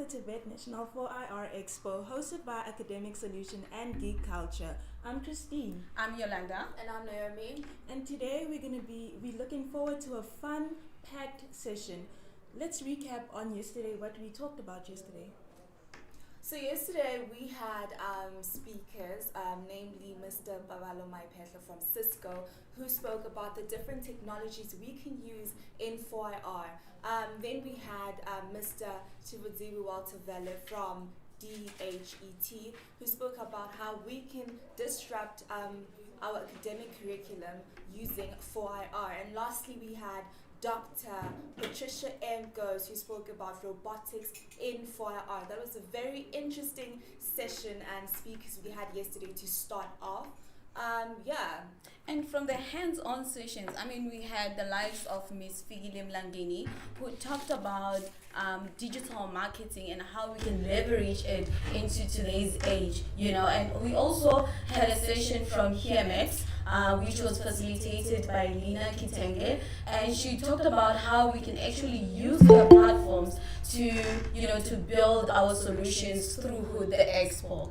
the TVET National 4IR Expo hosted by Academic Solution and Geek Culture. I'm Christine. I'm Yolanda. And I'm Naomi. And today we're looking forward to a fun, packed session. Let's recap on yesterday, what we talked about yesterday. So yesterday we had speakers, namely Mr. Babalo Maipetla from Cisco, who spoke about the different technologies we can use in 4IR. Then we had Mr. Chivudziwe Walter-Vele from DHET, who spoke about how we can disrupt our academic curriculum using 4IR. And lastly, we had Dr. Patricia M. Goes, who spoke about robotics in 4IR. That was a very interesting session and speakers we had yesterday to start off. And from the hands-on sessions, we had the likes of Ms. Figile Mlangeni, who talked about digital marketing and how we can leverage it into today's age, and we also had a session from HMX, which was facilitated by Lina Kitenge, and she talked about how we can actually use the platforms to build our solutions through the Expo.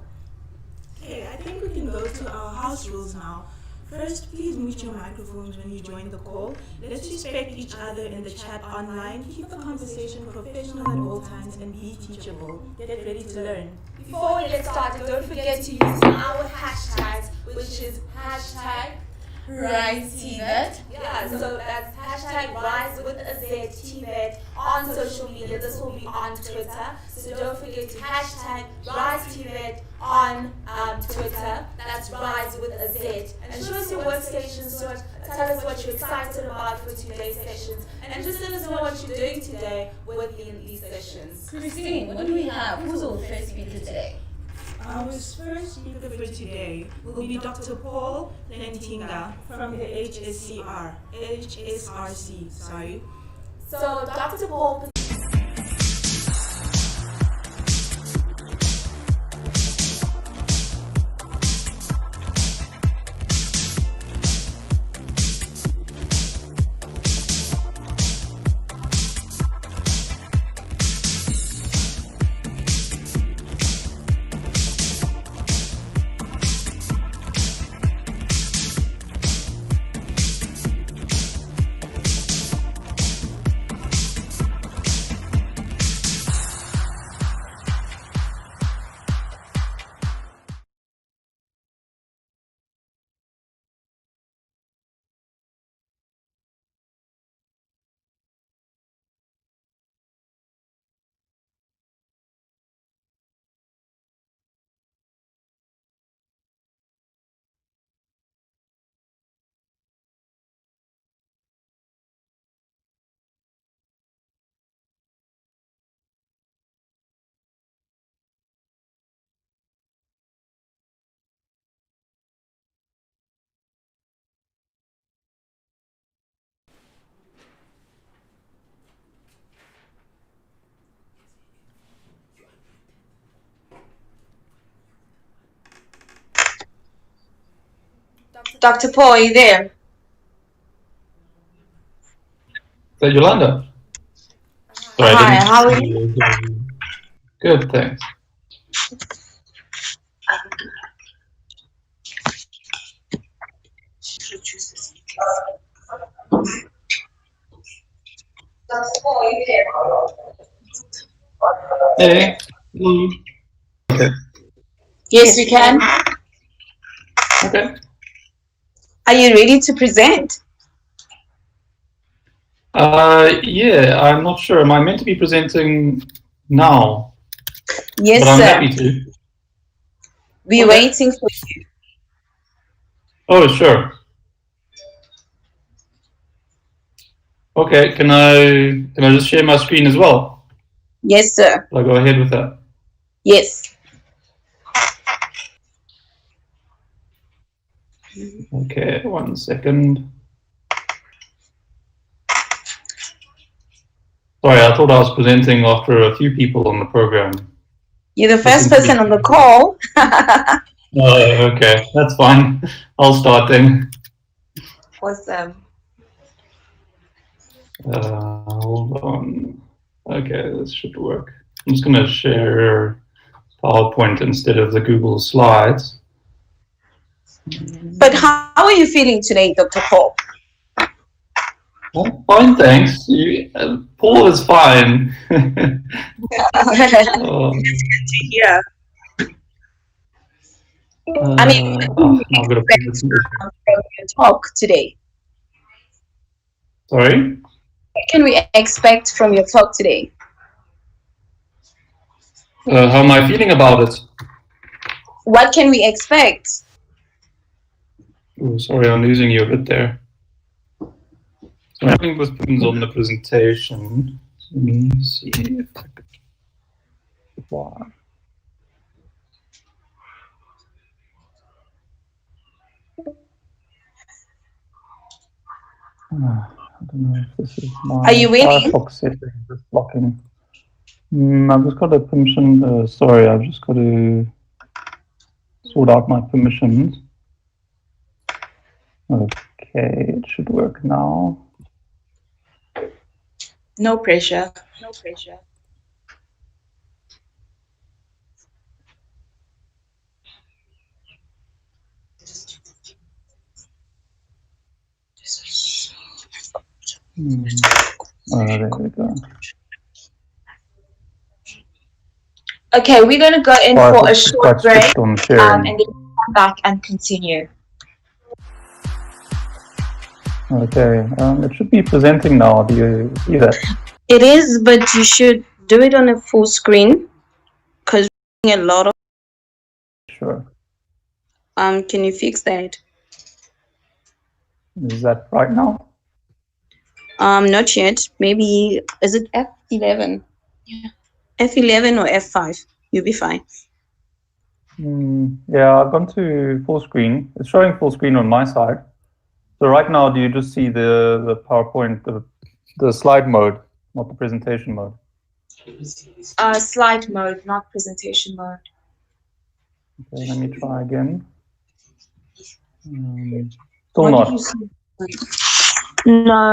Okay, I think we can go to our house rules now. First, please mute your microphones when you join the call. Let's respect each other in the chat online. Keep the conversation professional at all times and be teachable. Get ready to learn. Before we get started, don't forget to use our hashtags, which is hashtag RiseTVET. Yeah, so that's hashtag Rise with a Z TVET on social media. This will be on Twitter. So don't forget to hashtag RiseTVET on Twitter. That's Rise with a Z. And show us your workstations. Tell us what you're excited about for today's sessions. And just let us know what you're doing today within these sessions. Christine, what do we have? Who's our first speaker today? Our first speaker for today will be Dr. Paul Lentinga from the HSRC. So Dr. Paul Dr. Paul, are you there? Is that Yolanda? Sorry, Hi, how are you? Good, thanks. Dr. Paul, are you there? Hey. Okay. Yes, we can. Okay. Are you ready to present? Yeah, I'm not sure. Am I meant to be presenting now? Yes, but I'm sir. happy to. We're waiting for you. Oh, sure. Okay, can I just share my screen as well? Yes, sir. Will I go ahead with that? Yes. Okay, 1 second. Sorry, I thought I was presenting after a few people on the program. You're the first person on the call. Oh, okay, that's fine. I'll start then. Awesome. Hold on. Okay, this should work. I'm just going to share PowerPoint instead of the Google Slides. But how are you feeling today, Dr. Paul? Well, fine, thanks. Paul is fine. Yeah. I mean, now I've got to put this in. from your talk today? Sorry? What can we expect from your talk today? How am I feeling about it? What can we expect? Oh, sorry, I'm losing you a bit there. So I'm having with buttons on the presentation. Let me see if I could. Wow. I don't know if this is my Are you winning? Firefox setting is blocking. I've just got to permission. Sorry, I've just got to sort out my permissions. Okay, it should work now. No pressure. No pressure. There we go. Okay, we're going to go in for a short break on and then come back and continue. Okay, it should be presenting now. Do you see that? It is, but you should do it on a full screen because we're getting a lot of. Sure. Can you fix that? Is that right now? Not yet. Maybe is it F11? Yeah. F11 or F5? You'll be fine. Yeah, I've gone to full screen. It's showing full screen on my side. So right now, do you just see the PowerPoint, the slide mode, not the presentation mode? Slide mode, not presentation mode. Okay, let me try again. Still not. No.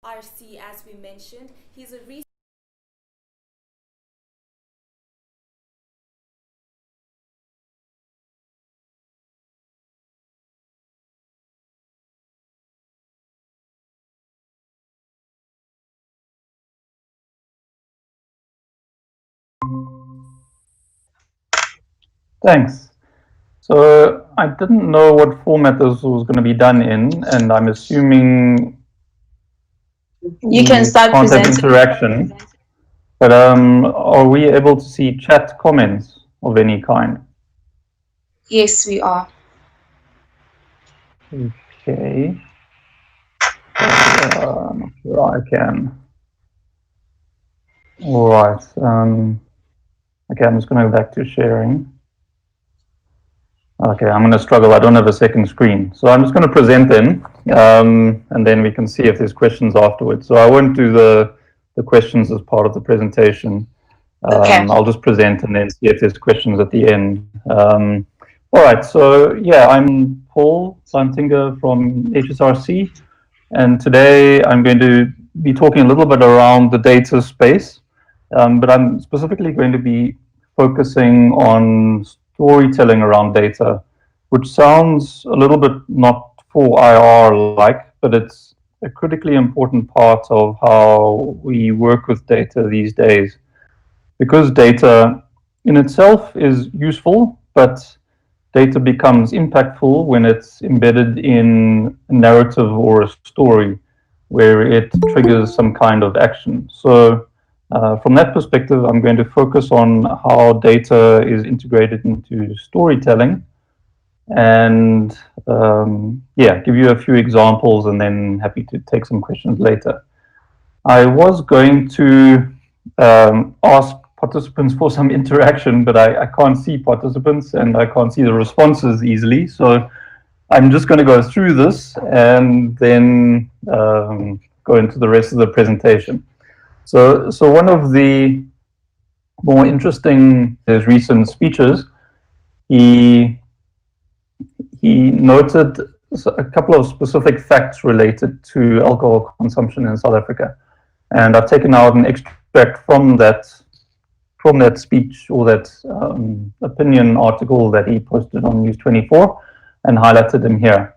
RC, as we mentioned, he's a recent Thanks. So I didn't know what format this was going to be done in, and I'm assuming You can start can't have presenting. interaction. But are we able to see chat comments of any kind? Yes, we are. Okay. I'm not sure I can. All right. Okay, I'm just going to go back to sharing. Okay, I'm going to struggle. I don't have a second screen. So I'm just going to present then, and then we can see if there's questions afterwards. So I won't do the questions as part of the presentation. Okay. I'll just present and then see if there's questions at the end. All right, so yeah, I'm Paul Plantinga from HSRC, and today I'm going to be talking a little bit around the data space, but I'm specifically going to be focusing on storytelling around data, which sounds a little bit not 4IR like, but it's a critically important part of how we work with data these days, because data in itself is useful, but data becomes impactful when it's embedded in a narrative or a story where it triggers some kind of action. So from that perspective, I'm going to focus on how data is integrated into storytelling and give you a few examples, and then happy to take some questions later. I was going to ask participants for some interaction, but I can't see participants and I can't see the responses easily. So I'm just going to go through this and then go into the rest of the presentation. So one of the more interesting his recent speeches, he noted a couple of specific facts related to alcohol consumption in South Africa. And I've taken out an extract from that speech, or that opinion article that he posted on News 24, and highlighted them here.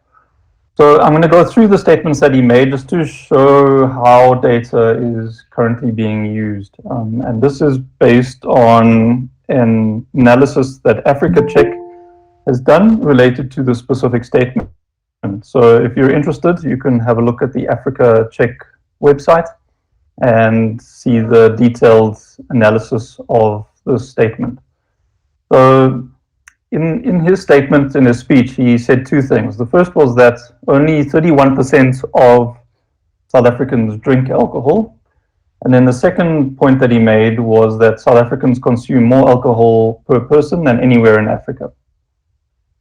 So I'm going to go through the statements that he made just to show how data is currently being used. And this is based on an analysis that Africa Check has done related to the specific statement. So if you're interested, you can have a look at the Africa Check website and see the detailed analysis of this statement. So in his statement, in his speech, he said two things. The first was that only 31% of South Africans drink alcohol. And then the second point that he made was that South Africans consume more alcohol per person than anywhere in Africa.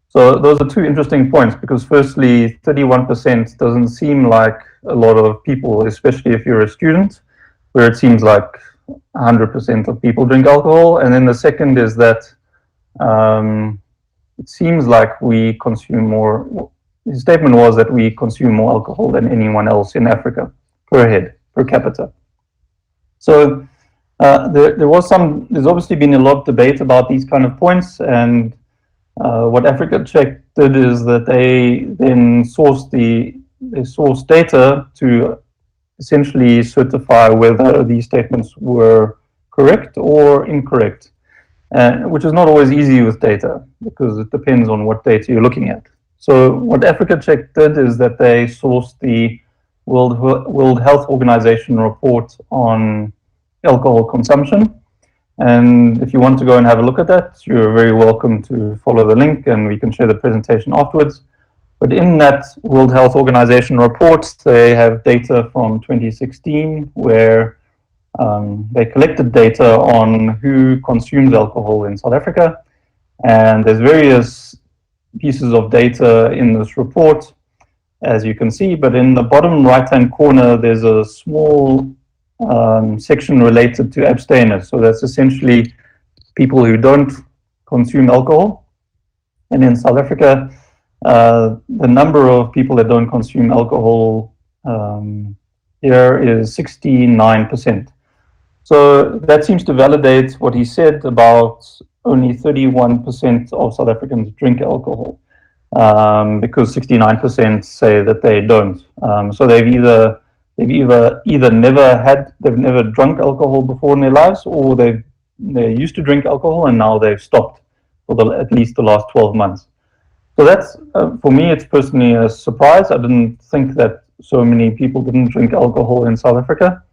So those are two interesting points, because firstly, 31% doesn't seem like a lot of people, especially if you're a student, where it seems like 100% of people drink alcohol. And then the second is that it seems like we consume more. His statement was that we consume more alcohol than anyone else in Africa per head, per capita. So there's obviously been a lot of debate about these kind of points, and what Africa Check did is that they then sourced data to essentially certify whether these statements were correct or incorrect, which is not always easy with data, because it depends on what data you're looking at. So what Africa Check did is that they sourced the World Health Organization report on alcohol consumption. And if you want to go and have a look at that, you're very welcome to follow the link, and we can share the presentation afterwards. But in that World Health Organization report, they have data from 2016 where they collected data on who consumes alcohol in South Africa. And there's various pieces of data in this report, as you can see. But in the bottom right-hand corner, there's a small section related to abstainers. So that's essentially people who don't consume alcohol. And in South Africa, the number of people that don't consume alcohol here is 69%. So that seems to validate what he said about only 31% of South Africans drink alcohol, because 69% say that they don't. So they've either never drunk alcohol before in their lives, or they used to drink alcohol and now they've stopped for at least the last 12 months. So that's, for me, it's personally a surprise. I didn't think that so many people didn't drink alcohol in South Africa.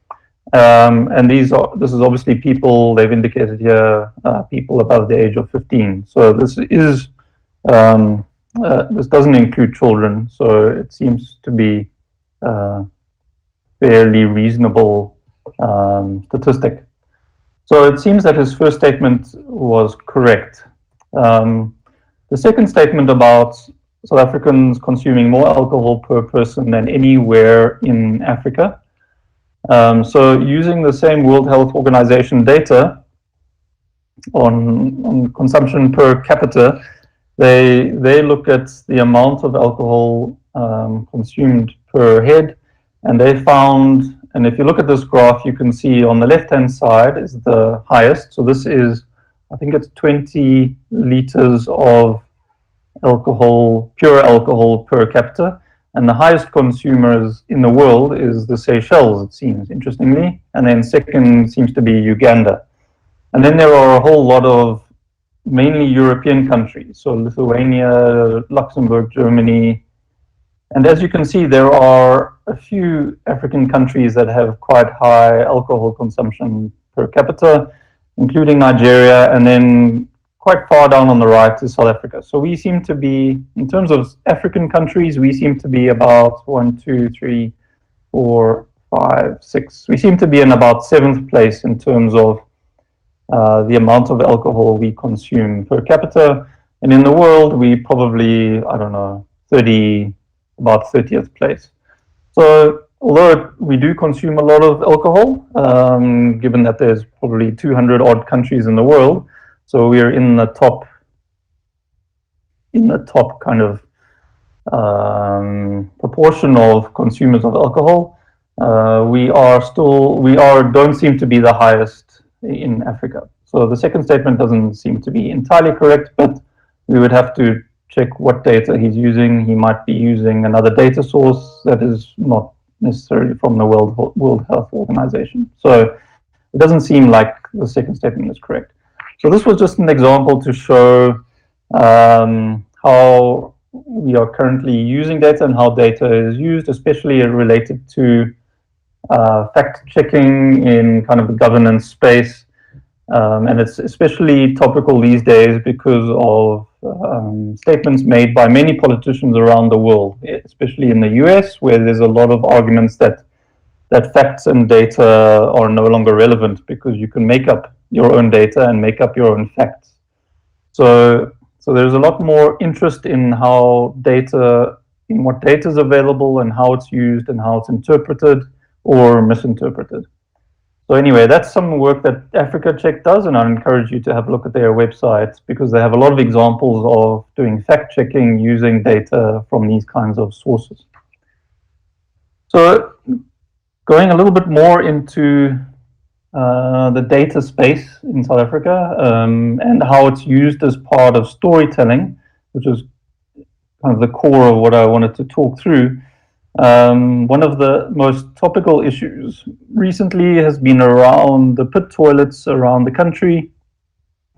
And this is obviously people, they've indicated here, people above the age of 15. So this doesn't include children. So it seems to be fairly reasonable statistic. So it seems that his first statement was correct. The second statement about South Africans consuming more alcohol per person than anywhere in Africa. So using the same World Health Organization data on consumption per capita, they look at the amount of alcohol consumed per head, and they found, and if you look at this graph, you can see on the left-hand side is the highest. So this is, I think it's 20 liters of alcohol, pure alcohol per capita. And the highest consumers in the world is the Seychelles, it seems, interestingly. And then second seems to be Uganda. And then there are a whole lot of mainly European countries, so Lithuania, Luxembourg, Germany. And as you can see, there are a few African countries that have quite high alcohol consumption per capita, including Nigeria, and then quite far down on the right is South Africa. So we seem to be, in terms of African countries, we seem to be about 1, 2, 3, 4, 5, 6. We seem to be in about 7th place in terms of the amount of alcohol we consume per capita. And in the world, we probably, I don't know, about 30th place. So although we do consume a lot of alcohol, given that there's probably 200 odd countries in the world, so we're in the top kind of proportion of consumers of alcohol. We don't seem to be the highest in Africa. So the second statement doesn't seem to be entirely correct, but we would have to check what data he's using. He might be using another data source that is not necessarily from the World Health Organization. So it doesn't seem like the second statement is correct. So this was just an example to show how we are currently using data and how data is used, especially related to fact-checking in kind of the governance space. And it's especially topical these days because of statements made by many politicians around the world, especially in the US, where there's a lot of arguments that facts and data are no longer relevant because you can make up your own data and make up your own facts. So there's a lot more interest in what data is available and how it's used and how it's interpreted or misinterpreted. So anyway, that's some work that Africa Check does, and I encourage you to have a look at their website because they have a lot of examples of doing fact-checking using data from these kinds of sources. So going a little bit more into the data space in South Africa and how it's used as part of storytelling, which is kind of the core of what I wanted to talk through. One of the most topical issues recently has been around the pit toilets around the country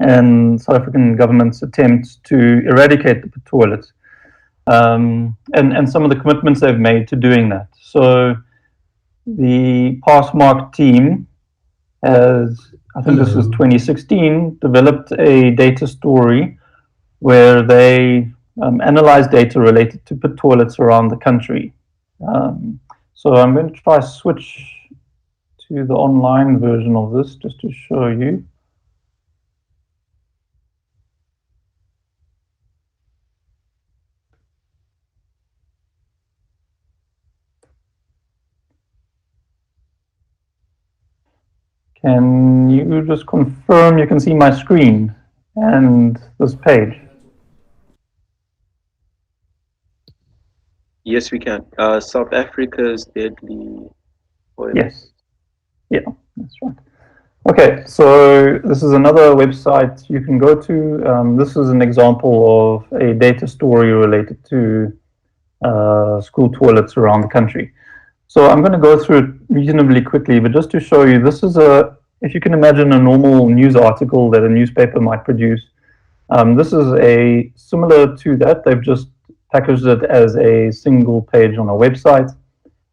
and South African government's attempts to eradicate the pit toilets and some of the commitments they've made to doing that. So the Passmark team has, I think this is 2016, developed a data story where they analyze data related to pit toilets around the country. So I'm going to try switch to the online version of this just to show you. Can you just confirm you can see my screen and this page? Yes, we can. South Africa's deadly oil. Yes. Yeah, that's right. Okay, so this is another website you can go to. This is an example of a data story related to school toilets around the country. So I'm going to go through it reasonably quickly, but just to show you, this is if you can imagine a normal news article that a newspaper might produce, this is similar to that. They've just packaged it as a single page on a website,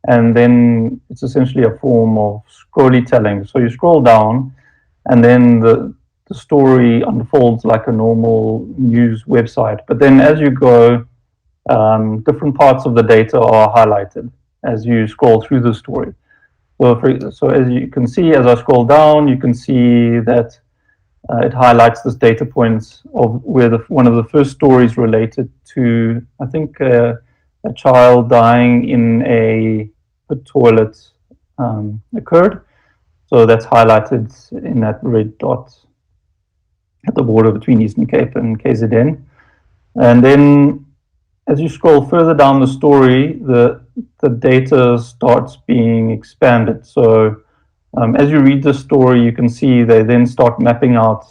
and then it's essentially a form of scrollytelling. So you scroll down, and then the story unfolds like a normal news website. But then as you go, different parts of the data are highlighted as you scroll through the story. So as you can see, as I scroll down, you can see that it highlights this data points of where one of the first stories related to, I think, a child dying in a toilet occurred. So that's highlighted in that red dot at the border between Eastern Cape and KZN. And then as you scroll further down the story, the data starts being expanded. So as you read the story, you can see they then start mapping out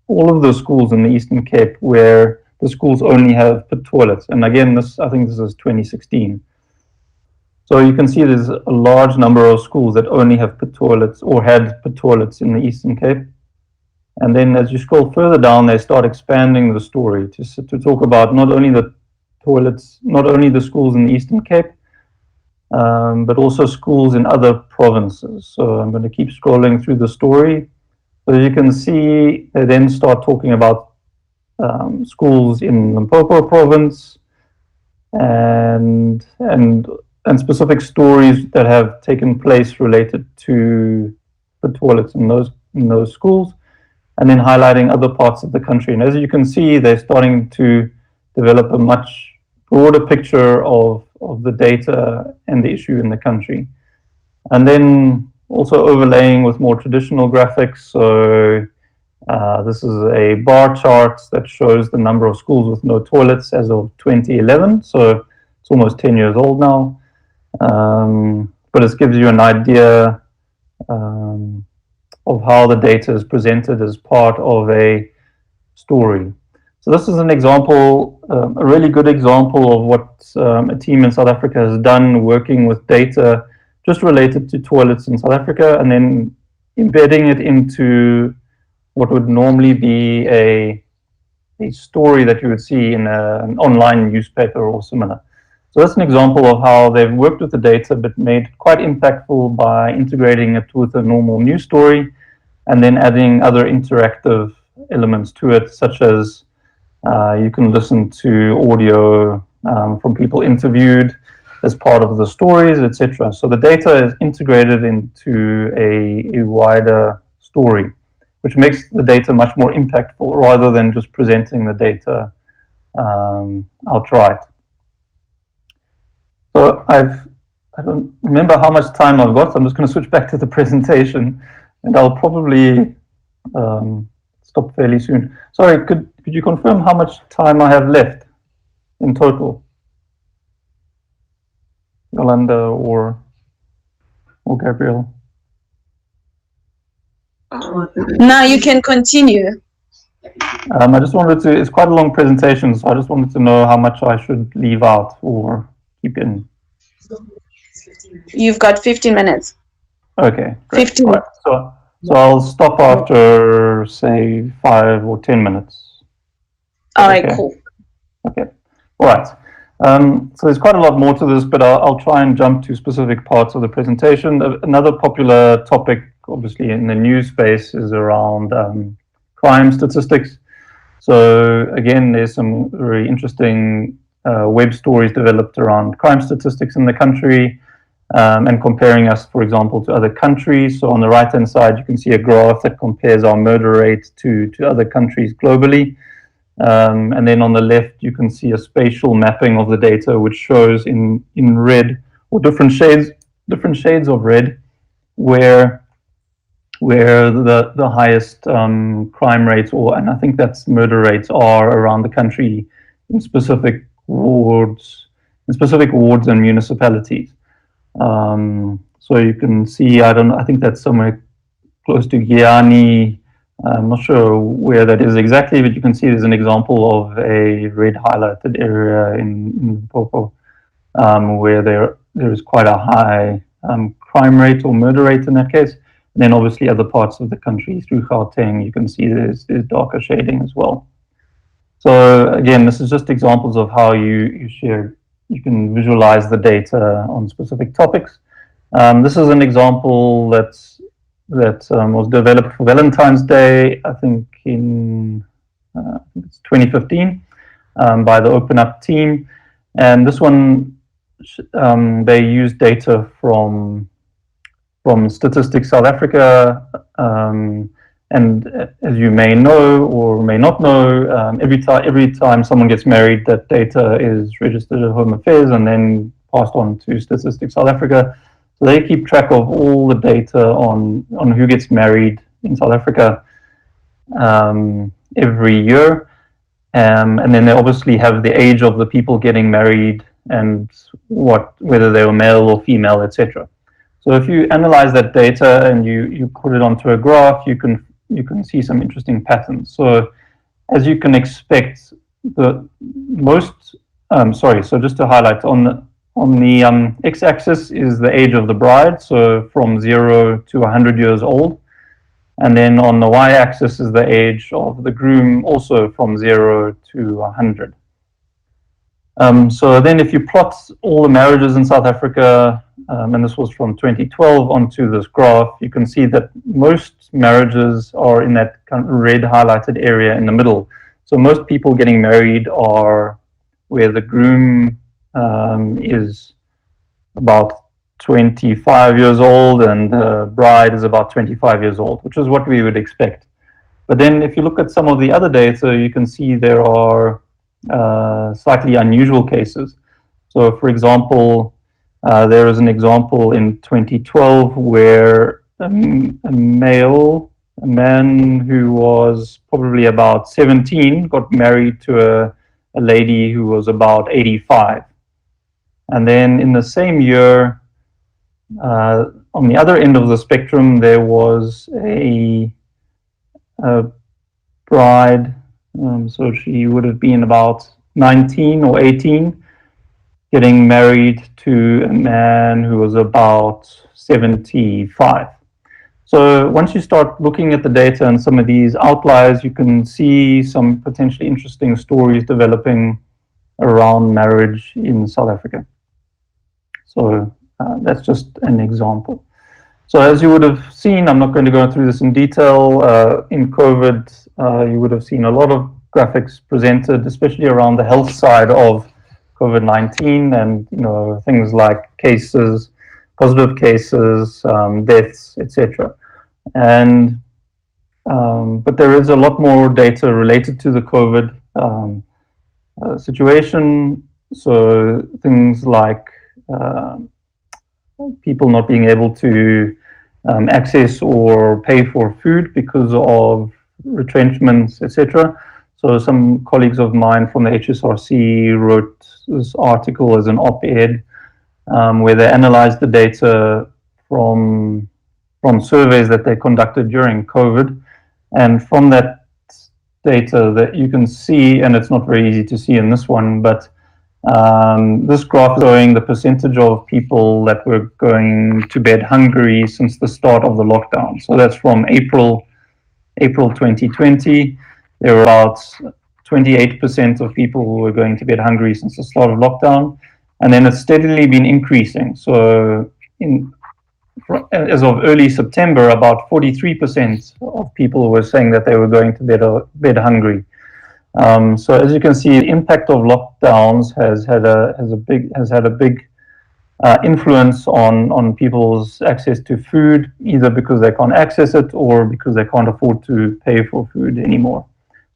all of the schools in the Eastern Cape where the schools only have pit toilets. And again, I think this is 2016. So you can see there's a large number of schools that only have pit toilets or had pit toilets in the Eastern Cape. And then as you scroll further down, they start expanding the story to talk about not only the toilets, not only the schools in the Eastern Cape, but also schools in other provinces. So I'm going to keep scrolling through the story. So you can see they then start talking about schools in Limpopo province and specific stories that have taken place related to the toilets in those schools, and then highlighting other parts of the country. And as you can see, they're starting to develop a much broader picture of the data and the issue in the country. And then also overlaying with more traditional graphics. So this is a bar chart that shows the number of schools with no toilets as of 2011. So it's almost 10 years old now. But it gives you an idea of how the data is presented as part of a story. So this is an example, a really good example of what a team in South Africa has done working with data just related to toilets in South Africa, and then embedding it into what would normally be a story that you would see in an online newspaper or similar. So that's an example of how they've worked with the data but made it quite impactful by integrating it with a normal news story and then adding other interactive elements to it, such as you can listen to audio from people interviewed as part of the stories, etc. So the data is integrated into a wider story, which makes the data much more impactful rather than just presenting the data outright. So I don't remember how much time I've got, so I'm just going to switch back to the presentation, and I'll probably stop fairly soon. Sorry, could you confirm how much time I have left in total? Yolanda or Gabriel? Now you can continue. I just wanted to, it's quite a long presentation, so I just wanted to know how much I should leave out or keep in. You've got 15 minutes. Okay, great. 15. Right. So I'll stop after, say, 5 or 10 minutes. All right, okay. cool. Okay, all right. So there's quite a lot more to this, but I'll try and jump to specific parts of the presentation. Another popular topic, obviously, in the news space is around crime statistics. So again, there's some very interesting web stories developed around crime statistics in the country and comparing us, for example, to other countries. So on the right-hand side, you can see a graph that compares our murder rate to other countries globally. And then on the left, you can see a spatial mapping of the data, which shows in red or different shades of red where the highest crime rates, and I think that's murder rates, are around the country in specific wards and municipalities. So you can see, I think that's somewhere close to Giani. I'm not sure where that is exactly, but you can see there's an example of a red highlighted area in Limpopo, where there is quite a high crime rate or murder rate in that case. And then obviously other parts of the country through Gauteng, you can see there's darker shading as well. So again, this is just examples of how you can visualize the data on specific topics. This is an example that was developed for Valentine's Day, I think it's 2015, by the Open Up team. And this one, they used data from Statistics South Africa, and as you may know or may not know, every time someone gets married, that data is registered at Home Affairs and then passed on to Statistics South Africa. So they keep track of all the data on who gets married in South Africa every year, and then they obviously have the age of the people getting married and whether they were male or female, etc. So if you analyze that data and you put it onto a graph, you can see some interesting patterns. So as you can expect, the most, sorry, so just to highlight, on the x-axis is the age of the bride, so from 0 to 100 years old. And then on the y-axis is the age of the groom, also from 0 to 100. So then if you plot all the marriages in South Africa, and this was from 2012 onto this graph, you can see that most marriages are in that kind of red highlighted area in the middle. So most people getting married are where the groom is about 25 years old and the bride is about 25 years old, which is what we would expect. But then if you look at some of the other data, you can see there are slightly unusual cases. So for example, there is an example in 2012 where a man who was probably about 17 got married to a lady who was about 85. And then in the same year, on the other end of the spectrum, there was a bride, so she would have been about 19 or 18, getting married to a man who was about 75. So once you start looking at the data and some of these outliers, you can see some potentially interesting stories developing around marriage in South Africa. So that's just an example. So as you would have seen, I'm not going to go through this in detail. In COVID, you would have seen a lot of graphics presented, especially around the health side of COVID-19, and things like cases, positive cases, deaths, etc. And but there is a lot more data related to the COVID situation. So things like people not being able to access or pay for food because of retrenchments, etc. So some colleagues of mine from the HSRC wrote this article as an op-ed where they analyzed the data from surveys that they conducted during COVID. And from that data that you can see, and it's not very easy to see in this one, but this graph showing the percentage of people that were going to bed hungry since the start of the lockdown. So that's from April 2020. There were about 28% of people who were going to bed hungry since the start of lockdown. And then it's steadily been increasing. So as of early September, about 43% of people were saying that they were going to bed hungry. So as you can see, the impact of lockdowns has had a big influence on people's access to food, either because they can't access it or because they can't afford to pay for food anymore.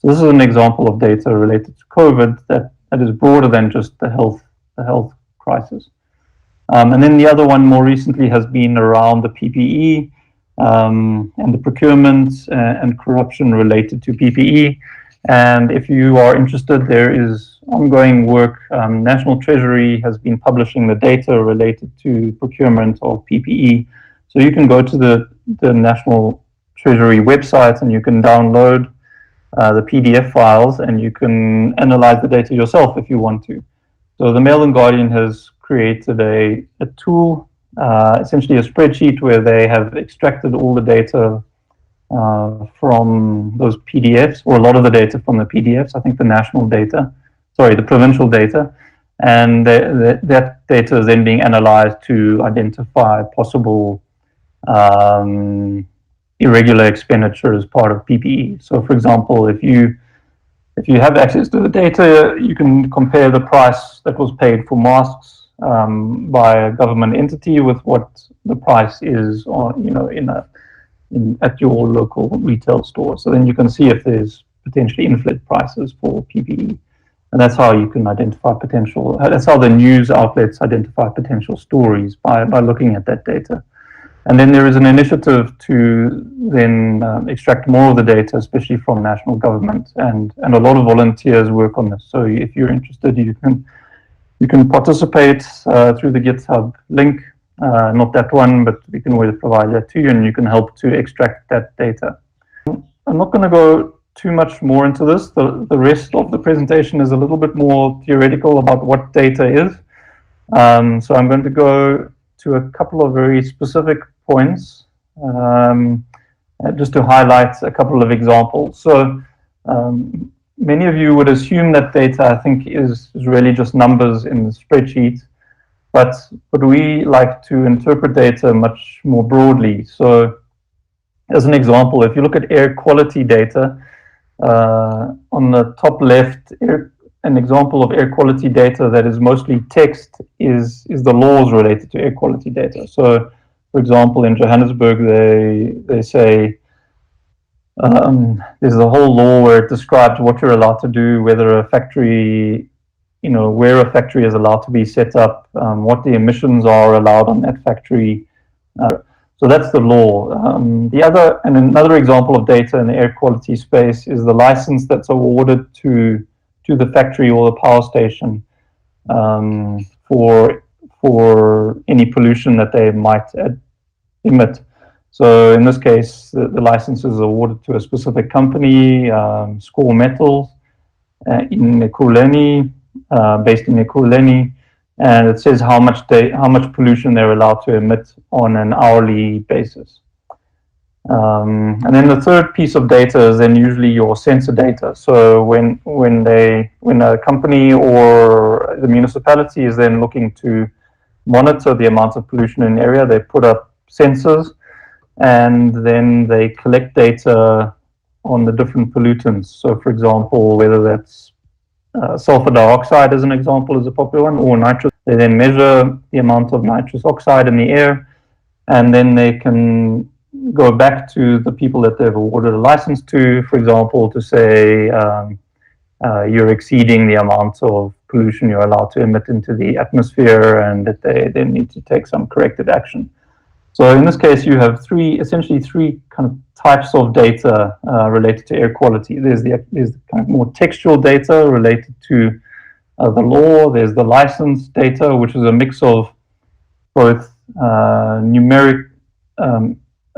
So this is an example of data related to COVID that is broader than just the health crisis. And then the other one more recently has been around the PPE and the procurement and corruption related to PPE. And if you are interested, there is ongoing work. National Treasury has been publishing the data related to procurement of PPE. So you can go to the National Treasury website and you can download the PDF files and you can analyze the data yourself if you want to. So the Mail and Guardian has created a tool, essentially a spreadsheet where they have extracted all the data from those PDFs, or a lot of the data from the PDFs, I think the provincial data, and that data is then being analyzed to identify possible irregular expenditure as part of PPE. So for example, if you have access to the data, you can compare the price that was paid for masks by a government entity with what the price is at your local retail store. So then you can see if there's potentially inflated prices for PPE. And that's how you can identify that's how the news outlets identify potential stories, by looking at that data. And then there is an initiative to then extract more of the data, especially from national government, and a lot of volunteers work on this. So if you're interested, you can participate through the GitHub link. Not that one, but we can always provide that to you, and you can help to extract that data. I'm not going to go too much more into this. The rest of the presentation is a little bit more theoretical about what data is. So I'm going to go to a couple of very specific points just to highlight a couple of examples. So many of you would assume that data, I think, is really just numbers in the spreadsheet, but we like to interpret data much more broadly. So as an example, if you look at air quality data, on the top left, an example of air quality data that is mostly text is the laws related to air quality data. So, for example, in Johannesburg, they say there's a whole law where it describes what you're allowed to do, whether a factory, where a factory is allowed to be set up, what the emissions are allowed on that factory. So that's the law. Another example of data in the air quality space is the license that's awarded to the factory or the power station for any pollution that they might emit. So in this case, the license is awarded to a specific company, Score Metals, in Ekurhuleni, based in Ekurhuleni, and it says how much pollution they're allowed to emit on an hourly basis. And then the third piece of data is then usually your sensor data. So when a company or the municipality is then looking to monitor the amount of pollution in an area, they put up sensors, and then they collect data on the different pollutants. So, for example, whether that's sulfur dioxide as an example is a popular one, or nitrous. They then measure the amount of nitrous oxide in the air, and then they can go back to the people that they've awarded a license to, for example, to say you're exceeding the amount of pollution you're allowed to emit into the atmosphere, and that they then need to take some corrective action. So in this case, you have essentially three kind of types of data related to air quality. There's the kind of more textual data related to the law. There's the license data, which is a mix of both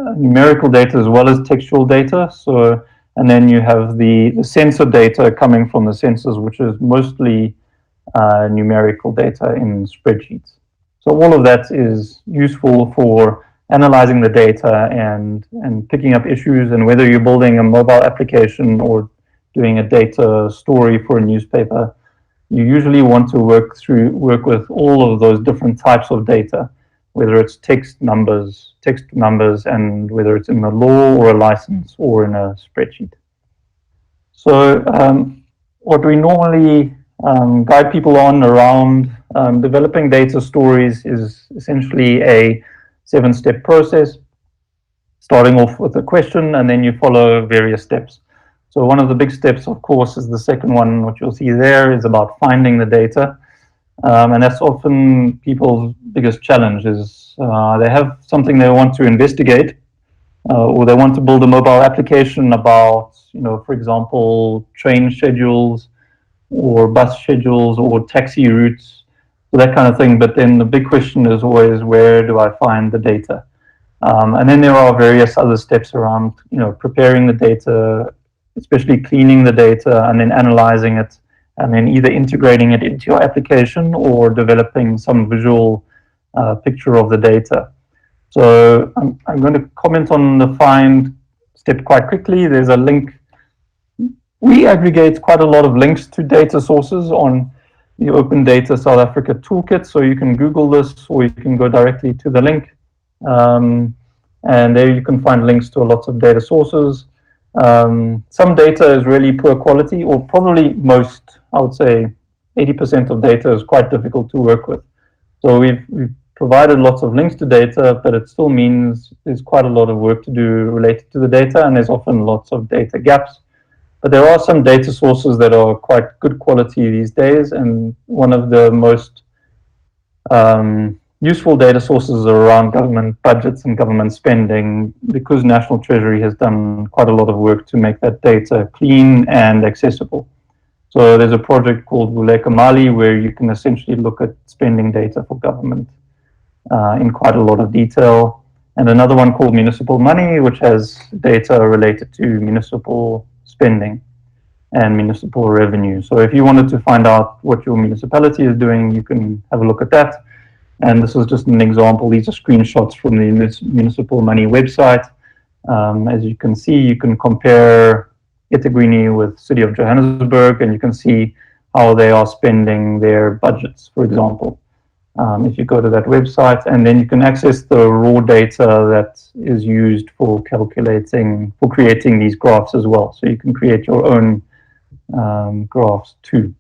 numerical data as well as textual data. So, and then you have the sensor data coming from the sensors, which is mostly numerical data in spreadsheets. So all of that is useful for analyzing the data and picking up issues, and whether you're building a mobile application or doing a data story for a newspaper, you usually want to work with all of those different types of data, whether it's text numbers, and whether it's in a law or a license or in a spreadsheet. So what we normally guide people on around developing data stories is essentially a 7-step process, starting off with a question, and then you follow various steps. So one of the big steps, of course, is the second one, which you'll see there, is about finding the data. And that's often people's biggest challenge is they have something they want to investigate, or they want to build a mobile application about, for example, train schedules or bus schedules or taxi routes, that kind of thing. But then the big question is always, where do I find the data? And then there are various other steps around, preparing the data, especially cleaning the data and then analyzing it, and then either integrating it into your application or developing some visual picture of the data. So I'm going to comment on the find step quite quickly. There's a link. We aggregate quite a lot of links to data sources on the Open Data South Africa Toolkit, so you can Google this or you can go directly to the link. And there you can find links to lots of data sources. Some data is really poor quality, or probably most, I would say 80% of data is quite difficult to work with. So we've provided lots of links to data, but it still means there's quite a lot of work to do related to the data, and there's often lots of data gaps. But there are some data sources that are quite good quality these days, and one of the most useful data sources are around government budgets and government spending, because National Treasury has done quite a lot of work to make that data clean and accessible. So there's a project called Vuleka Mali where you can essentially look at spending data for government in quite a lot of detail. And another one called Municipal Money, which has data related to municipal spending and municipal revenue. So if you wanted to find out what your municipality is doing, you can have a look at that. And this is just an example. These are screenshots from the Municipal Money website. As you can see, you can compare eThekwini with City of Johannesburg, and you can see how they are spending their budgets, for example. If you go to that website, and then you can access the raw data that is used for creating these graphs as well. So you can create your own graphs too.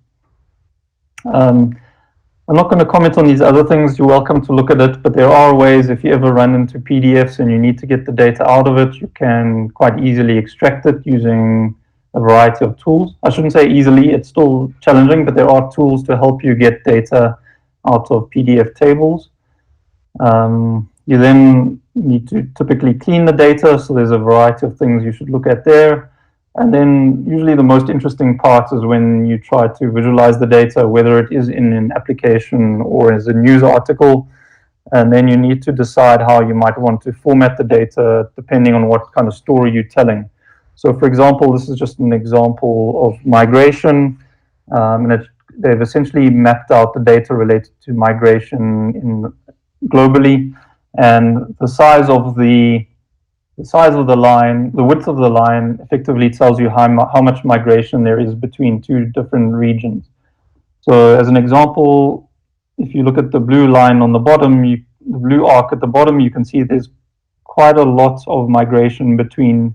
I'm not going to comment on these other things. You're welcome to look at it, but there are ways, if you ever run into PDFs and you need to get the data out of it, you can quite easily extract it using a variety of tools. I shouldn't say easily, it's still challenging, but there are tools to help you get data out of PDF tables. You then need to typically clean the data, so there's a variety of things you should look at there. And then usually the most interesting part is when you try to visualize the data, whether it is in an application or as a news article, and then you need to decide how you might want to format the data depending on what kind of story you're telling. So for example, this is just an example of migration, and they've essentially mapped out the data related to migration globally, and the size of the line, the width of the line effectively tells you how much migration there is between two different regions. So as an example, if you look at the blue line on the bottom, the blue arc at the bottom, you can see there's quite a lot of migration between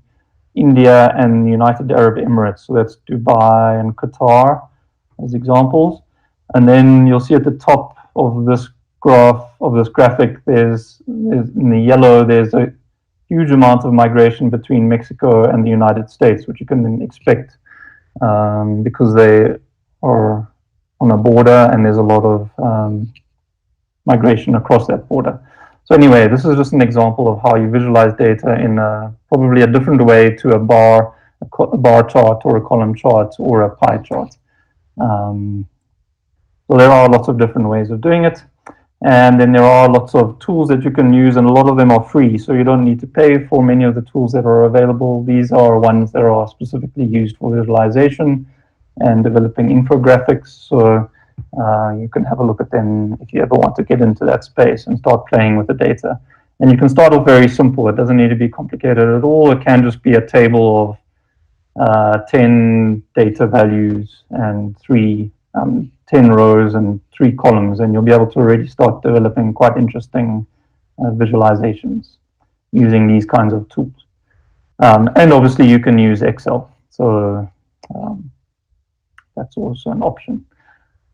India and the United Arab Emirates. So that's Dubai and Qatar as examples. And then you'll see at the top of this graphic, there's in the yellow, there's a huge amount of migration between Mexico and the United States, which you can expect because they are on a border and there's a lot of migration across that border. So anyway, this is just an example of how you visualize data in probably a different way to a bar chart or a column chart or a pie chart. So there are lots of different ways of doing it. And then there are lots of tools that you can use, and a lot of them are free, so you don't need to pay for many of the tools that are available. These are ones that are specifically used for visualization and developing infographics, so you can have a look at them if you ever want to get into that space and start playing with the data. And you can start off very simple. It doesn't need to be complicated at all. It can just be a table of 10 data values and 10 rows and 3 columns, and you'll be able to already start developing quite interesting visualizations using these kinds of tools. And obviously you can use Excel, so that's also an option.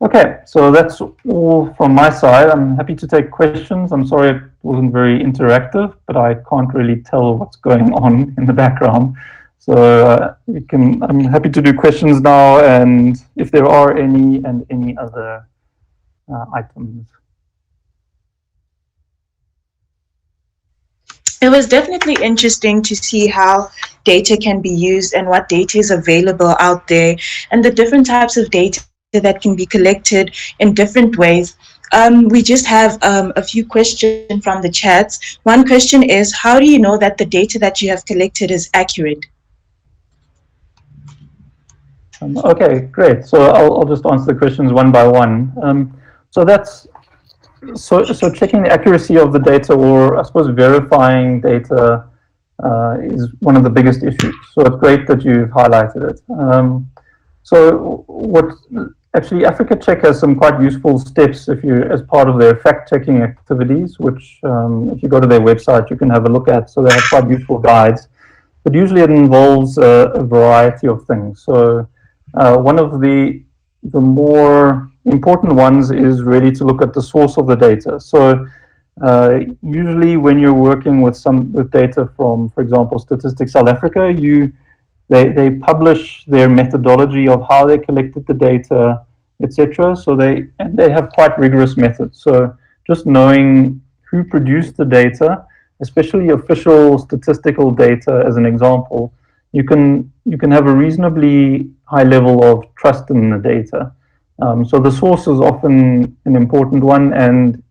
Okay, so that's all from my side. I'm happy to take questions. I'm sorry it wasn't very interactive, but I can't really tell what's going on in the background. So I'm happy to do questions now, and if there are any other items. It was definitely interesting to see how data can be used and what data is available out there and the different types of data that can be collected in different ways. We just have a few questions from the chats. One question is, how do you know that the data that you have collected is accurate? Okay, great. So I'll just answer the questions one by one. So checking the accuracy of the data, or I suppose verifying data, is one of the biggest issues. So it's great that you've highlighted it. Actually, Africa Check has some quite useful steps as part of their fact-checking activities, which if you go to their website, you can have a look at. So they have quite useful guides, but usually it involves a variety of things. So one of the more important ones is really to look at the source of the data. So usually when you're working with data from, for example, Statistics South Africa, they publish their methodology of how they collected the data, etc. So they have quite rigorous methods. So just knowing who produced the data, especially official statistical data as an example, you can have a reasonably high level of trust in the data. So the source is often an important one, and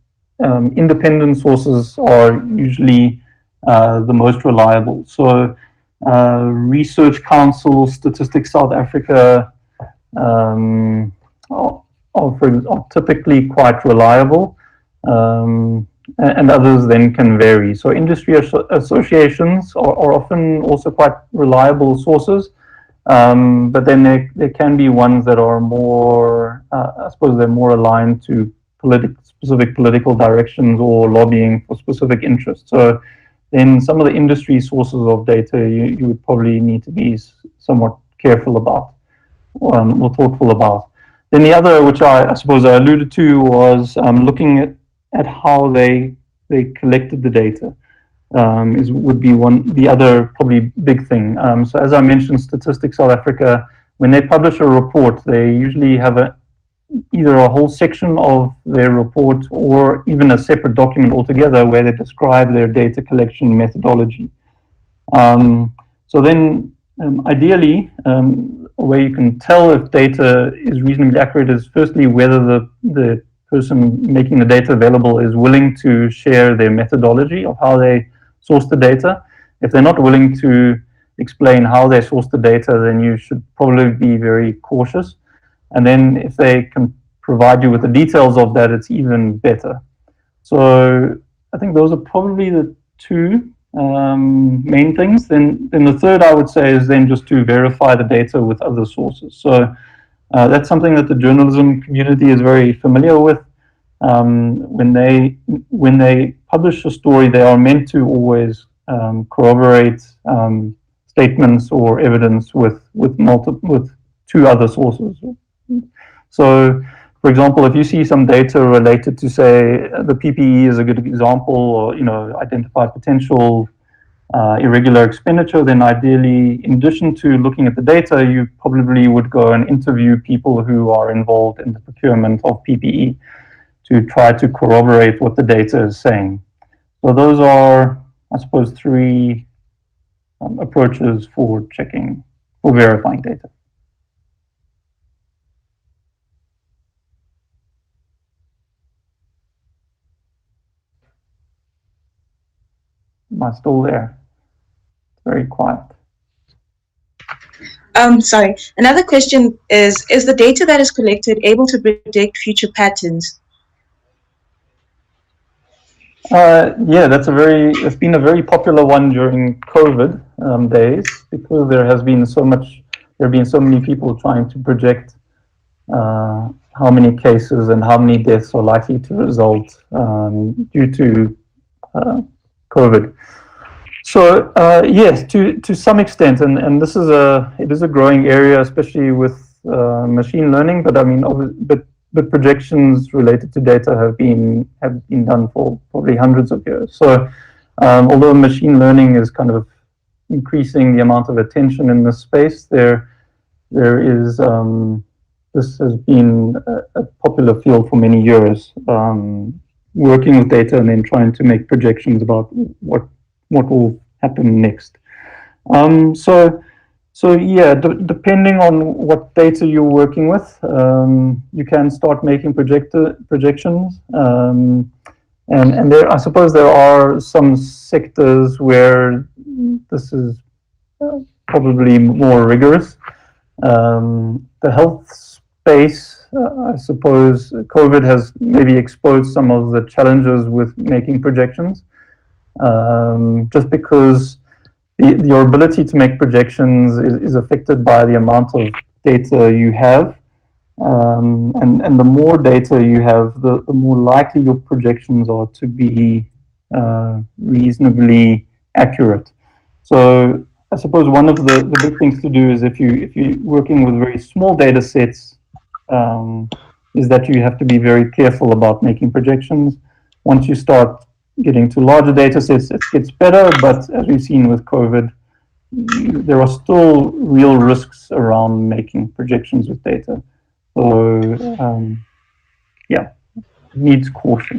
independent sources are usually the most reliable. So Research Council, Statistics South Africa are typically quite reliable, and others then can vary. So industry associations are often also quite reliable sources, but then there can be ones that are more, I suppose they're more aligned to specific political directions or lobbying for specific interests. So then some of the industry sources of data you would probably need to be somewhat careful about, or thoughtful about. Then the other, which I suppose I alluded to, was looking at how they collected the data. Would be the other probably big thing. So as I mentioned, Statistics South Africa, when they publish a report, they usually have either a whole section of their report or even a separate document altogether where they describe their data collection methodology. So then ideally, a way you can tell if data is reasonably accurate is firstly whether the person making the data available is willing to share their methodology of how they source the data. If they're not willing to explain how they source the data, then you should probably be very cautious. And then if they can provide you with the details of that, it's even better. So I think those are probably the two main things. Then the third I would say is then just to verify the data with other sources. So that's something that the journalism community is very familiar with. When they publish a story, they are meant to always corroborate statements or evidence with two other sources. So, for example, if you see some data related to, say, the PPE is a good example, or identify potential irregular expenditure, then ideally, in addition to looking at the data, you probably would go and interview people who are involved in the procurement of PPE to try to corroborate what the data is saying. So those are, I suppose, three approaches for verifying data. Am I still there? Very quiet. Sorry. Another question is the data that is collected able to predict future patterns? Yeah, it's been a very popular one during COVID days, because there have been so many people trying to project how many cases and how many deaths are likely to result due to COVID. So yes, to some extent, and this is it is a growing area, especially with machine learning. But I mean, but projections related to data have been done for probably hundreds of years. So although machine learning is kind of increasing the amount of attention in this space, there is this has been a popular field for many years, working with data and then trying to make projections about what will happen next. So yeah, depending on what data you're working with, you can start making projections. And there, I suppose there are some sectors where this is probably more rigorous. The health space, I suppose COVID has maybe exposed some of the challenges with making projections, just because your ability to make projections is affected by the amount of data you have. And the more data you have, the more likely your projections are to be reasonably accurate. So I suppose one of the big things to do is if you're working with very small data sets, is that you have to be very careful about making projections. Once you start getting to larger data sets, it gets better, but as we've seen with COVID, there are still real risks around making projections with data. So yeah, it needs caution.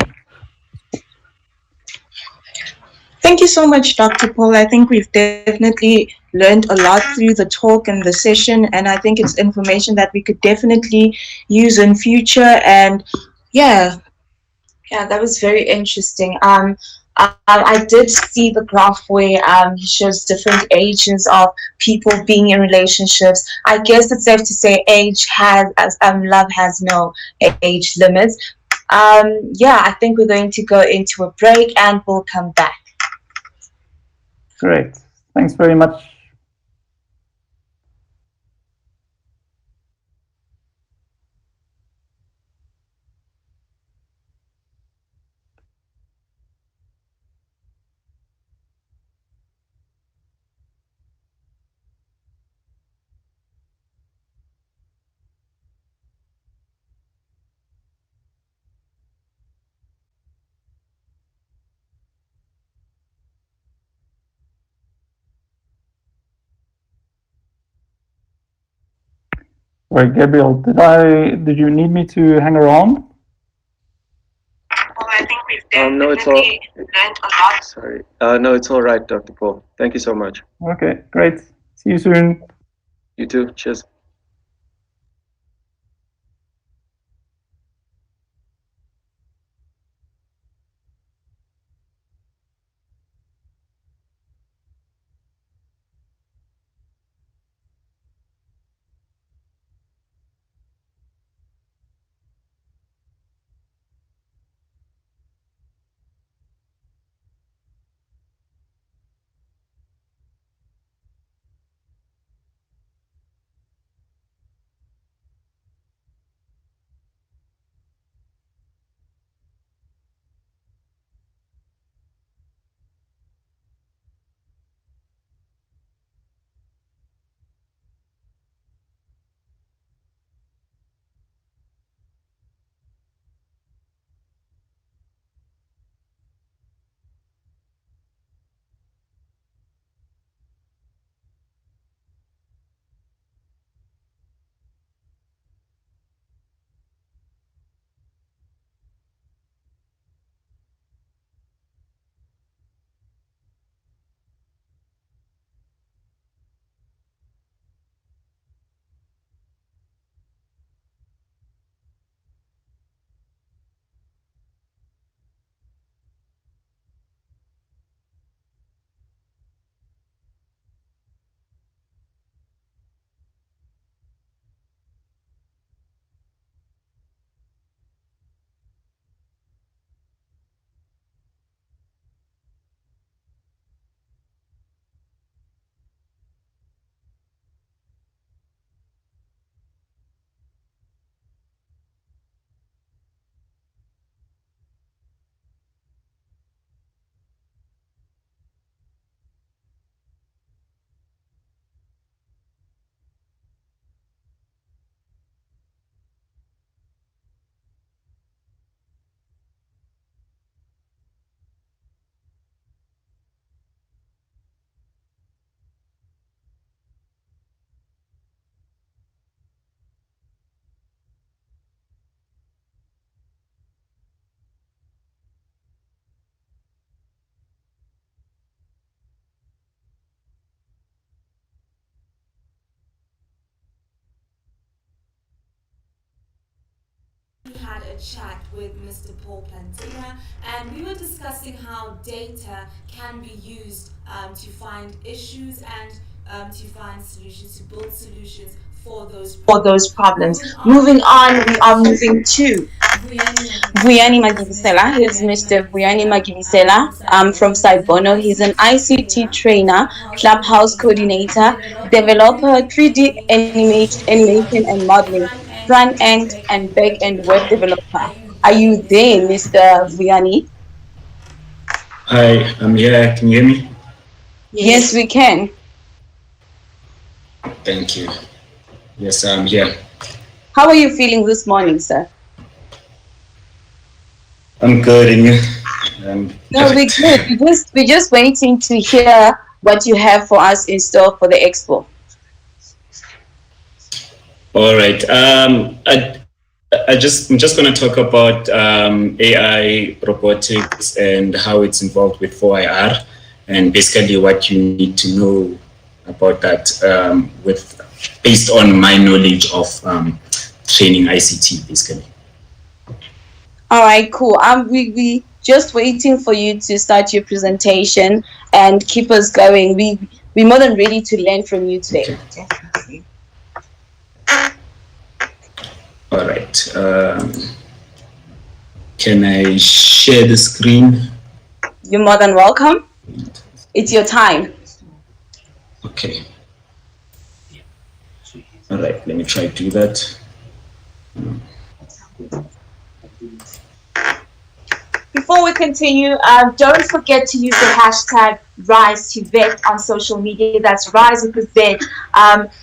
Thank you so much, Dr. Paul. I think we've definitely learned a lot through the talk and the session, and I think it's information that we could definitely use in future. And yeah, that was very interesting. I did see the graph where he shows different ages of people being in relationships. I guess it's safe to say love has no age limits. Yeah, I think we're going to go into a break and we'll come back. Great. Thanks very much. Right, Gabriel, did you need me to hang around? Well, I think we've No, it's all. learned a lot. Sorry. No, it's all right, Dr. Paul. Thank you so much. Okay, great. See you soon. You too. Cheers. We had a chat with Mr. Paul Plantina, and we were discussing how data can be used to find issues and to find solutions, to build solutions for those problems. Moving on, we are moving to Vuyani Magibisela. Here's Mr. Vuyani Magibisela from Saibono. He's an ICT trainer, clubhouse coordinator, developer, 3D animation and modeling, front end and back end web developer. Are you there, Mr. Vuyani? Hi, I'm here. Can you hear me? Yes, we can. Thank you. Yes, I'm here. How are you feeling this morning, sir? I'm good, and you? No, we're good. We're just waiting to hear what you have for us in store for the expo. All right. I'm just going to talk about AI, robotics, and how it's involved with 4IR, and basically what you need to know about that based on my knowledge of training ICT, basically. All right, cool. just waiting for you to start your presentation and keep us going. We're more than ready to learn from you today. Okay. Definitely. All right. Can I share the screen? You're more than welcome. It's your time. Okay. All right, let me try to do that. Before we continue, don't forget to use the hashtag #RiseTVET on social media. That's Rise with a Z.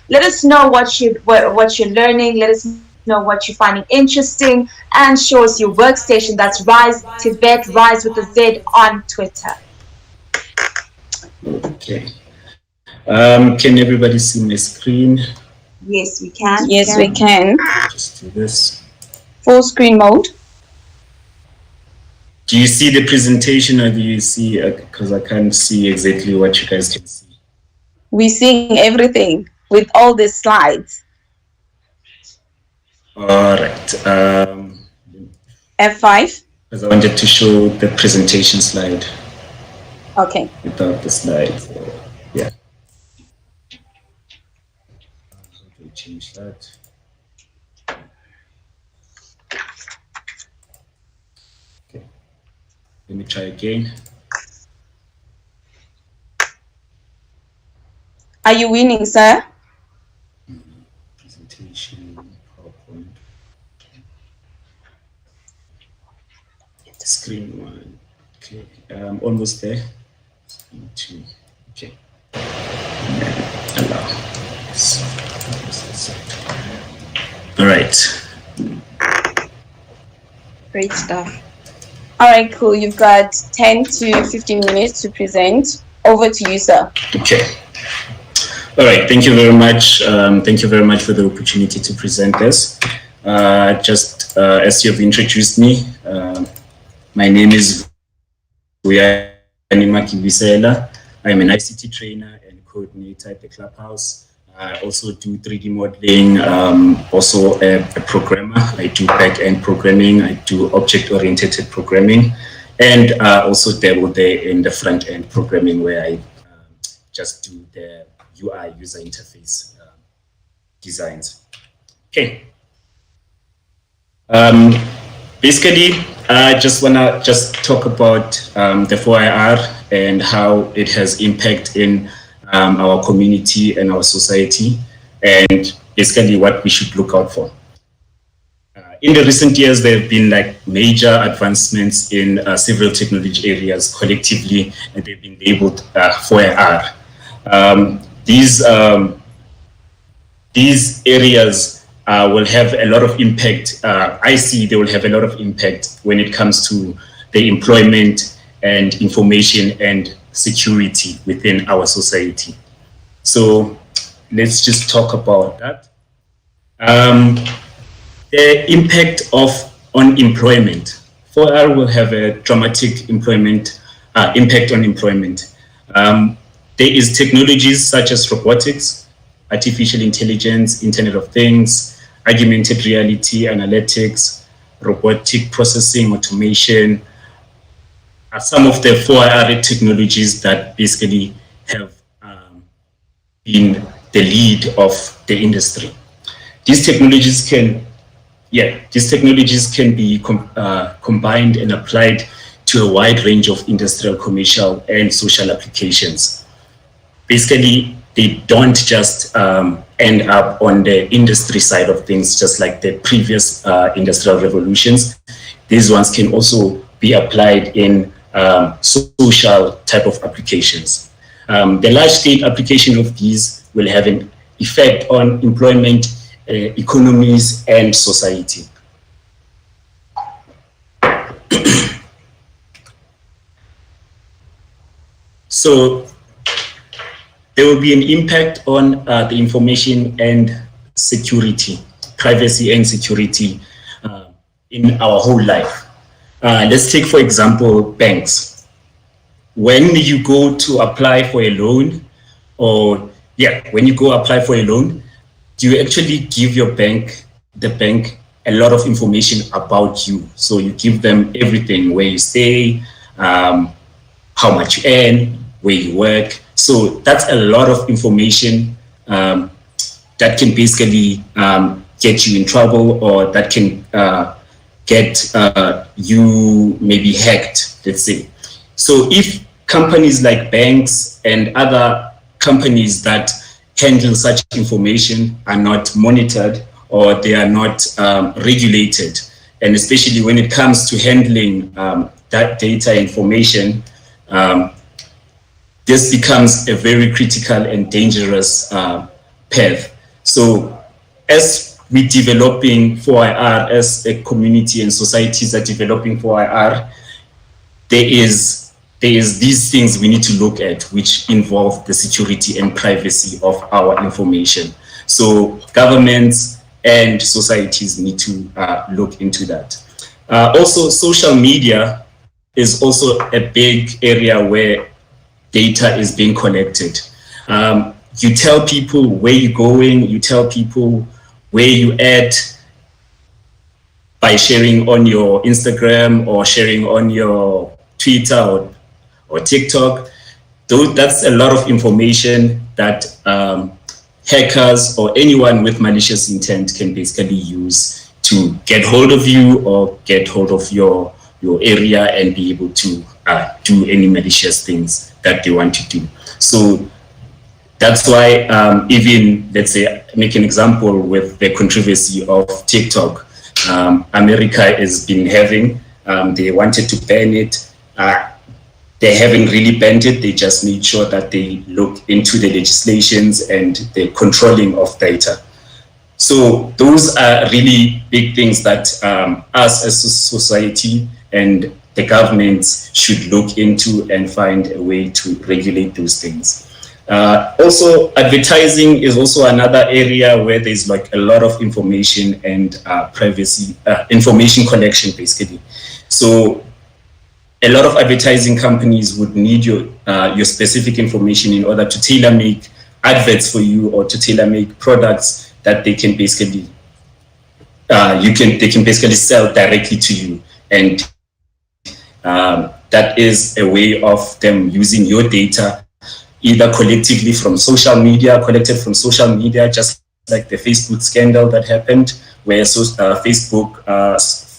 Let us know what you're learning. Let us know what you're finding interesting, and show us your workstation. That's RiseTVET, Rise with a Z on Twitter. Okay. Can everybody see my screen? Yes, we can. Yes, we can. Just do this. Full screen mode. Do you see the presentation, or do you see, because I can't see exactly what you guys can see? We're seeing everything with all the slides. All right. F5. Because I wanted to show the presentation slide. Okay. Without the slides. Yeah. How do we change that? Okay. Let me try again. Are you winning, sir? Presentation, PowerPoint. Screen one. Okay. Almost there. Screen two. Okay. Allow. All right. Great stuff. All right, cool. You've got 10 to 15 minutes to present. Over to you, sir. Okay. All right. Thank you very much. Thank you very much for the opportunity to present this. Just as you've introduced me, my name is Vuyani Makibisela. I'm an ICT trainer and coordinator at the Clubhouse. I also do 3D modeling, also a programmer. I do back-end programming. I do object-oriented programming, and also dabble there in the front-end programming, where I just do the UI, user interface designs. Okay. Basically, I just want to talk about the 4IR and how it has impact in our community and our society, and basically what we should look out for. In the recent years, there have been like major advancements in several technology areas collectively, and they've been labeled 4IR. These areas will have a lot of impact. I see they will have a lot of impact when it comes to the employment and information and security within our society. So let's just talk about that. The impact on employment. 4R will have a dramatic impact on employment. There is technologies such as robotics, artificial intelligence, Internet of Things, augmented reality, analytics, robotic processing, automation, are some of the 4IR technologies that basically have been the lead of the industry. These technologies can be combined and applied to a wide range of industrial, commercial, and social applications. Basically, they don't just end up on the industry side of things, just like the previous industrial revolutions. These ones can also be applied in social type of applications. The large-scale application of these will have an effect on employment, economies, and society. So there will be an impact on the information and security, privacy and security in our whole life. Let's take, for example, banks. When you go to apply for a loan, do you actually give the bank a lot of information about you. So you give them everything: where you stay, how much you earn, where you work. So that's a lot of information that can basically get you in trouble, or that can get you maybe hacked, let's say. So if companies like banks and other companies that handle such information are not monitored, or they are not regulated, and especially when it comes to handling that data information, this becomes a very critical and dangerous path. So as we're developing 4IR, as a community and societies are developing 4IR, there is these things we need to look at, which involve the security and privacy of our information. So governments and societies need to look into that. Also, social media is also a big area where data is being collected. You tell people where you're going, you tell people where you're at by sharing on your Instagram or sharing on your Twitter or TikTok. That's a lot of information that hackers or anyone with malicious intent can basically use to get hold of you or get hold of your area and be able to do any malicious things that they want to do. So that's why even, let's say, make an example with the controversy of TikTok. America has been having, they wanted to ban it. They haven't really banned it. They just made sure that they look into the legislations and the controlling of data. So those are really big things that us as a society and the governments should look into and find a way to regulate those things. Also, advertising is also another area where there's like a lot of information and privacy, information collection basically. So a lot of advertising companies would need your specific information in order to tailor make adverts for you, or to tailor make products that they can basically they can basically sell directly to you. And that is a way of them using your data, either collectively from social media, collected from social media, just like the Facebook scandal that happened, where Facebook,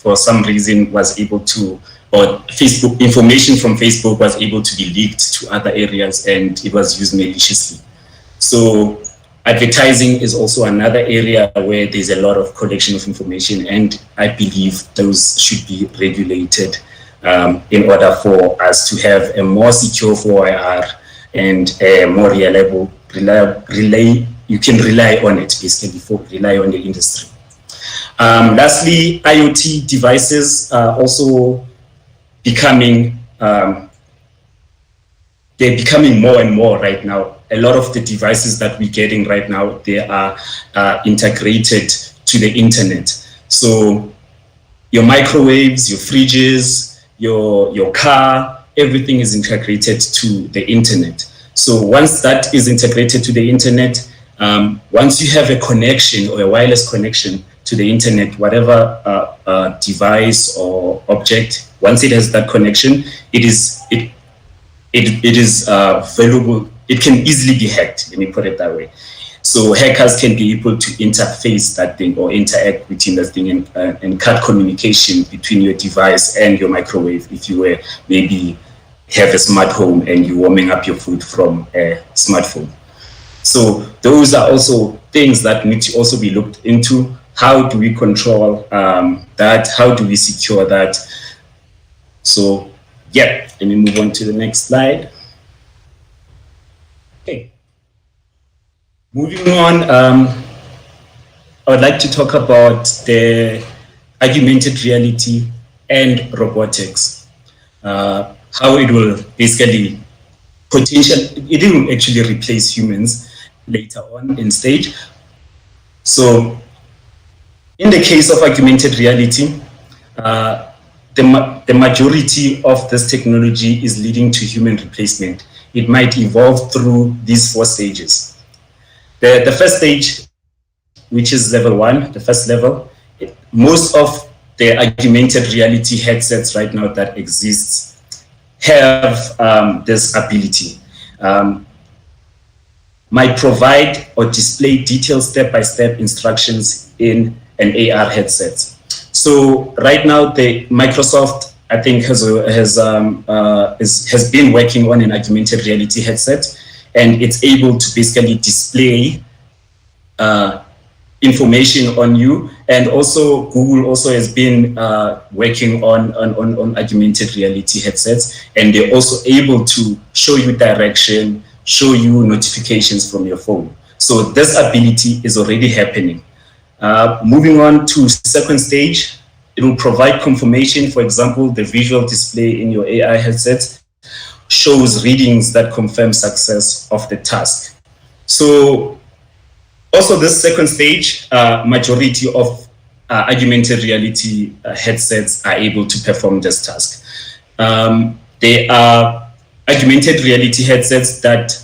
for some reason, was able to, or Facebook information from Facebook was able to be leaked to other areas, and it was used maliciously. So advertising is also another area where there's a lot of collection of information, and I believe those should be regulated in order for us to have a more secure 4IR and a more reliable, you can rely on it basically, rely on the industry. Lastly, IoT devices are also becoming, they're becoming more and more right now. A lot of the devices that we're getting right now, they are integrated to the internet. So your microwaves, your fridges, your car, everything is integrated to the internet. So once that is integrated to the internet, once you have a connection or a wireless connection to the internet, whatever device or object, once it has that connection, it is valuable. It can easily be hacked, let me put it that way. So hackers can be able to interface that thing or interact within that thing and cut communication between your device and your microwave. If you were maybe have a smart home and you're warming up your food from a smartphone. So those are also things that need to also be looked into. How do we control that? How do we secure that? So yeah, let me move on to the next slide. Okay. Moving on, I would like to talk about the augmented reality and robotics. How it will basically it will actually replace humans later on in stage. So in the case of augmented reality, the majority of this technology is leading to human replacement. It might evolve through these 4 stages. The first stage, which is level 1, the first level, most of the augmented reality headsets right now that exists have this ability. Might provide or display detailed step-by-step instructions in an AR headset. So right now, the Microsoft, I think, has been working on an augmented reality headset, and it's able to basically display information on you. And also, Google also has been working on augmented reality headsets, and they're also able to show you direction, show you notifications from your phone. So this ability is already happening. Moving on to second stage, it will provide confirmation. For example, the visual display in your AI headset shows readings that confirm success of the task. So also this second stage, majority of augmented reality headsets are able to perform this task. They are augmented reality headsets that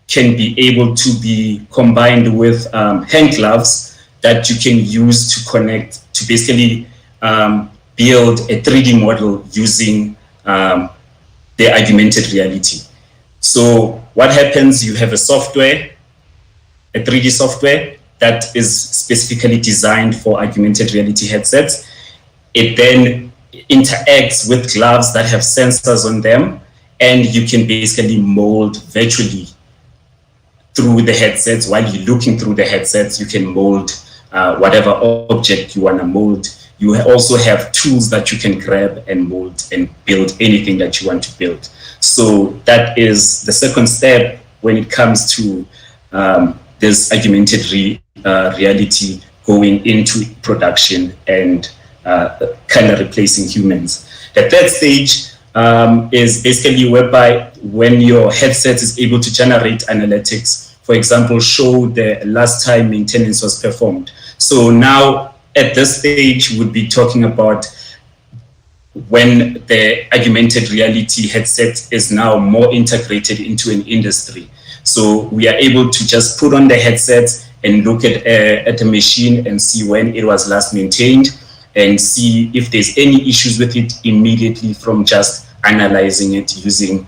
can be able to be combined with hand gloves that you can use to connect, to basically build a 3D model using the augmented reality. So what happens, you have a software, a 3D software that is specifically designed for augmented reality headsets. It then interacts with gloves that have sensors on them, and you can basically mold virtually through the headsets. While you're looking through the headsets, you can mold whatever object you want to mold. You also have tools that you can grab and mold and build anything that you want to build. So that is the second step when it comes to this augmented reality going into production and kind of replacing humans. The third stage is basically whereby when your headset is able to generate analytics, for example, show the last time maintenance was performed. So now at this stage, we'll be talking about when the augmented reality headset is now more integrated into an industry. So we are able to just put on the headset and look at a machine and see when it was last maintained and see if there's any issues with it immediately from just analyzing it using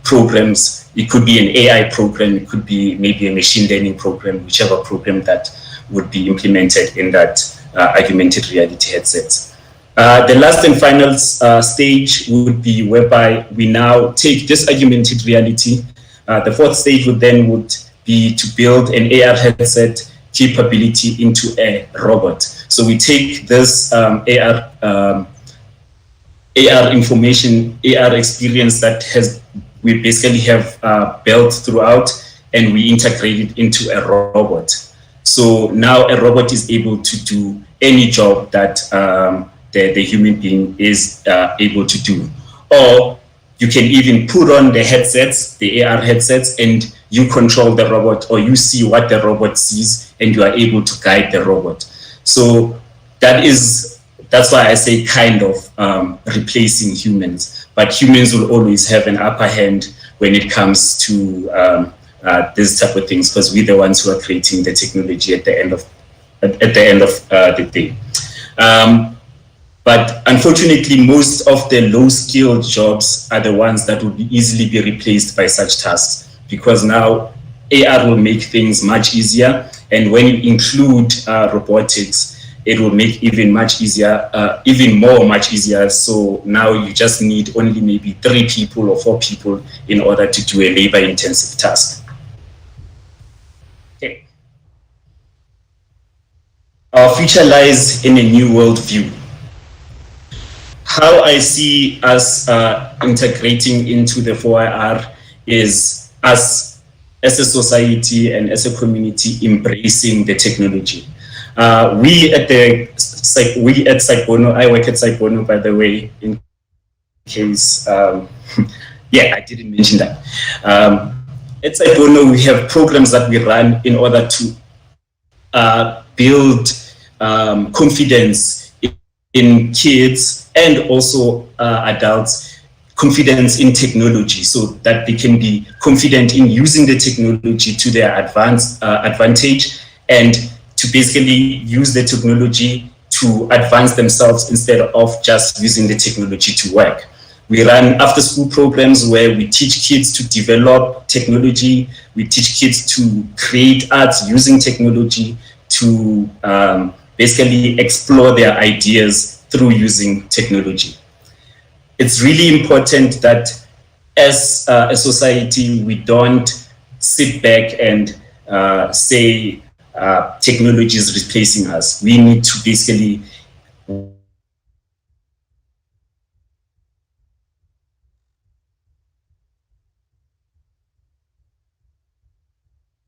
programs. It could be an AI program, it could be maybe a machine learning program, whichever program that would be implemented in that augmented reality headsets. The last and final stage would be whereby we now take this augmented reality. The fourth stage would be to build an AR headset capability into a robot. So we take this AR information, AR experience that we basically have built throughout, and we integrate it into a robot. So now a robot is able to do any job that the human being is able to do. Or you can even put on the headsets, the AR headsets, and you control the robot, or you see what the robot sees, and you are able to guide the robot. So that's why I say kind of replacing humans. But humans will always have an upper hand when it comes to this type of things, because we're the ones who are creating the technology at the end of the day. But unfortunately, most of the low-skilled jobs are the ones that will easily be replaced by such tasks, because now AR will make things much easier. And when you include robotics, it will make even much easier, much easier. So now you just need only maybe 3 people or 4 people in order to do a labor-intensive task. Okay. Our future lies in a new world view. How I see us integrating into the 4IR is us as a society and as a community embracing the technology. We at Saibono, I work at Saibono, by the way, in case, yeah, I didn't mention that. At Saibono, we have programs that we run in order to build confidence in kids and also adults, confidence in technology, so that they can be confident in using the technology to their advantage, and to basically use the technology to advance themselves instead of just using the technology to work. We run after school programs where we teach kids to develop technology. We teach kids to create art using technology, to basically explore their ideas through using technology. It's really important that as a society, we don't sit back and say technology is replacing us. We need to basically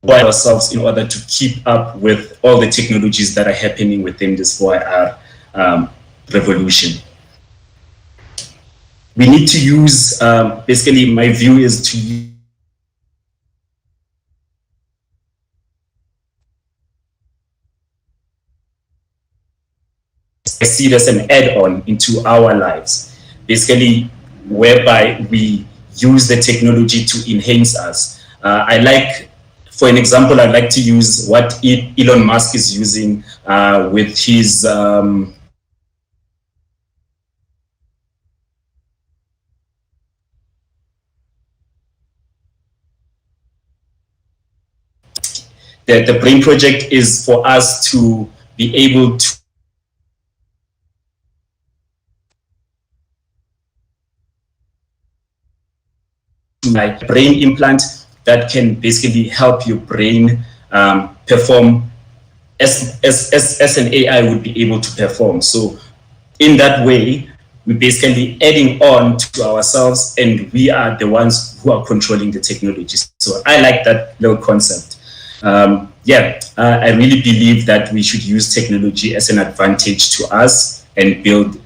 ourselves in order to keep up with all the technologies that are happening within this 4IR revolution. We need to use, basically my view is to see it as an add-on into our lives, basically whereby we use the technology to enhance us. For an example, I'd like to use what Elon Musk is using with his the Brain Project is for us to be able to like brain implant that can basically help your brain perform as an AI would be able to perform. So in that way, we're basically adding on to ourselves, and we are the ones who are controlling the technology. So I like that little concept. I really believe that we should use technology as an advantage to us and build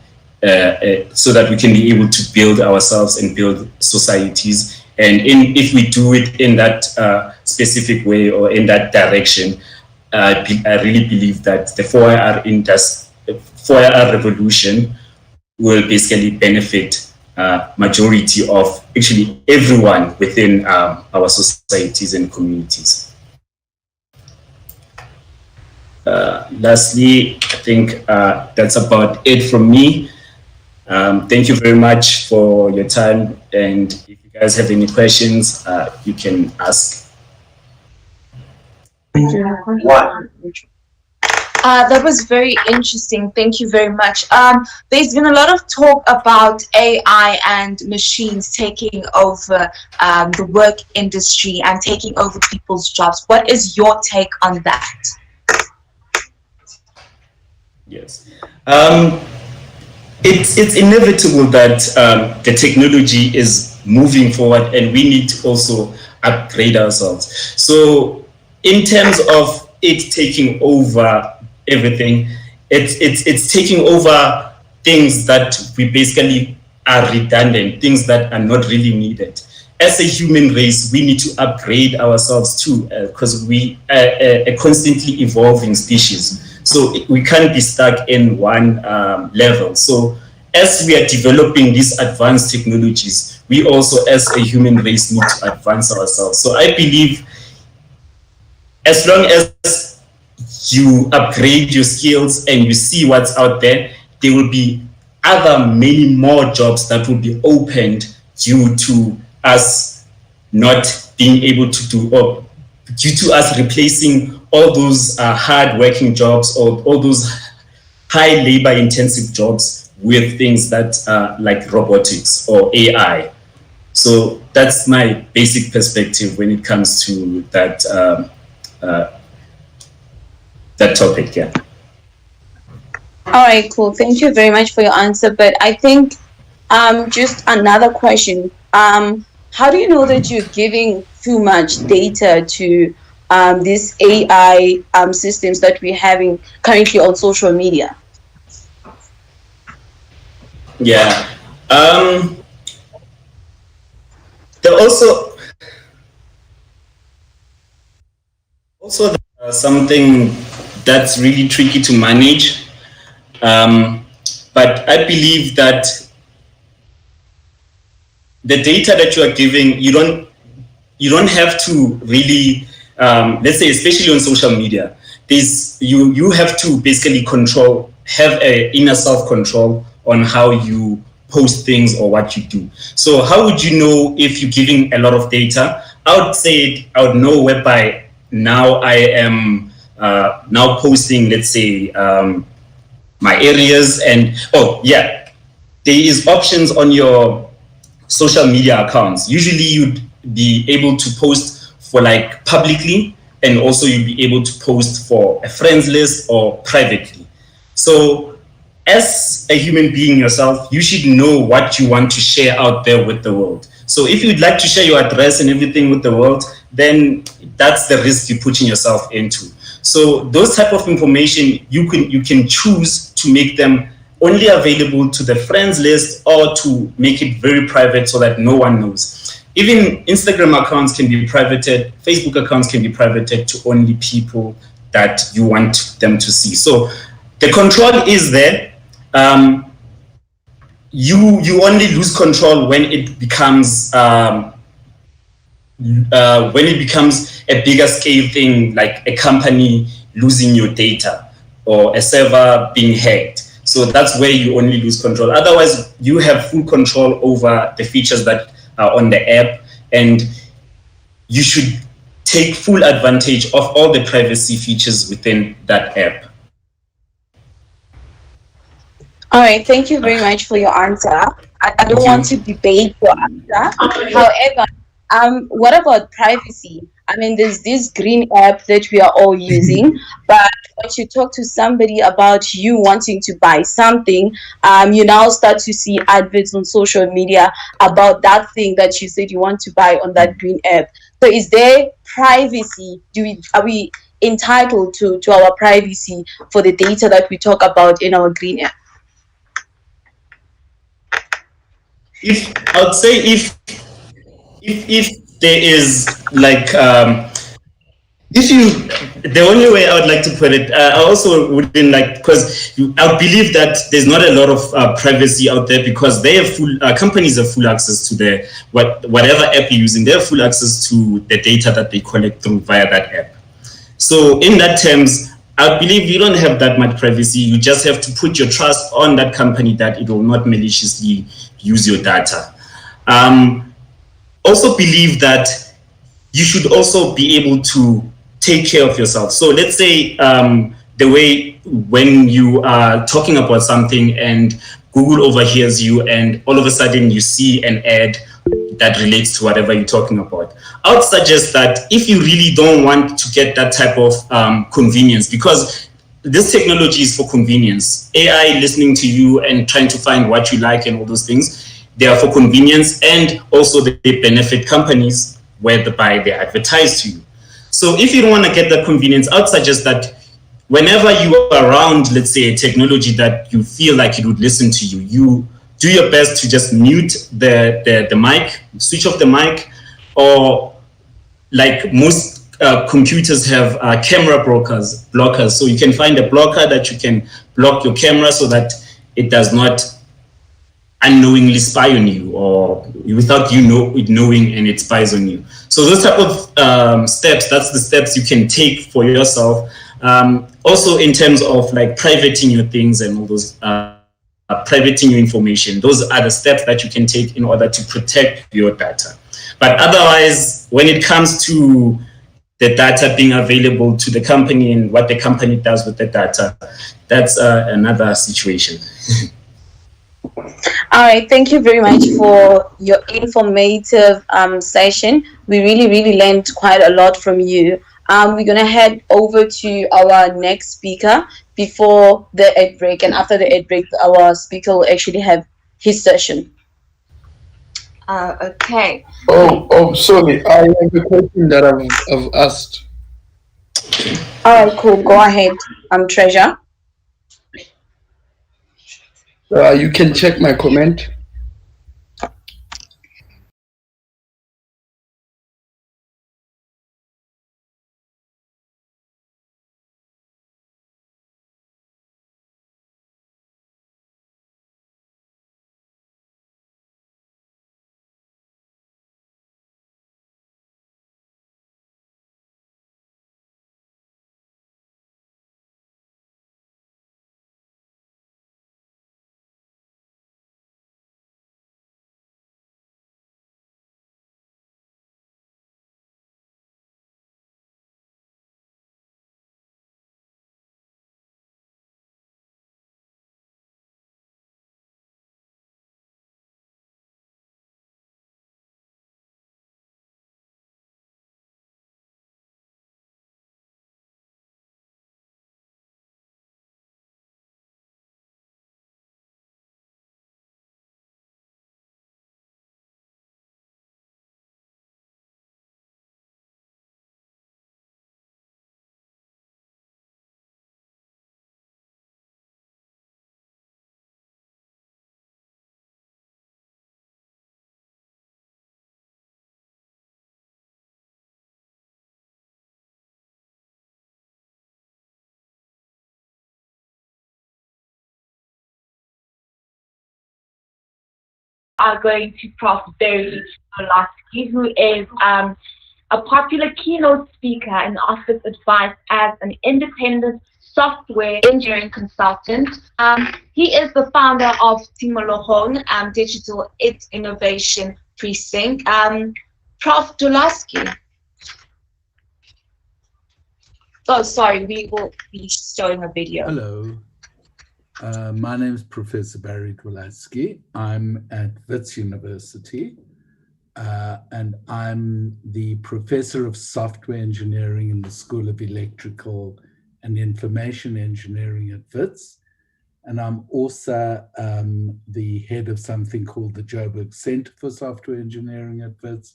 so that we can be able to build ourselves and build societies. And if we do it in that specific way or in that direction, I really believe that the 4IR revolution will basically benefit majority of actually everyone within our societies and communities. Lastly, I think that's about it from me. Thank you very much for your time, and if you guys have any questions, you can ask. That was very interesting. Thank you very much. There's been a lot of talk about AI and machines taking over the work industry and taking over people's jobs. What is your take on that? Yes. It's inevitable that the technology is moving forward, and we need to also upgrade ourselves. So in terms of it taking over everything, it's taking over things that we basically are redundant, things that are not really needed. As a human race, we need to upgrade ourselves too, because we are a constantly evolving species. So we can't be stuck in one level. So as we are developing these advanced technologies, we also as a human race need to advance ourselves. So I believe as long as you upgrade your skills and you see what's out there, there will be many more jobs that will be opened due to us not being able to do, or due to us replacing all those hard-working jobs or all those high labor-intensive jobs with things that like robotics or AI. So that's my basic perspective when it comes to that that topic. Yeah. All right, cool. Thank you very much for your answer. But I think just another question. How do you know that you're giving too much data to these AI systems that we're having currently on social media? Yeah. There also something that's really tricky to manage, but I believe that the data that you are giving, you don't have to really, let's say, especially on social media, you have to basically control have a inner self-control on how you post things or what you do. So how would you know if you're giving a lot of data? I would say I would know whereby now I am now posting, let's say, my areas, and there is options on your social media accounts. Usually you'd be able to post for like publicly, and also you'd be able to post for a friends list or privately. So as a human being yourself, you should know what you want to share out there with the world. So if you'd like to share your address and everything with the world, then that's the risk you're putting yourself into. So those type of information, you can choose to make them only available to the friends list, or to make it very private so that no one knows. Even Instagram accounts can be privated, Facebook accounts can be privated to only people that you want them to see. So the control is there. You only lose control when it becomes a bigger scale thing, like a company losing your data or a server being hacked. So that's where you only lose control. Otherwise, you have full control over the features that are on the app, and you should take full advantage of all the privacy features within that app. All right, thank you very much for your answer. I don't want to debate your answer. However, what about privacy? I mean, there's this green app that we are all using, but once you talk to somebody about you wanting to buy something, you now start to see adverts on social media about that thing that you said you want to buy on that green app. So is there privacy? Are we entitled to our privacy for the data that we talk about in our green app? I would say if there is like if you, the only way I would like to put it, I also wouldn't like, because I believe that there's not a lot of privacy out there, because they have full companies have full access to the whatever app you're using. They have full access to the data that they collect through via that app. So in that terms, I believe you don't have that much privacy. You just have to put your trust on that company that it will not maliciously use your data. Also believe that you should also be able to take care of yourself. So let's say the way when you are talking about something and Google overhears you, and all of a sudden you see an ad that relates to whatever you're talking about. I would suggest that if you really don't want to get that type of convenience, because this technology is for convenience, AI listening to you and trying to find what you like and all those things, they are for convenience, and also they benefit companies whereby they advertise to you. So if you don't want to get that convenience, I would suggest that whenever you are around, let's say, a technology that you feel like it would listen to you, you do your best to just mute the mic, switch off the mic, or like most computers have camera blockers. So you can find a blocker that you can block your camera so that it does not unknowingly spy on you, or without you knowing, and it spies on you. So those type of steps, that's the steps you can take for yourself. Also in terms of like privating your things and all those privating your information, those are the steps that you can take in order to protect your data. But otherwise, when it comes to the data being available to the company and what the company does with the data, that's another situation. All right, thank you very much for your informative session. We really learned quite a lot from you. We're going to head over to our next speaker before the ad break, and after the ad break, our speaker will actually have his session. Okay. Oh, sorry. I have a question that I've asked. All right, cool. Go ahead, Treasure. You can check my comment. are going to Prof. Barry Dolatsky, who is a popular keynote speaker and offers advice as an independent software engineering consultant. He is the founder of Timolohong Digital Innovation Precinct. Prof. Dolatsky. Oh, sorry, we will be showing a video. Hello, my name is Professor Barry Dolatsky. I'm at Wits University, and I'm the Professor of Software Engineering in the School of Electrical and Information Engineering at Wits. And I'm also the head of something called the Joburg Center for Software Engineering at Wits.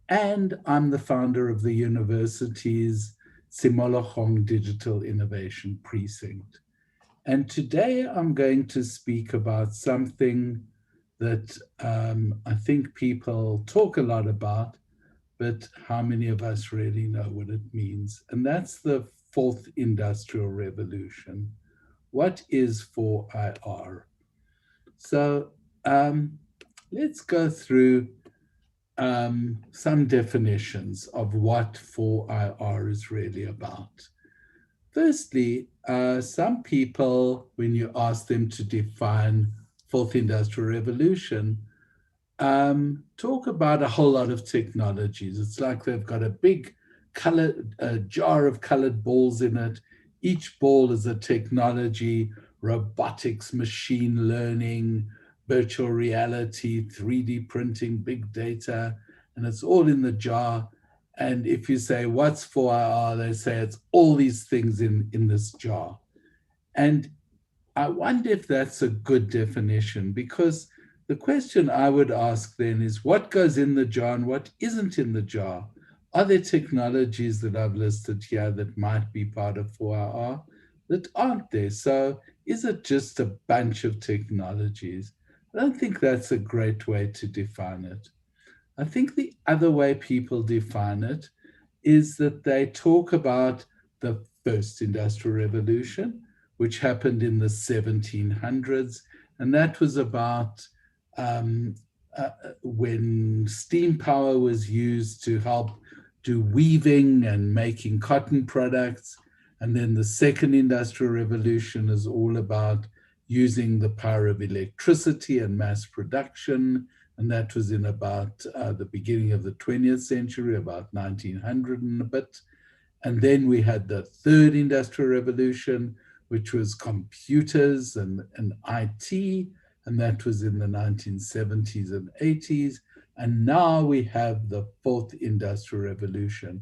And I'm the founder of the university's Timolohong Digital Innovation Precinct. And today I'm going to speak about something that I think people talk a lot about, but how many of us really know what it means? And that's the fourth industrial revolution. What is 4IR? So let's go through some definitions of what 4IR is really about. Firstly, some people, when you ask them to define fourth industrial revolution, talk about a whole lot of technologies. It's like they've got a big jar of colored balls in it. Each ball is a technology: robotics, machine learning, virtual reality, 3D printing, big data, and it's all in the jar. And if you say, what's 4IR? They say it's all these things in this jar. And I wonder if that's a good definition, because the question I would ask then is, what goes in the jar and what isn't in the jar? Are there technologies that I've listed here that might be part of 4IR that aren't there? So is it just a bunch of technologies? I don't think that's a great way to define it. I think the other way people define it is that they talk about the first industrial revolution, which happened in the 1700s. And that was about when steam power was used to help do weaving and making cotton products. And then the second industrial revolution is all about using the power of electricity and mass production. And that was in about the beginning of the 20th century, about 1900 and a bit. And then we had the third industrial revolution, which was computers and IT, and that was in the 1970s and 80s. And now we have the fourth industrial revolution.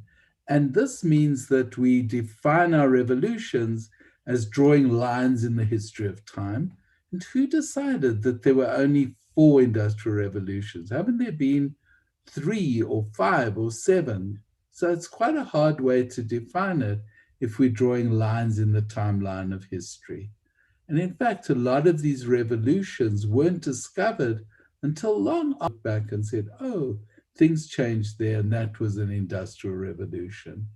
And this means that we define our revolutions as drawing lines in the history of time. And who decided that there were only 4 industrial revolutions? Haven't there been 3 or 5 or 7? So it's quite a hard way to define it if we're drawing lines in the timeline of history. And in fact, a lot of these revolutions weren't discovered until long I looked back and said, oh, things changed there, and that was an industrial revolution.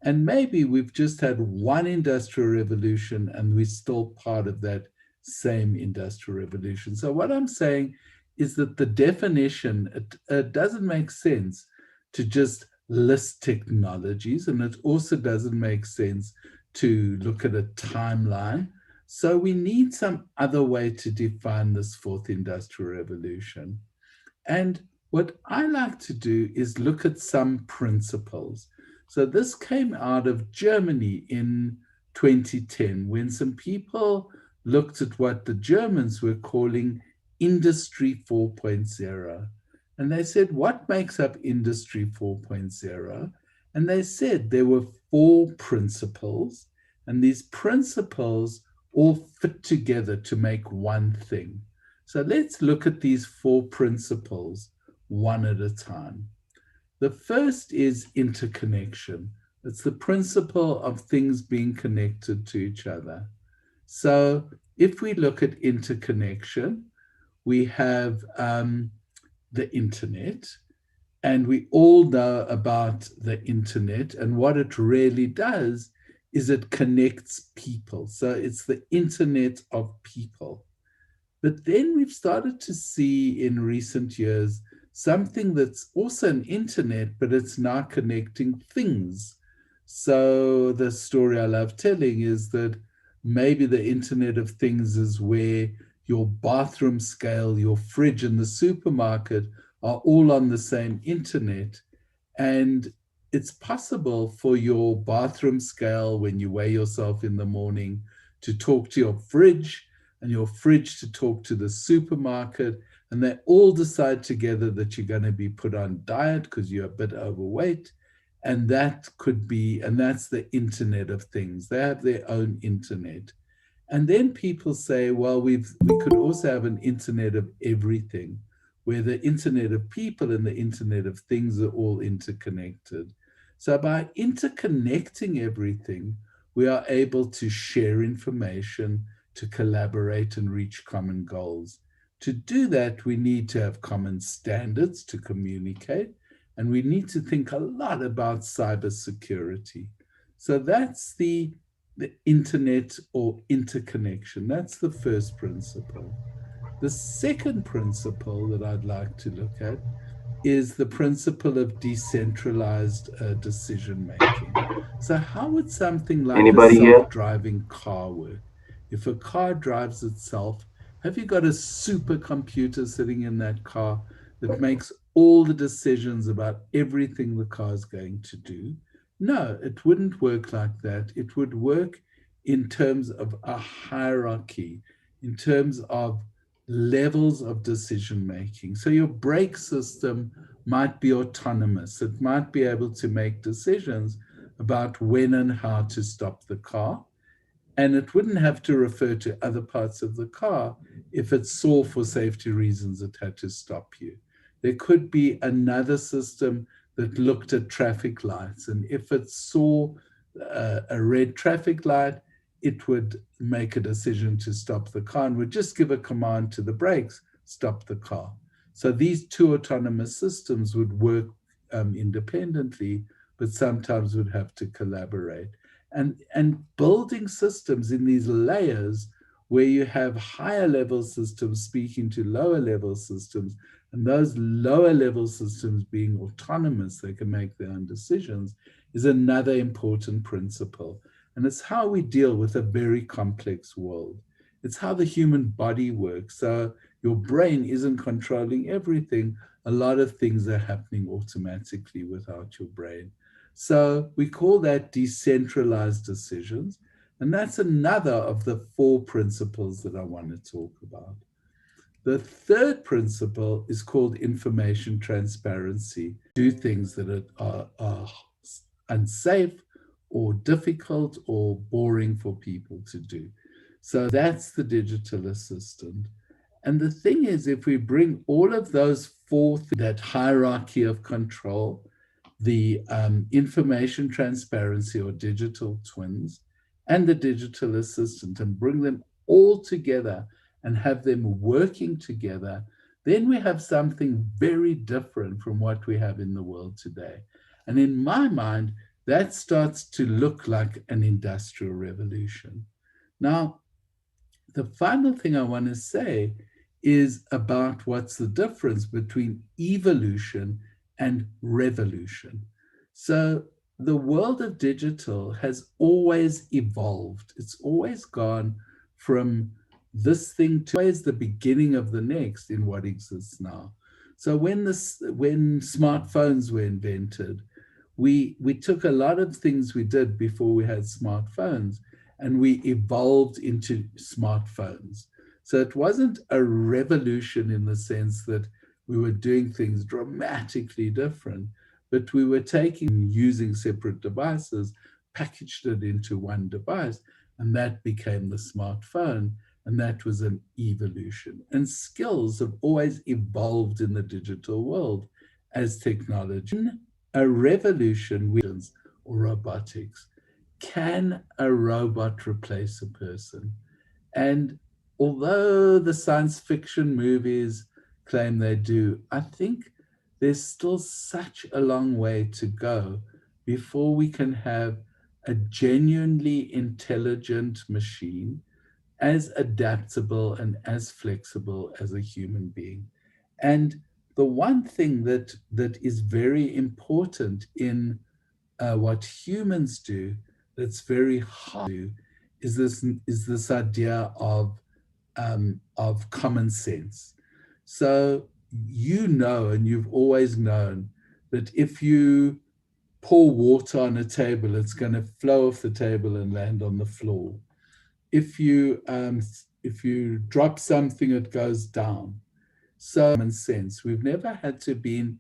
And maybe we've just had one industrial revolution and we're still part of that same industrial revolution. So what I'm saying is that the definition, it doesn't make sense to just list technologies, and it also doesn't make sense to look at a timeline. So we need some other way to define this fourth industrial revolution. And what I like to do is look at some principles. So this came out of Germany in 2010, when some people looked at what the Germans were calling Industry 4.0. And they said, what makes up Industry 4.0? And they said there were 4 principles, and these principles all fit together to make one thing. So let's look at these 4 principles one at a time. The first is interconnection. It's the principle of things being connected to each other. So if we look at interconnection, we have the internet, and we all know about the internet, and what it really does is it connects people. So it's the internet of people. But then we've started to see in recent years something that's also an internet, but it's now connecting things. So the story I love telling is that maybe the Internet of Things is where your bathroom scale, your fridge, and the supermarket are all on the same internet. And it's possible for your bathroom scale, when you weigh yourself in the morning, to talk to your fridge, and your fridge to talk to the supermarket. And they all decide together that you're going to be put on diet because you're a bit overweight. And that could be, and that's the Internet of Things. They have their own internet. And then people say, well, we could also have an internet of everything, where the internet of people and the internet of things are all interconnected. So by interconnecting everything, we are able to share information, to collaborate and reach common goals. To do that, we need to have common standards to communicate, and we need to think a lot about cybersecurity. So that's the internet or interconnection. That's the first principle. The second principle that I'd like to look at is the principle of decentralized decision making. So how would something like Anybody a here? self-driving car work? If a car drives itself, have you got a supercomputer sitting in that car that makes all the decisions about everything the car is going to do? No, it wouldn't work like that. It would work in terms of a hierarchy, in terms of levels of decision making. So your brake system might be autonomous. It might be able to make decisions about when and how to stop the car. And it wouldn't have to refer to other parts of the car if it saw for safety reasons it had to stop you. There could be another system that looked at traffic lights. And if it saw a red traffic light, it would make a decision to stop the car and would just give a command to the brakes, stop the car. So these two autonomous systems would work independently, but sometimes would have to collaborate. And building systems in these layers where you have higher level systems speaking to lower level systems, and those lower level systems being autonomous, they can make their own decisions, is another important principle. And it's how we deal with a very complex world. It's how the human body works. So your brain isn't controlling everything. A lot of things are happening automatically without your brain. So we call that decentralized decisions. And that's another of the 4 principles that I want to talk about. The third principle is called information transparency. Do things that are unsafe or difficult or boring for people to do. So that's the digital assistant. And the thing is, if we bring all of those 4, that hierarchy of control, the information transparency or digital twins, and the digital assistant, and bring them all together and have them working together, then we have something very different from what we have in the world today. And in my mind, that starts to look like an industrial revolution. Now, the final thing I want to say is about what's the difference between evolution and revolution. So the world of digital has always evolved. It's always gone from this thing to always the beginning of the next in what exists now. So when smartphones were invented, we took a lot of things we did before we had smartphones and we evolved into smartphones. So it wasn't a revolution in the sense that we were doing things dramatically different, but we were using separate devices, packaged it into one device, and that became the smartphone, and that was an evolution. And skills have always evolved in the digital world as technology. In a revolution with or robotics, can a robot replace a person? And although the science fiction movies claim they do, I think there's still such a long way to go before we can have a genuinely intelligent machine as adaptable and as flexible as a human being. And the one thing that is very important in what humans do that's very hard to do is this idea of common sense. So you know, and you've always known that if you pour water on a table, it's going to flow off the table and land on the floor. If you drop something, it goes down. So common sense. We've never had to be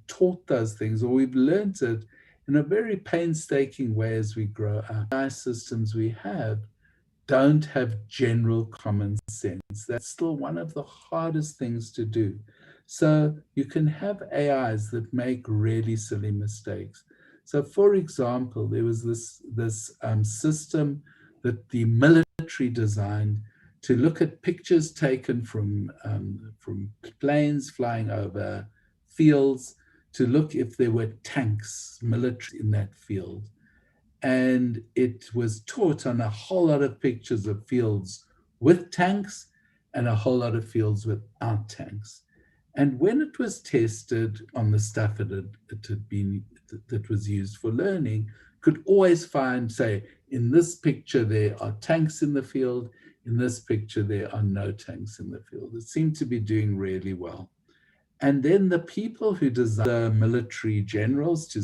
taught those things, or we've learned it in a very painstaking way as we grow up. AI systems we have don't have general common sense. That's still one of the hardest things to do. So you can have AIs that make really silly mistakes. So for example, there was this system that the military designed to look at pictures taken from planes flying over fields, to look if there were tanks, military in that field. And it was taught on a whole lot of pictures of fields with tanks and a whole lot of fields without tanks. And when it was tested on the stuff that was used for learning, could always find, say, in this picture there are tanks in the field, in this picture there are no tanks in the field. It seemed to be doing really well. And then the people who designed the military generals to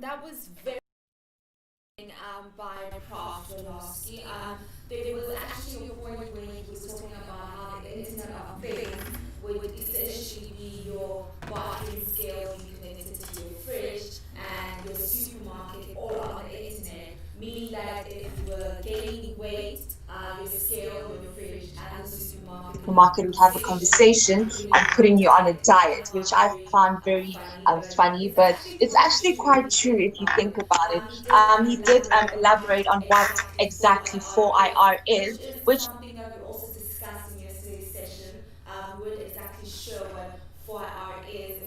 that was very by Prof. Wolowski. There was actually a point where he was talking about how the Internet of Things would essentially be your bathroom scale connected to your fridge and your supermarket all on the internet, meaning that if you were gaining weight, your scale, your fridge, and the supermarket would have a conversation on putting you on a diet, which I found very funny, but it's actually quite true if you think about it. He did elaborate on what exactly 4IR is, which something that we also discussed in yesterday's session. We weren't exactly sure what 4IR is.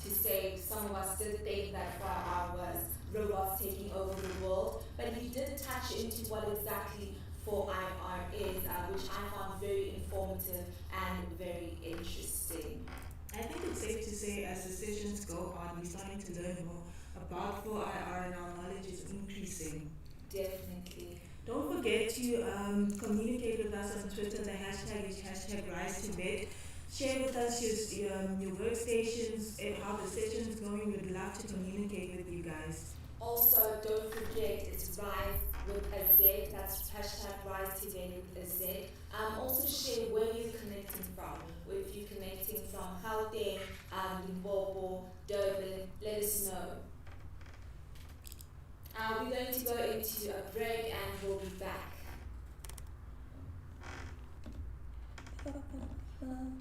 To say, some of us did think that 4IR was robots taking over the world, but he did touch into what exactly 4IR is, which I found very informative and very interesting. I think it's safe to say as the sessions go on, we're starting to learn more about 4IR and our knowledge is increasing. Definitely. Don't forget to communicate with us on Twitter. The hashtag is #RiseToBed. Share with us your workstations and how the session is going. We'd love to communicate with you guys. Also, don't forget it's Rise with a Z. That's #RiseToBed with a Z. Also share where you're connecting from. If you're connecting from Gauteng, Limpopo, Durban, let us know. We're going to go into a break and we'll be back.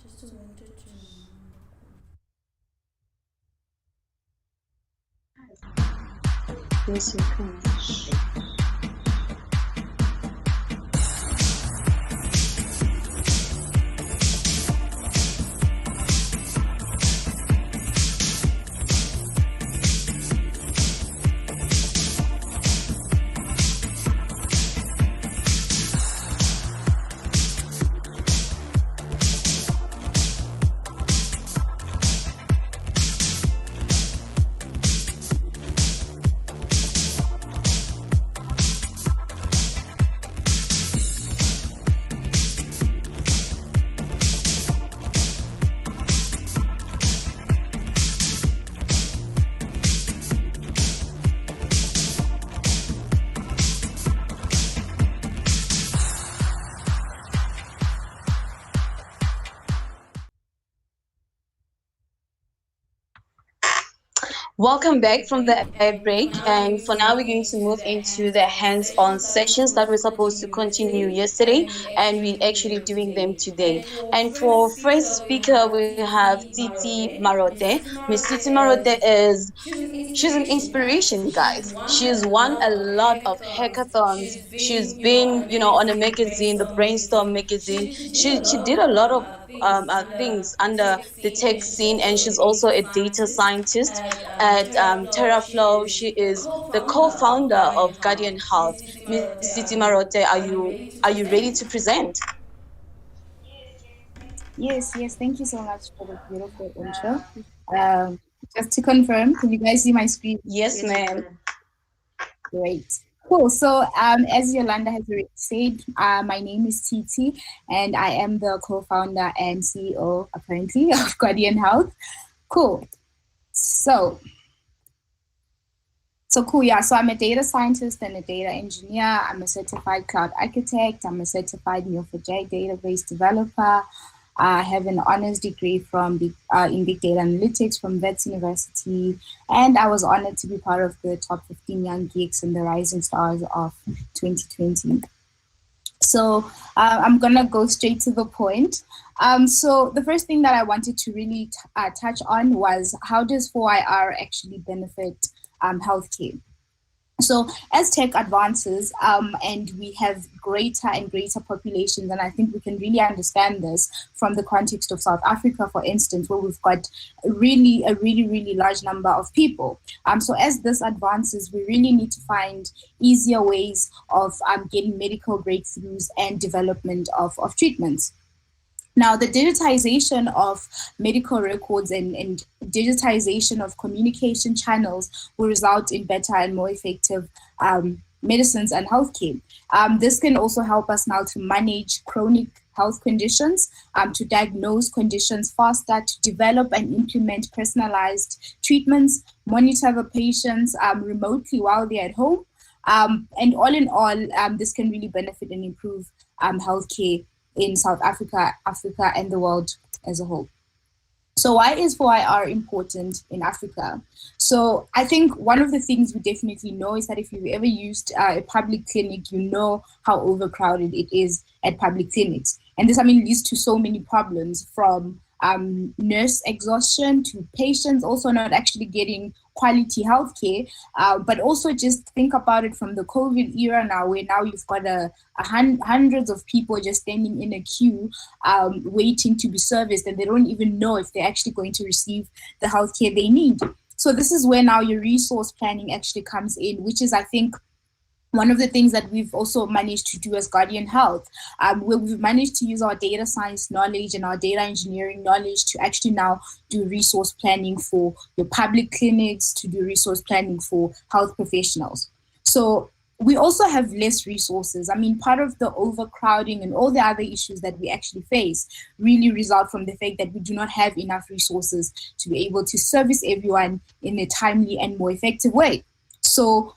Just a minute. Yes, you can. Welcome back from the ad break. And for now, we're going to move into the hands-on sessions that we're supposed to continue yesterday, and we're actually doing them today. And for first speaker, we have Titi Marote. Miss Titi Marote is she's an inspiration, guys. She's won a lot of hackathons. She's been, on a magazine, the Brainstorm magazine. She did a lot of things under the tech scene, and she's also a data scientist at Terraflow. She is the co-founder of Guardian Health. Miss Siti Marote, are you ready to present? Yes. Thank you so much for the beautiful intro. Just to confirm, can you guys see my screen? Yes, ma'am. Great. Cool. So, as Yolanda has already said, my name is Titi, and I am the co-founder and CEO, apparently, of Guardian Health. Cool. So cool, yeah. So I'm a data scientist and a data engineer. I'm a certified cloud architect. I'm a certified Neo4j database developer. I have an honors degree from in big data analytics from Wits University, and I was honored to be part of the top 15 young geeks and the rising stars of 2020. So I'm gonna go straight to the point. So the first thing that I wanted to really touch on was, how does 4IR actually benefit healthcare? So as tech advances and we have greater and greater populations, and I think we can really understand this from the context of South Africa, for instance, where we've got a really large number of people. So as this advances, we really need to find easier ways of getting medical breakthroughs and development of treatments. Now, the digitization of medical records and digitization of communication channels will result in better and more effective medicines and healthcare. This can also help us now to manage chronic health conditions, to diagnose conditions faster, to develop and implement personalized treatments, monitor the patients remotely while they're at home. And all in all, this can really benefit and improve healthcare in South Africa, and the world as a whole. So why is 4IR important in Africa? So I think one of the things we definitely know is that if you've ever used a public clinic, you know how overcrowded it is at public clinics. And this, leads to so many problems, from nurse exhaustion to patients also not actually getting quality healthcare, but also just think about it from the COVID era now, where now you've got hundreds of people just standing in a queue waiting to be serviced, and they don't even know if they're actually going to receive the healthcare they need. So this is where now your resource planning actually comes in, which is, I think, one of the things that we've also managed to do as Guardian Health, where we've managed to use our data science knowledge and our data engineering knowledge to actually now do resource planning for your public clinics, to do resource planning for health professionals. So we also have less resources. Part of the overcrowding and all the other issues that we actually face really result from the fact that we do not have enough resources to be able to service everyone in a timely and more effective way. So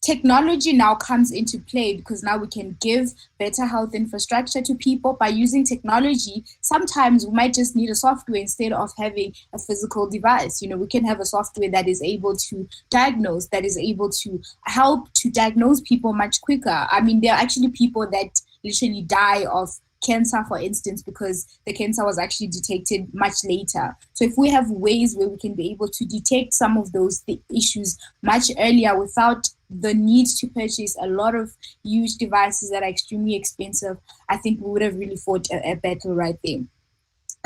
technology now comes into play, because now we can give better health infrastructure to people by using technology. Sometimes we might just need a software instead of having a physical device. We can have a software that is able to diagnose, that is able to help to diagnose people much quicker. There are actually people that literally die of cancer, for instance, because the cancer was actually detected much later. So if we have ways where we can be able to detect some of those issues much earlier without the need to purchase a lot of huge devices that are extremely expensive, I think we would have really fought a battle right there.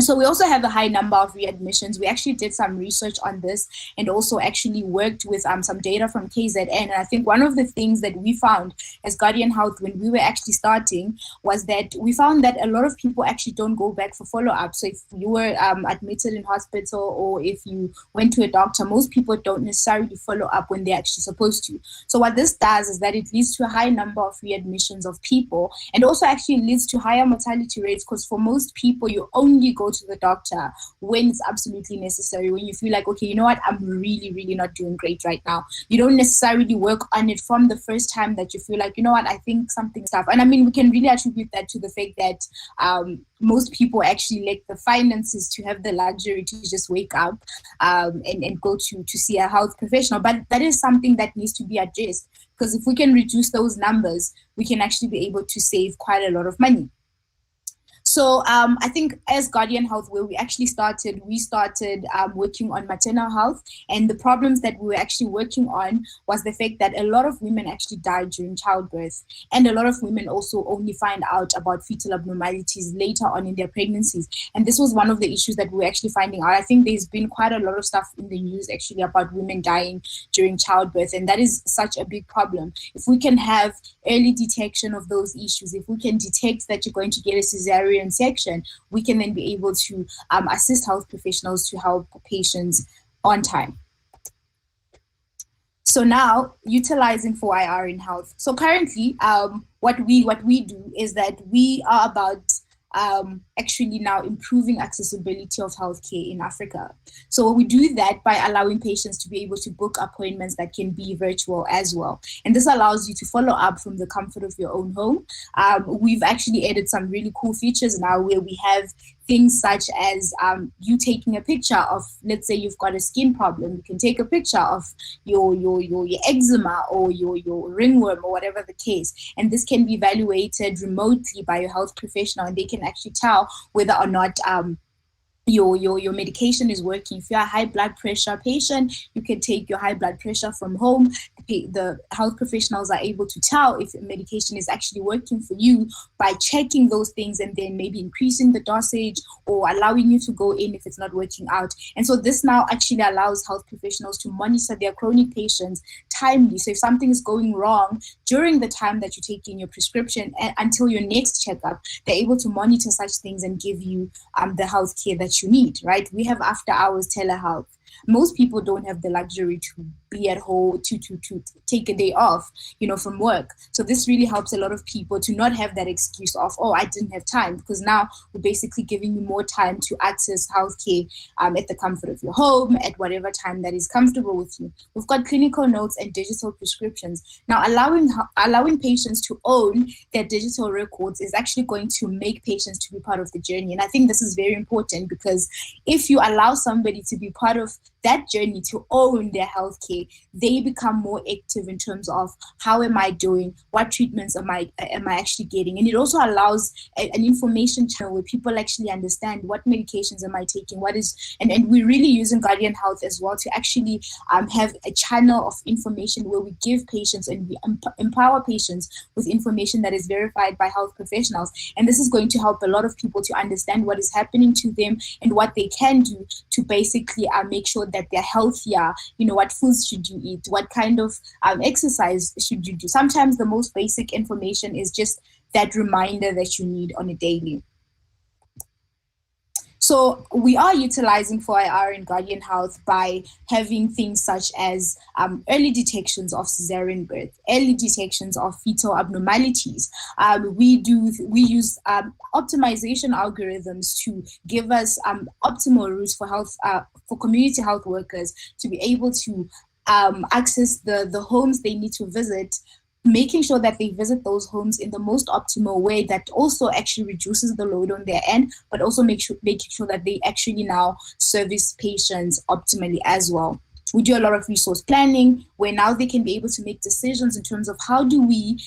So we also have a high number of readmissions. We actually did some research on this and also actually worked with some data from KZN. And I think one of the things that we found as Guardian Health when we were actually starting was that we found that a lot of people actually don't go back for follow-up. So if you were admitted in hospital or if you went to a doctor, most people don't necessarily follow up when they're actually supposed to. So what this does is that it leads to a high number of readmissions of people, and also actually leads to higher mortality rates, because for most people, you only go go to the doctor when it's absolutely necessary, when you feel like, okay, you know what, I'm really, really not doing great right now. You don't necessarily work on it from the first time that you feel like, you know what, I think something's tough. And I mean, we can really attribute that to the fact that most people actually lack the finances to have the luxury to just wake up and go to see a health professional. But that is something that needs to be addressed, because if we can reduce those numbers, we can actually be able to save quite a lot of money. So I think as Guardian Health, where we started working on maternal health, and the problems that we were actually working on was the fact that a lot of women actually died during childbirth, and a lot of women also only find out about fetal abnormalities later on in their pregnancies. And this was one of the issues that we were actually finding out. I think there's been quite a lot of stuff in the news actually about women dying during childbirth, and that is such a big problem. If we can have early detection of those issues, if we can detect that you're going to get a cesarean section, we can then be able to assist health professionals to help patients on time. So now, utilizing 4IR in health. So currently, what we do is that we are about actually now improving accessibility of healthcare in Africa. So we do that by allowing patients to be able to book appointments that can be virtual as well. And this allows you to follow up from the comfort of your own home. We've actually added some really cool features now where we have things such as you taking a picture of, let's say you've got a skin problem, you can take a picture of your eczema or your ringworm or whatever the case. And this can be evaluated remotely by your health professional, and they can actually tell whether or not your medication is working. If you're a high blood pressure patient, you can take your high blood pressure from home. The health professionals are able to tell if medication is actually working for you by checking those things and then maybe increasing the dosage or allowing you to go in if it's not working out. And so this now actually allows health professionals to monitor their chronic patients timely. So if something is going wrong during the time that you're taking your prescription until your next checkup, they're able to monitor such things and give you the health care that you need, right? We have after hours telehealth. Most people don't have the luxury to be at home, to take a day off, from work. So this really helps a lot of people to not have that excuse of, oh, I didn't have time, because now we're basically giving you more time to access healthcare at the comfort of your home, at whatever time that is comfortable with you. We've got clinical notes and digital prescriptions. Now, allowing patients to own their digital records is actually going to make patients to be part of the journey. And I think this is very important, because if you allow somebody to be part of that journey, to own their healthcare, they become more active in terms of how am I doing, what treatments am I actually getting. And it also allows an information channel where people actually understand what medications am I taking, and we're really using Guardian Health as well to actually have a channel of information where we give patients and we empower patients with information that is verified by health professionals. And this is going to help a lot of people to understand what is happening to them and what they can do to basically make sure that they're healthier. What foods should you eat? What kind of exercise should you do? Sometimes the most basic information is just that reminder that you need on a daily. So we are utilizing 4IR in Guardian Health by having things such as early detections of cesarean birth, early detections of fetal abnormalities. We use optimization algorithms to give us optimal routes for community health workers to be able to access the homes they need to visit, making sure that they visit those homes in the most optimal way that also actually reduces the load on their end, but also making sure that they actually now service patients optimally as well. We do a lot of resource planning, where now they can be able to make decisions in terms of how do we,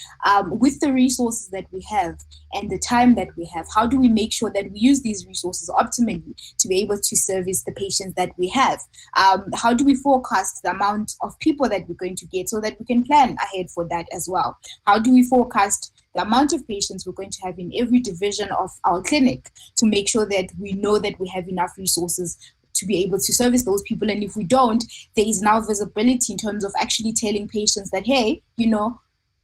with the resources that we have and the time that we have, how do we make sure that we use these resources optimally to be able to service the patients that we have? How do we forecast the amount of people that we're going to get so that we can plan ahead for that as well? How do we forecast the amount of patients we're going to have in every division of our clinic to make sure that we know that we have enough resources to be able to service those people? And if we don't, there is now visibility in terms of actually telling patients that, hey,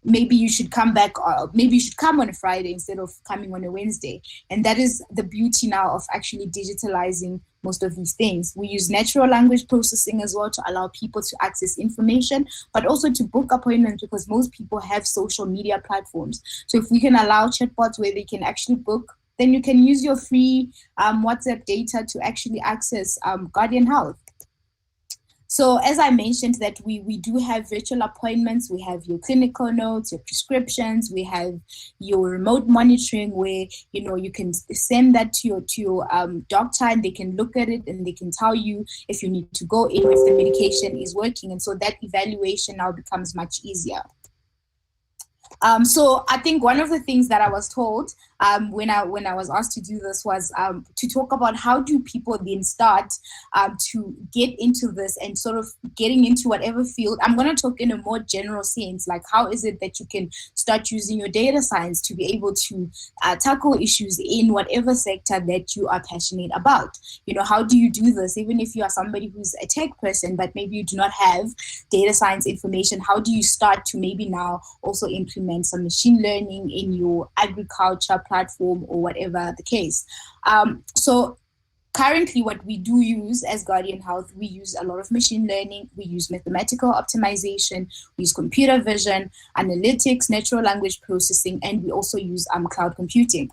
maybe you should come back, or maybe you should come on a Friday instead of coming on a Wednesday. And that is the beauty now of actually digitalizing most of these things. We use natural language processing as well to allow people to access information, but also to book appointments, because most people have social media platforms. So if we can allow chatbots where they can actually book then you can use your free WhatsApp data to actually access Guardian Health. So as I mentioned that we do have virtual appointments, we have your clinical notes, your prescriptions, we have your remote monitoring where, you know, you can send that to your doctor and they can look at it and they can tell you if you need to go in, if the medication is working. And so that evaluation now becomes much easier. So I think one of the things that I was told when I was asked to do this was to talk about how do people then start to get into this and sort of getting into whatever field. I'm going to talk in a more general sense, like how is it that you can start using your data science to be able to tackle issues in whatever sector that you are passionate about. You know, how do you do this? Even if you are somebody who's a tech person, but maybe you do not have data science information, how do you start to maybe now also implement some machine learning in your agriculture platform or whatever the case. So currently what we do use as Guardian Health, we use a lot of machine learning, we use mathematical optimization, we use computer vision, analytics, natural language processing, and we also use cloud computing.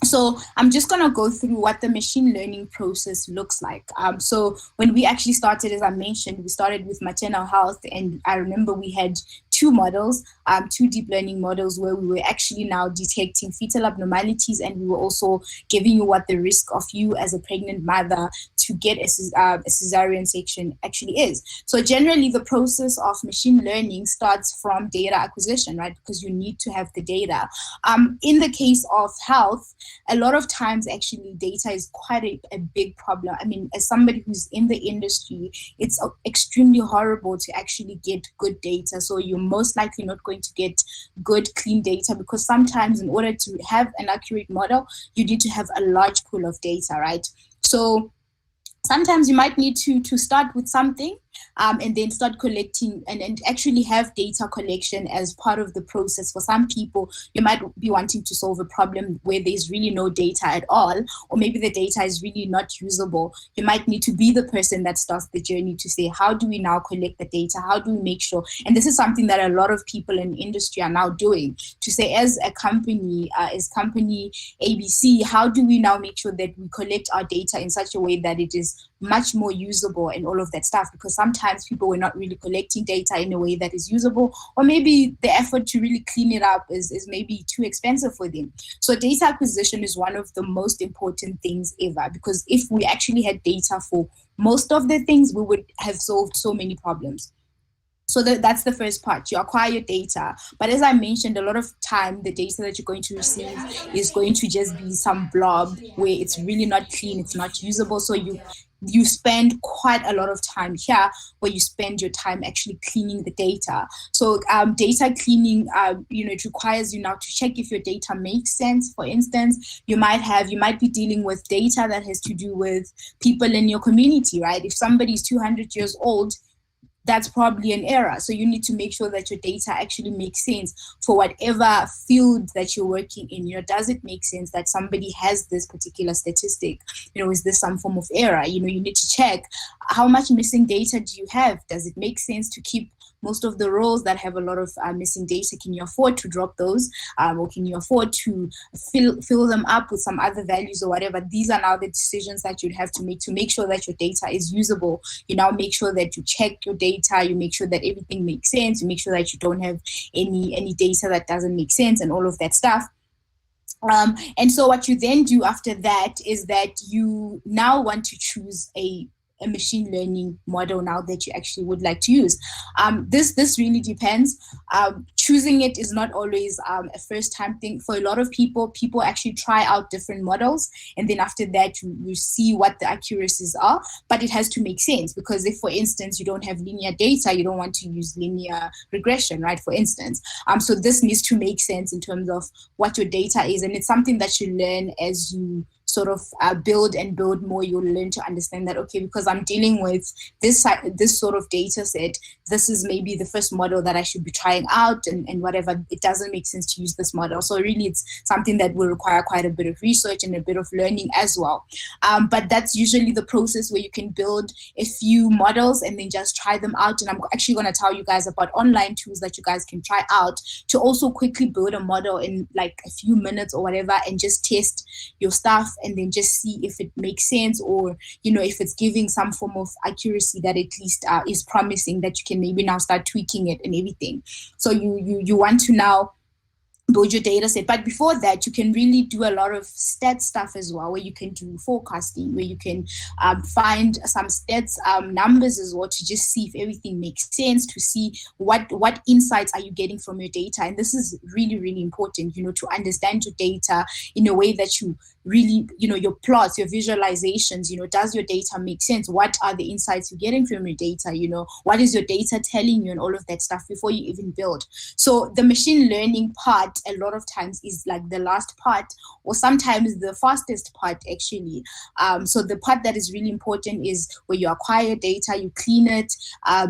So I'm just going to go through what the machine learning process looks like. So when we actually started, as I mentioned, we started with maternal health, and I remember we had two models, two deep learning models where we were actually now detecting fetal abnormalities, and we were also giving you what the risk of you as a pregnant mother to get a cesarean section actually is. So generally the process of machine learning starts from data acquisition, right? Because you need to have the data. In the case of health, a lot of times actually data is quite a big problem. I mean, as somebody who's in the industry, it's extremely horrible to actually get good data. So you're most likely not going to get good, clean data, because sometimes in order to have an accurate model, you need to have a large pool of data, right? So sometimes you might need to start with something and then start collecting and actually have data collection as part of the process. For some people, you might be wanting to solve a problem where there's really no data at all, or maybe the data is really not usable. You might need to be the person that starts the journey to say, how do we now collect the data? How do we make sure? And this is something that a lot of people in the industry are now doing, to say, as a company, as company ABC, how do we now make sure that we collect our data in such a way that it is much more usable and all of that stuff? Because sometimes people were not really collecting data in a way that is usable, or maybe the effort to really clean it up is maybe too expensive for them. So data acquisition is one of the most important things ever, because if we actually had data for most of the things, we would have solved so many problems. So that's the first part. You acquire data. But as I mentioned, a lot of time, the data that you're going to receive is going to just be some blob where it's really not clean, it's not usable. So you spend quite a lot of time here where you spend your time actually cleaning the data. So data cleaning, it requires you now to check if your data makes sense. For instance, you might be dealing with data that has to do with people in your community, right? If somebody is 200 years old, that's probably an error. So you need to make sure that your data actually makes sense for whatever field that you're working in. Does it make sense that somebody has this particular statistic? Is this some form of error? You need to check how much missing data do you have? Does it make sense to keep most of the roles that have a lot of missing data? Can you afford to drop those? Or can you afford to fill them up with some other values or whatever? These are now the decisions that you'd have to make sure that your data is usable. You now make sure that you check your data, you make sure that everything makes sense, you make sure that you don't have any data that doesn't make sense and all of that stuff. And so what you then do after that is that you now want to choose a machine learning model now that you actually would like to use. This really depends. Choosing it is not always a first time thing. For a lot of people actually try out different models, and then after that you see what the accuracies are, but it has to make sense, because if, for instance, you don't have linear data, you don't want to use linear regression, right, for instance. So this needs to make sense in terms of what your data is, and it's something that you learn as you sort of build more, you'll learn to understand that, okay, because I'm dealing with this sort of data set, this is maybe the first model that I should be trying out, and whatever, it doesn't make sense to use this model. So really it's something that will require quite a bit of research and a bit of learning as well. But that's usually the process where you can build a few models and then just try them out. And I'm actually going to tell you guys about online tools that you guys can try out to also quickly build a model in like a few minutes or whatever, and just test your stuff and then just see if it makes sense, or if it's giving some form of accuracy that at least is promising, that you can maybe now start tweaking it and everything. So you want to now build your data set. But before that, you can really do a lot of stat stuff as well, where you can do forecasting, where you can find some stats numbers as well, to just see if everything makes sense, to see what insights are you getting from your data. And this is really, really important, to understand your data in a way that you really, your plots, your visualizations, does your data make sense? What are the insights you're getting from your data? What is your data telling you, and all of that stuff before you even build. So the machine learning part, a lot of times, is like the last part, or sometimes the fastest part, actually. So the part that is really important is where you acquire data, you clean it,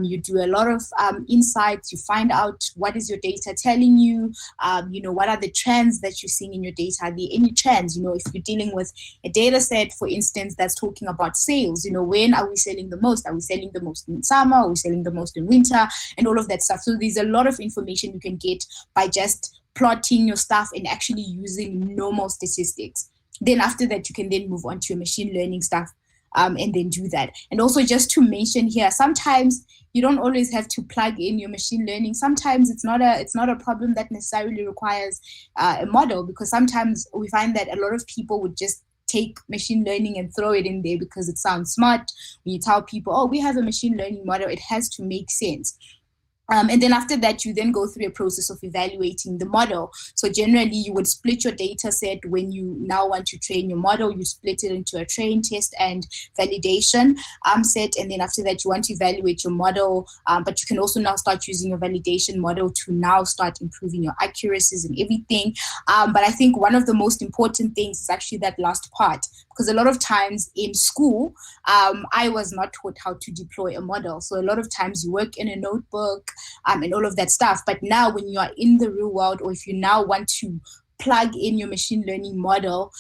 you do a lot of insights, you find out what is your data telling you, what are the trends that you're seeing in your data. Are there any trends? If you're dealing with a data set, for instance, that's talking about sales, when are we selling the most? Are we selling the most in summer? Are we selling the most in winter? And all of that stuff. So there's a lot of information you can get by just plotting your stuff and actually using normal statistics. Then after that, you can then move on to your machine learning stuff, and then do that. And also, just to mention here, sometimes you don't always have to plug in your machine learning. Sometimes it's not a problem that necessarily requires a model, because sometimes we find that a lot of people would just take machine learning and throw it in there because it sounds smart. When you tell people, oh, we have a machine learning model, it has to make sense. And then after that, you then go through a process of evaluating the model. So generally, you would split your data set. When you now want to train your model, you split it into a train, test, and validation set. And then after that, you want to evaluate your model. But you can also now start using your validation model to now start improving your accuracies and everything. But I think one of the most important things is actually that last part, because a lot of times in school, I was not taught how to deploy a model. So a lot of times you work in a notebook, and all of that stuff. But now when you are in the real world, or if you now want to plug in your machine learning model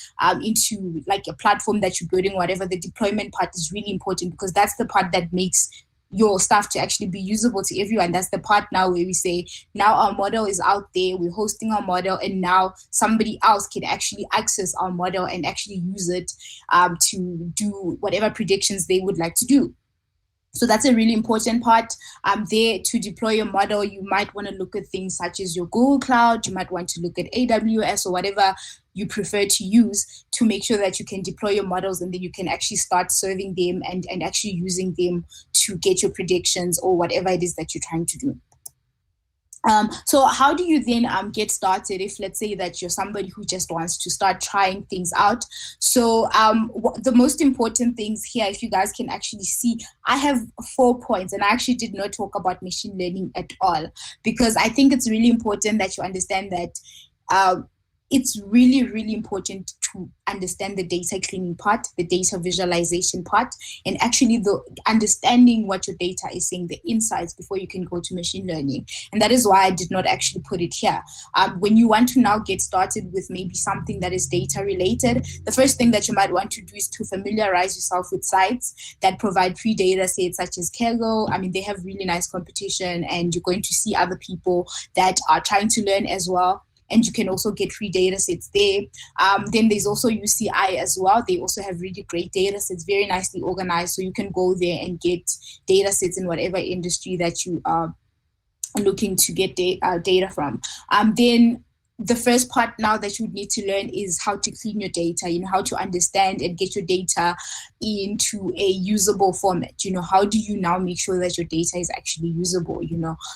into like a platform that you're building, whatever, the deployment part is really important, because that's the part that makes your stuff to actually be usable to everyone. That's the part now where we say, now our model is out there, we're hosting our model, and now somebody else can actually access our model and actually use it to do whatever predictions they would like to do. So that's a really important part. There, to deploy your model, you might want to look at things such as your Google Cloud. You might want to look at AWS or whatever you prefer to use, to make sure that you can deploy your models, and then you can actually start serving them and actually using them to get your predictions or whatever it is that you're trying to do. So how do you then get started if, let's say, that you're somebody who just wants to start trying things out? So the most important things here, if you guys can actually see, I have 4 points, and I actually did not talk about machine learning at all, because I think it's really important that you understand that it's really, really important to understand the data cleaning part, the data visualization part, and actually the understanding what your data is saying, the insights, before you can go to machine learning. And that is why I did not actually put it here. When you want to now get started with maybe something that is data related, the first thing that you might want to do is to familiarize yourself with sites that provide free data sets, such as Kaggle. I mean, they have really nice competition, and you're going to see other people that are trying to learn as well. And you can also get free data sets there. Then there's also UCI as well. They also have really great data sets, very nicely organized. So you can go there and get data sets in whatever industry that you are looking to get data from. Then the first part now that you would need to learn is how to clean your data, how to understand and get your data into a usable format. How do you now make sure that your data is actually usable,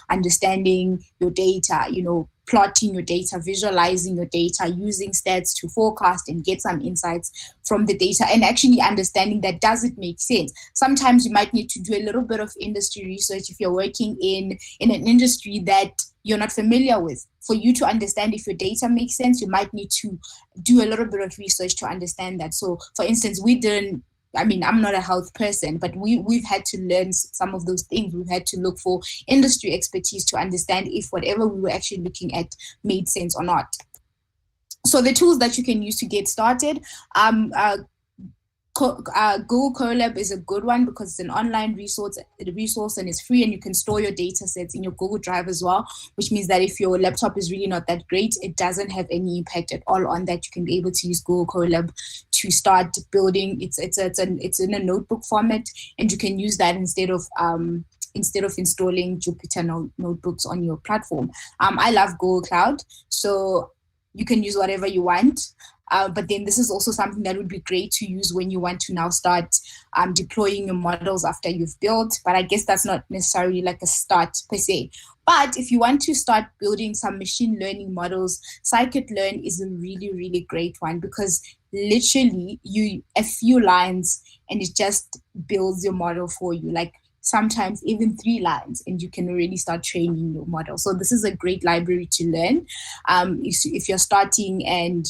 understanding your data, plotting your data, visualizing your data, using stats to forecast and get some insights from the data, and actually understanding that does it make sense. Sometimes you might need to do a little bit of industry research if you're working in an industry that you're not familiar with. For you to understand if your data makes sense, you might need to do a little bit of research to understand that. So for instance, I'm not a health person, but we've had to learn some of those things. We've had to look for industry expertise to understand if whatever we were actually looking at made sense or not. So the tools that you can use to get started, Google Colab is a good one because it's an online resource and it's free, and you can store your data sets in your Google Drive as well, which means that if your laptop is really not that great, it doesn't have any impact at all on that. You can be able to use Google Colab to start building. It's in a notebook format, and you can use that instead of installing Jupyter notebooks on your platform. I love Google Cloud, so you can use whatever you want. But then this is also something that would be great to use when you want to now start deploying your models after you've built. But I guess that's not necessarily like a start per se. But if you want to start building some machine learning models, scikit-learn is a really, really great one, because literally a few lines and it just builds your model for you. Like sometimes even 3 lines, and you can already start training your model. So this is a great library to learn. If you're starting and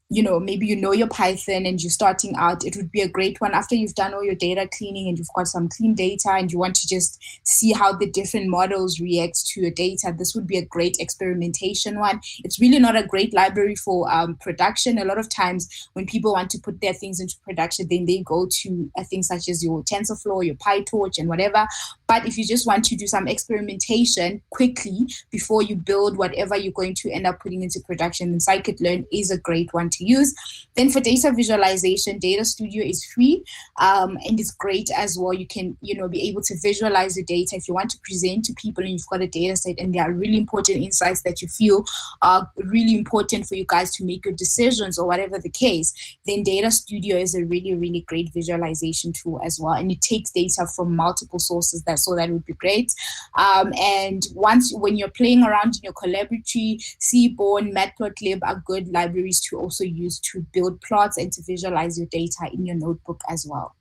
maybe your Python and you're starting out, it would be a great one after you've done all your data cleaning and you've got some clean data and you want to just see how the different models react to your data. This would be a great experimentation one. It's really not a great library for production. A lot of times when people want to put their things into production, then they go to things such as your TensorFlow, your PyTorch and whatever. But if you just want to do some experimentation quickly before you build whatever you're going to end up putting into production, then scikit-learn is a great one to use. Then for data visualization, Data Studio is free and it's great as well. You can be able to visualize the data if you want to present to people and you've got a data set and there are really important insights that you feel are really important for you guys to make your decisions or whatever the case. Then Data Studio is a really, really great visualization tool as well, and it takes data from multiple sources. So that would be great. And when you're playing around in your collaboratory, Seaborn, Matplotlib are good libraries to also use to build plots and to visualize your data in your notebook as well.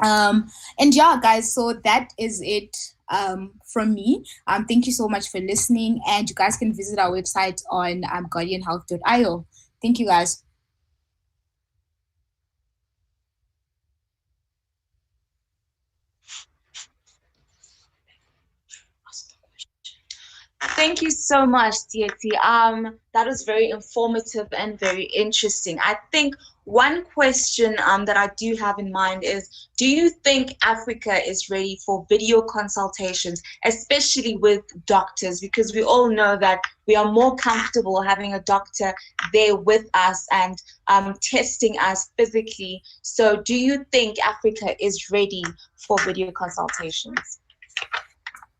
And yeah, guys, so that is it from me. Thank you so much for listening, and you guys can visit our website on guardianhealth.io. Thank you, guys. Thank you so much, TVET. That was very informative and very interesting. I think one question that I do have in mind is, do you think Africa is ready for video consultations, especially with doctors? Because we all know that we are more comfortable having a doctor there with us and testing us physically. So do you think Africa is ready for video consultations?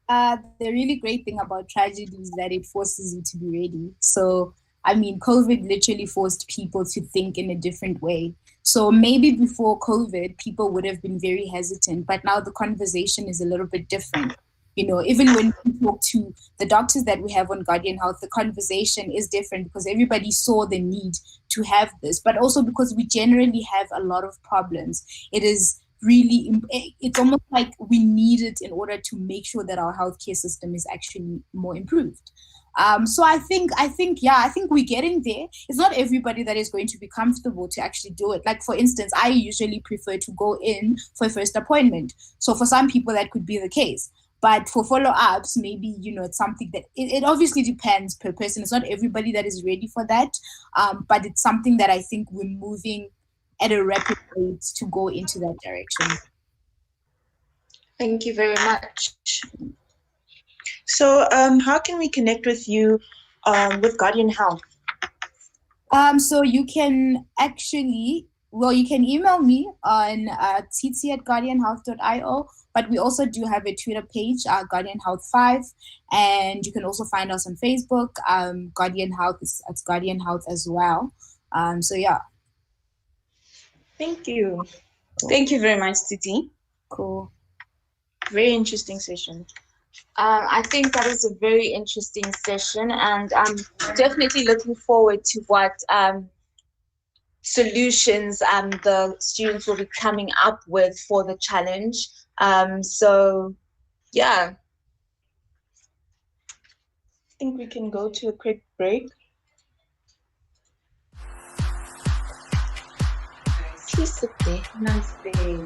The really great thing about tragedy is that it forces you to be ready. So, COVID literally forced people to think in a different way. So maybe before COVID, people would have been very hesitant, but now the conversation is a little bit different. Even when we talk to the doctors that we have on Guardian Health, the conversation is different because everybody saw the need to have this, but also because we generally have a lot of problems. It's almost like we need it in order to make sure that our healthcare system is actually more improved. So I think we're getting there. It's not everybody that is going to be comfortable to actually do it. Like, for instance, I usually prefer to go in for a first appointment. So for some people, that could be the case. But for follow-ups, maybe, it's something that it obviously depends per person. It's not everybody that is ready for that. But it's something that I think we're moving at a rapid rate to go into that direction. Thank you very much. So how can we connect with you with Guardian Health? So you can actually, you can email me on tc@guardianhealth.io, but we also do have a Twitter page, Guardian Health 5, and you can also find us on Facebook. Guardian Health is at Guardian Health as well. So yeah. Thank you. Thank you very much, Titi. Cool. Very interesting session. I think that is a very interesting session, and I'm definitely looking forward to what solutions the students will be coming up with for the challenge. So, yeah, I think we can go to a quick break. Please sit there. Nice day.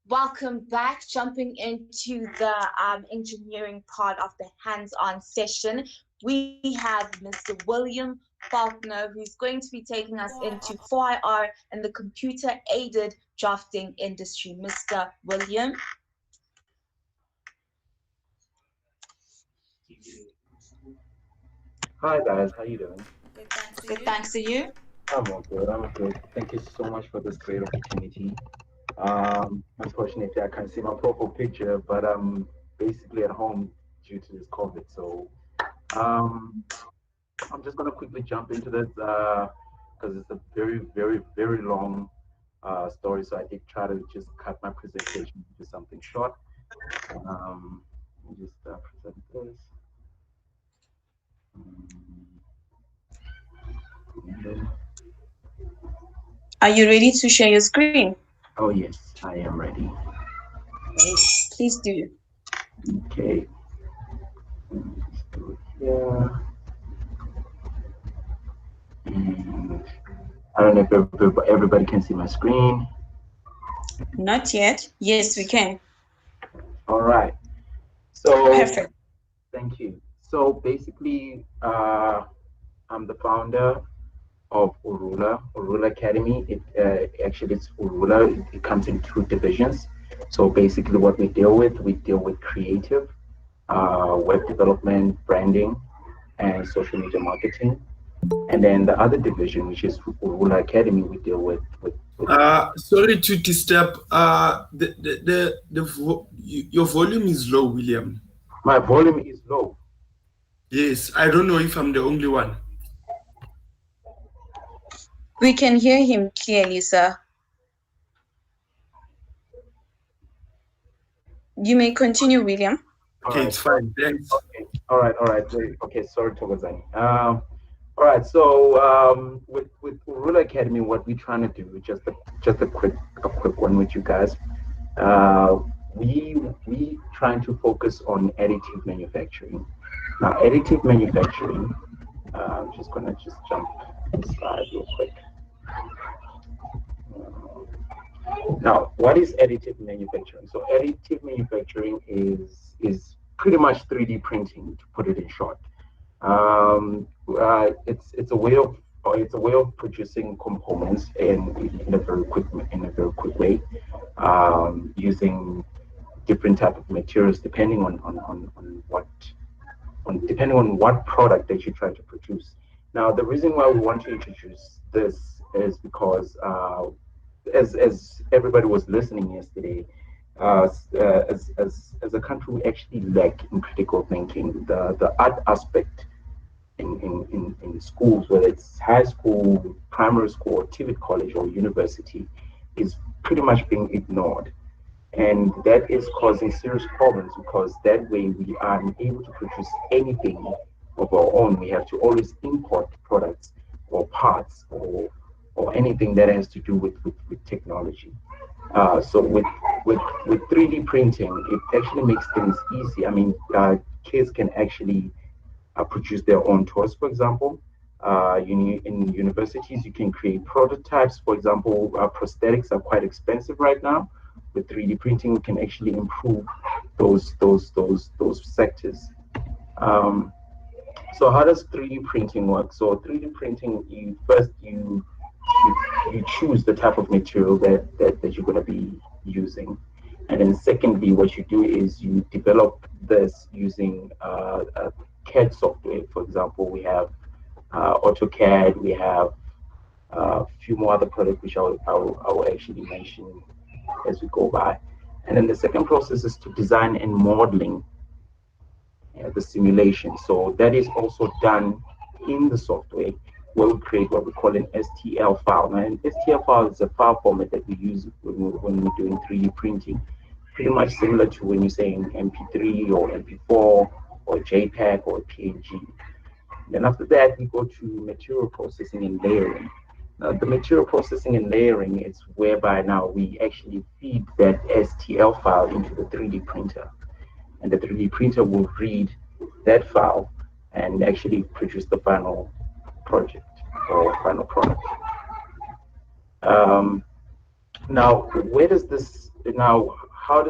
Welcome back. Jumping into the engineering part of the hands-on session, we have Mr. William Faulkner, who's going to be taking us into 4IR and the computer-aided drafting industry. Mr. William. Hi guys, how you doing? Good, thanks to you. I'm all good. I'm good. Thank you so much for this great opportunity. Unfortunately, I can't see my profile picture, but I'm basically at home due to this COVID. So I'm just gonna quickly jump into this because it's a very, very, very long story. So I did try to just cut my presentation to something short. Let me just present this. Are you ready to share your screen? Oh yes, I am ready. Please do. Okay. Just do it here. And I don't know if everybody can see my screen. Not yet. Yes, we can. All right. So perfect. Thank you. So basically, I'm the founder of Urula Academy. Actually it's Urula. It comes in two divisions. So basically, what we deal with creative, web development, branding, and social media marketing. And then the other division, which is Urula Academy, we deal with sorry to disturb. Your volume is low, William. My volume is low. Yes, I don't know if I'm the only one. We can hear him clearly, sir. You may continue, William. Okay, it's fine. Thanks. Okay. All right. Okay. Sorry, Togozani. All right. So with Urula Academy, what we're trying to do, just a quick one with you guys. We trying to focus on additive manufacturing. Now, additive manufacturing. I'm just gonna jump the slide real quick. Now, what is additive manufacturing? So additive manufacturing is pretty much 3D printing, to put it in short. It's a way of producing components in a very quick way, using different type of materials depending on what product that you're trying to produce. Now, the reason why we want to introduce this is because as everybody was listening yesterday, as a country, we actually lack in critical thinking. The art aspect in schools, whether it's high school, primary school, or TVET college or university, is pretty much being ignored. And that is causing serious problems because that way we are unable to produce anything of our own. We have to always import products or parts or anything that has to do with technology. So with 3D printing, it actually makes things easy. I mean, kids can actually produce their own toys, for example. In universities, you can create prototypes. For example, prosthetics are quite expensive right now. With 3D printing, we can actually improve those sectors. Um, so how does 3D printing work? So 3D printing, you choose the type of material that you're going to be using. And then secondly, what you do is you develop this using CAD software. For example, we have AutoCAD, we have a few more other products which I will actually mention as we go by. And then the second process is to design and modeling the simulation. So that is also done in the software where we create what we call an STL file. Now, an STL file is a file format that we use when we're doing 3D printing, pretty much similar to when you're saying MP3 or MP4 or JPEG or PNG. Then after that, we go to material processing and layering. Now, the material processing and layering is whereby now we actually feed that STL file into the 3D printer. And the 3D printer will read that file and actually produce the final project or final product. Now, how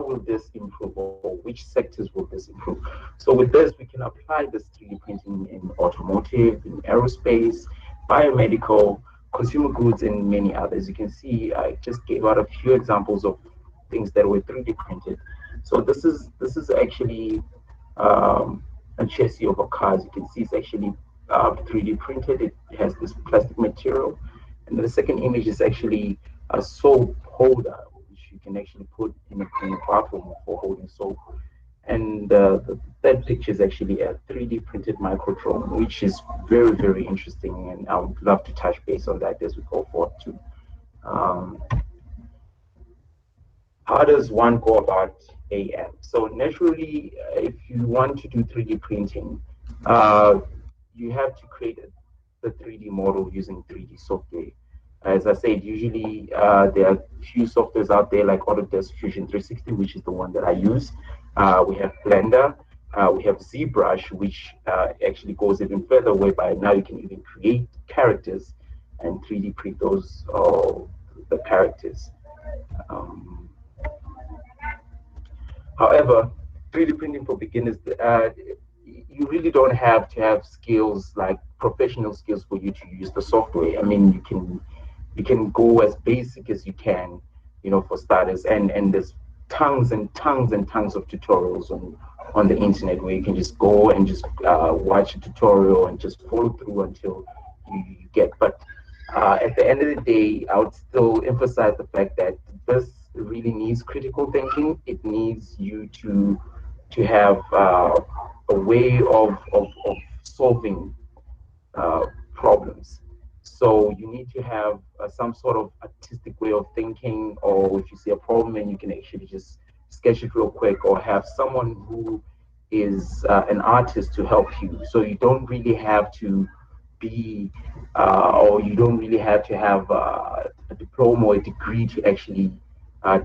will this improve, or which sectors will this improve? So with this, we can apply this 3D printing in automotive, in aerospace, biomedical, consumer goods, and many others. You can see I just gave out a few examples of things that were 3D printed. So this is actually a chassis of a car. As you can see, it's actually 3D printed. It has this plastic material. And the second image is actually a soap holder, which you can actually put in a bathroom for holding soap. And the third picture is actually a 3D printed micro drone, which is very, very interesting. And I would love to touch base on that as we go forward too. How does one go about AM? So naturally, if you want to do 3D printing, you have to create the 3D model using 3D software. As I said, usually there are few softwares out there like Autodesk Fusion 360, which is the one that I use. We have Blender, we have ZBrush, which actually goes even further, whereby now you can even create characters and 3D print those the characters. However, 3D printing for beginners, you really don't have to have skills like professional skills for you to use the software. I mean, you can go as basic as you can, for starters. And there's tons and tons and tons of tutorials on the internet where you can just go and just watch a tutorial and just follow through until you get. But at the end of the day, I would still emphasize the fact that this really needs critical thinking. It needs you to have a way of solving problems. So you need to have some sort of artistic way of thinking, or if you see a problem and you can actually just sketch it real quick, or have someone who is an artist to help you. So you don't really have to be, or you don't really have to have a diploma or a degree to actually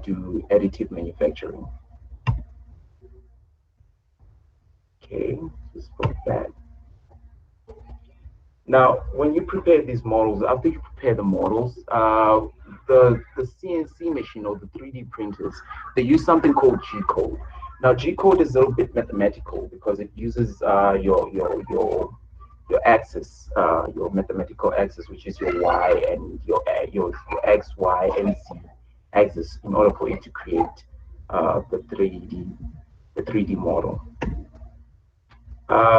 do additive manufacturing. Okay, just put that. Now, when you prepare these models, after you prepare the models, the CNC machine or the 3D printers, they use something called G-code. Now, G-code is a little bit mathematical because it uses your axis, your mathematical axis, which is your Y and your X, Y, and Z axis, in order for it to create the 3D model.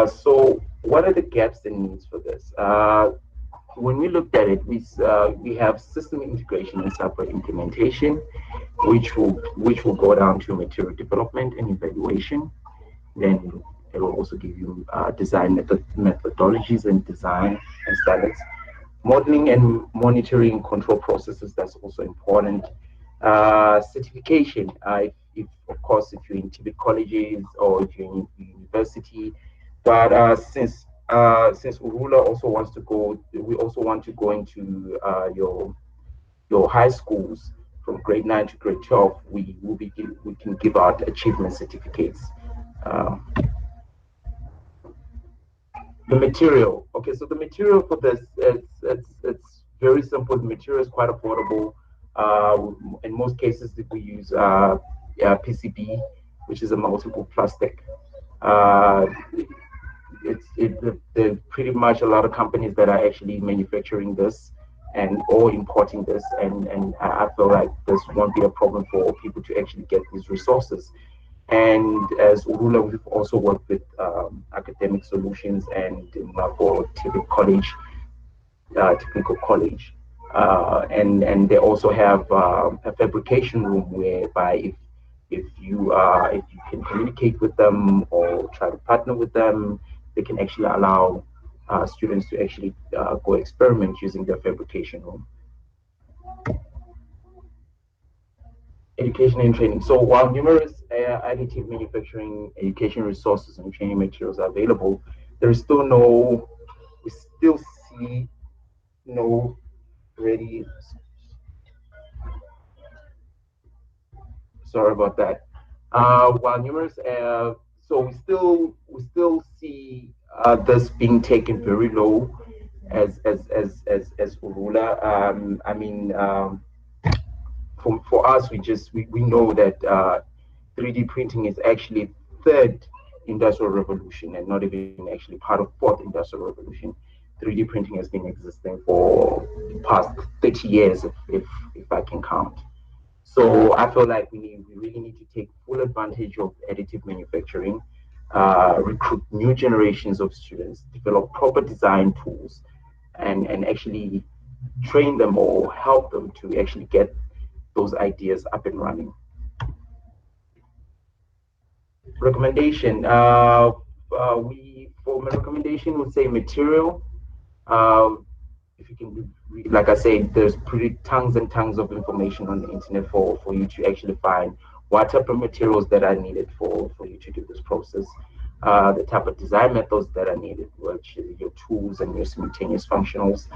So what are the gaps and needs for this? When we looked at it, we have system integration and software implementation, which will go down to material development and evaluation. Then it will also give you design methodologies and design and standards. Modeling and monitoring control processes, that's also important. Certification, if of course, if you're in TVET colleges or if you're in university. But since Urula also wants to go, we also want to go into your high schools. from grade 9 to grade 12, we can give out achievement certificates. The material. Okay, so the material for this, it's very simple. The material is quite affordable. In most cases, we use PCB, which is a multiple plastic. There's pretty much a lot of companies that are actually manufacturing this and or importing this, and I feel like this won't be a problem for people to actually get these resources. And as Urula, we've also worked with Academic Solutions and for Technical College. And they also have a fabrication room whereby if you can communicate with them or try to partner with them, they can actually allow students to actually go experiment using their fabrication room. Education and training. So while numerous additive manufacturing education resources and training materials are available, we still see no ready. Sorry about that. While numerous, so we still see this being taken very low as Urula. I mean. For us, we know that 3D printing is actually third industrial revolution and not even actually part of fourth industrial revolution. 3D printing has been existing for the past 30 years, if I can count. So I feel like we really need to take full advantage of additive manufacturing, recruit new generations of students, develop proper design tools, and actually train them or help them to actually get those ideas up and running. Recommendation. For my recommendation would say material. If you can, like I said, there's tons and tons of information on the internet for you to actually find what type of materials that are needed for you to do this process. The type of design methods that are needed, which is your tools and your simultaneous functionals.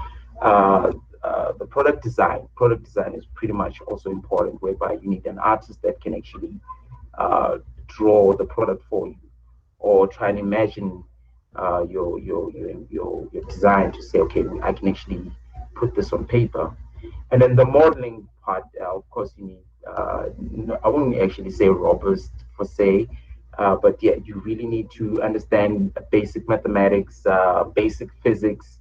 The product design. Product design is pretty much also important, whereby you need an artist that can actually draw the product for you, or try and imagine your design to say, okay, I can actually put this on paper. And then the modeling part, of course, you need. I wouldn't actually say robust per se, but yeah, you really need to understand basic mathematics, basic physics.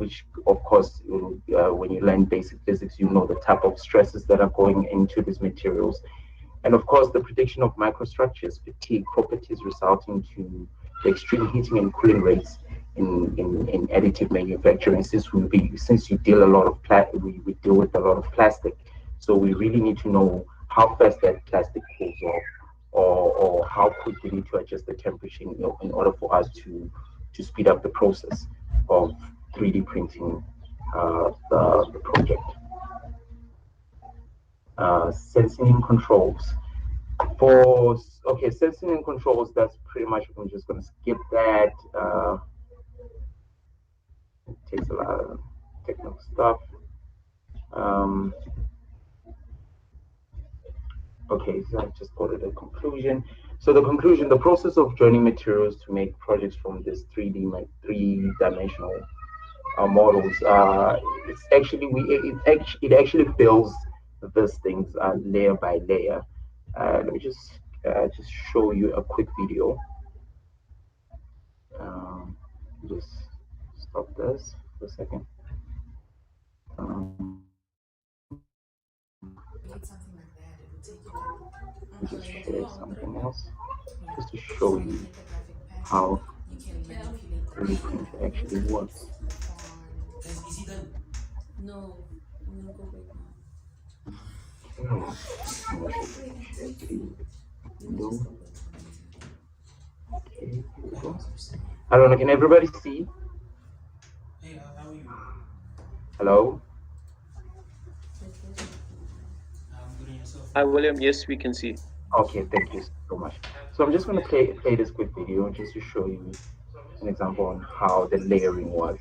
Which of course, when you learn basic physics, you know the type of stresses that are going into these materials, and of course the prediction of microstructures, fatigue properties resulting to the extreme heating and cooling rates in additive manufacturing. Since you deal a lot of we deal with a lot of plastic, so we really need to know how fast that plastic cools off, or how quick we need to adjust the temperature in order for us to speed up the process of 3D printing the project. Sensing and controls. Sensing and controls, that's pretty much, I'm just going to skip that. It takes a lot of technical stuff. Okay, so I just go to the conclusion. So the conclusion, the process of joining materials to make projects from this three-dimensional models, it's actually it actually builds these things layer by layer. Let me just show you a quick video. Just stop this for a second. Just share something else, just to show you how 3D print actually works. No, go back Okay, I don't know, can everybody see? Hello? Hi, William. Yes, we can see. Okay, thank you so much. So I'm just going to play this quick video just to show you an example on how the layering was.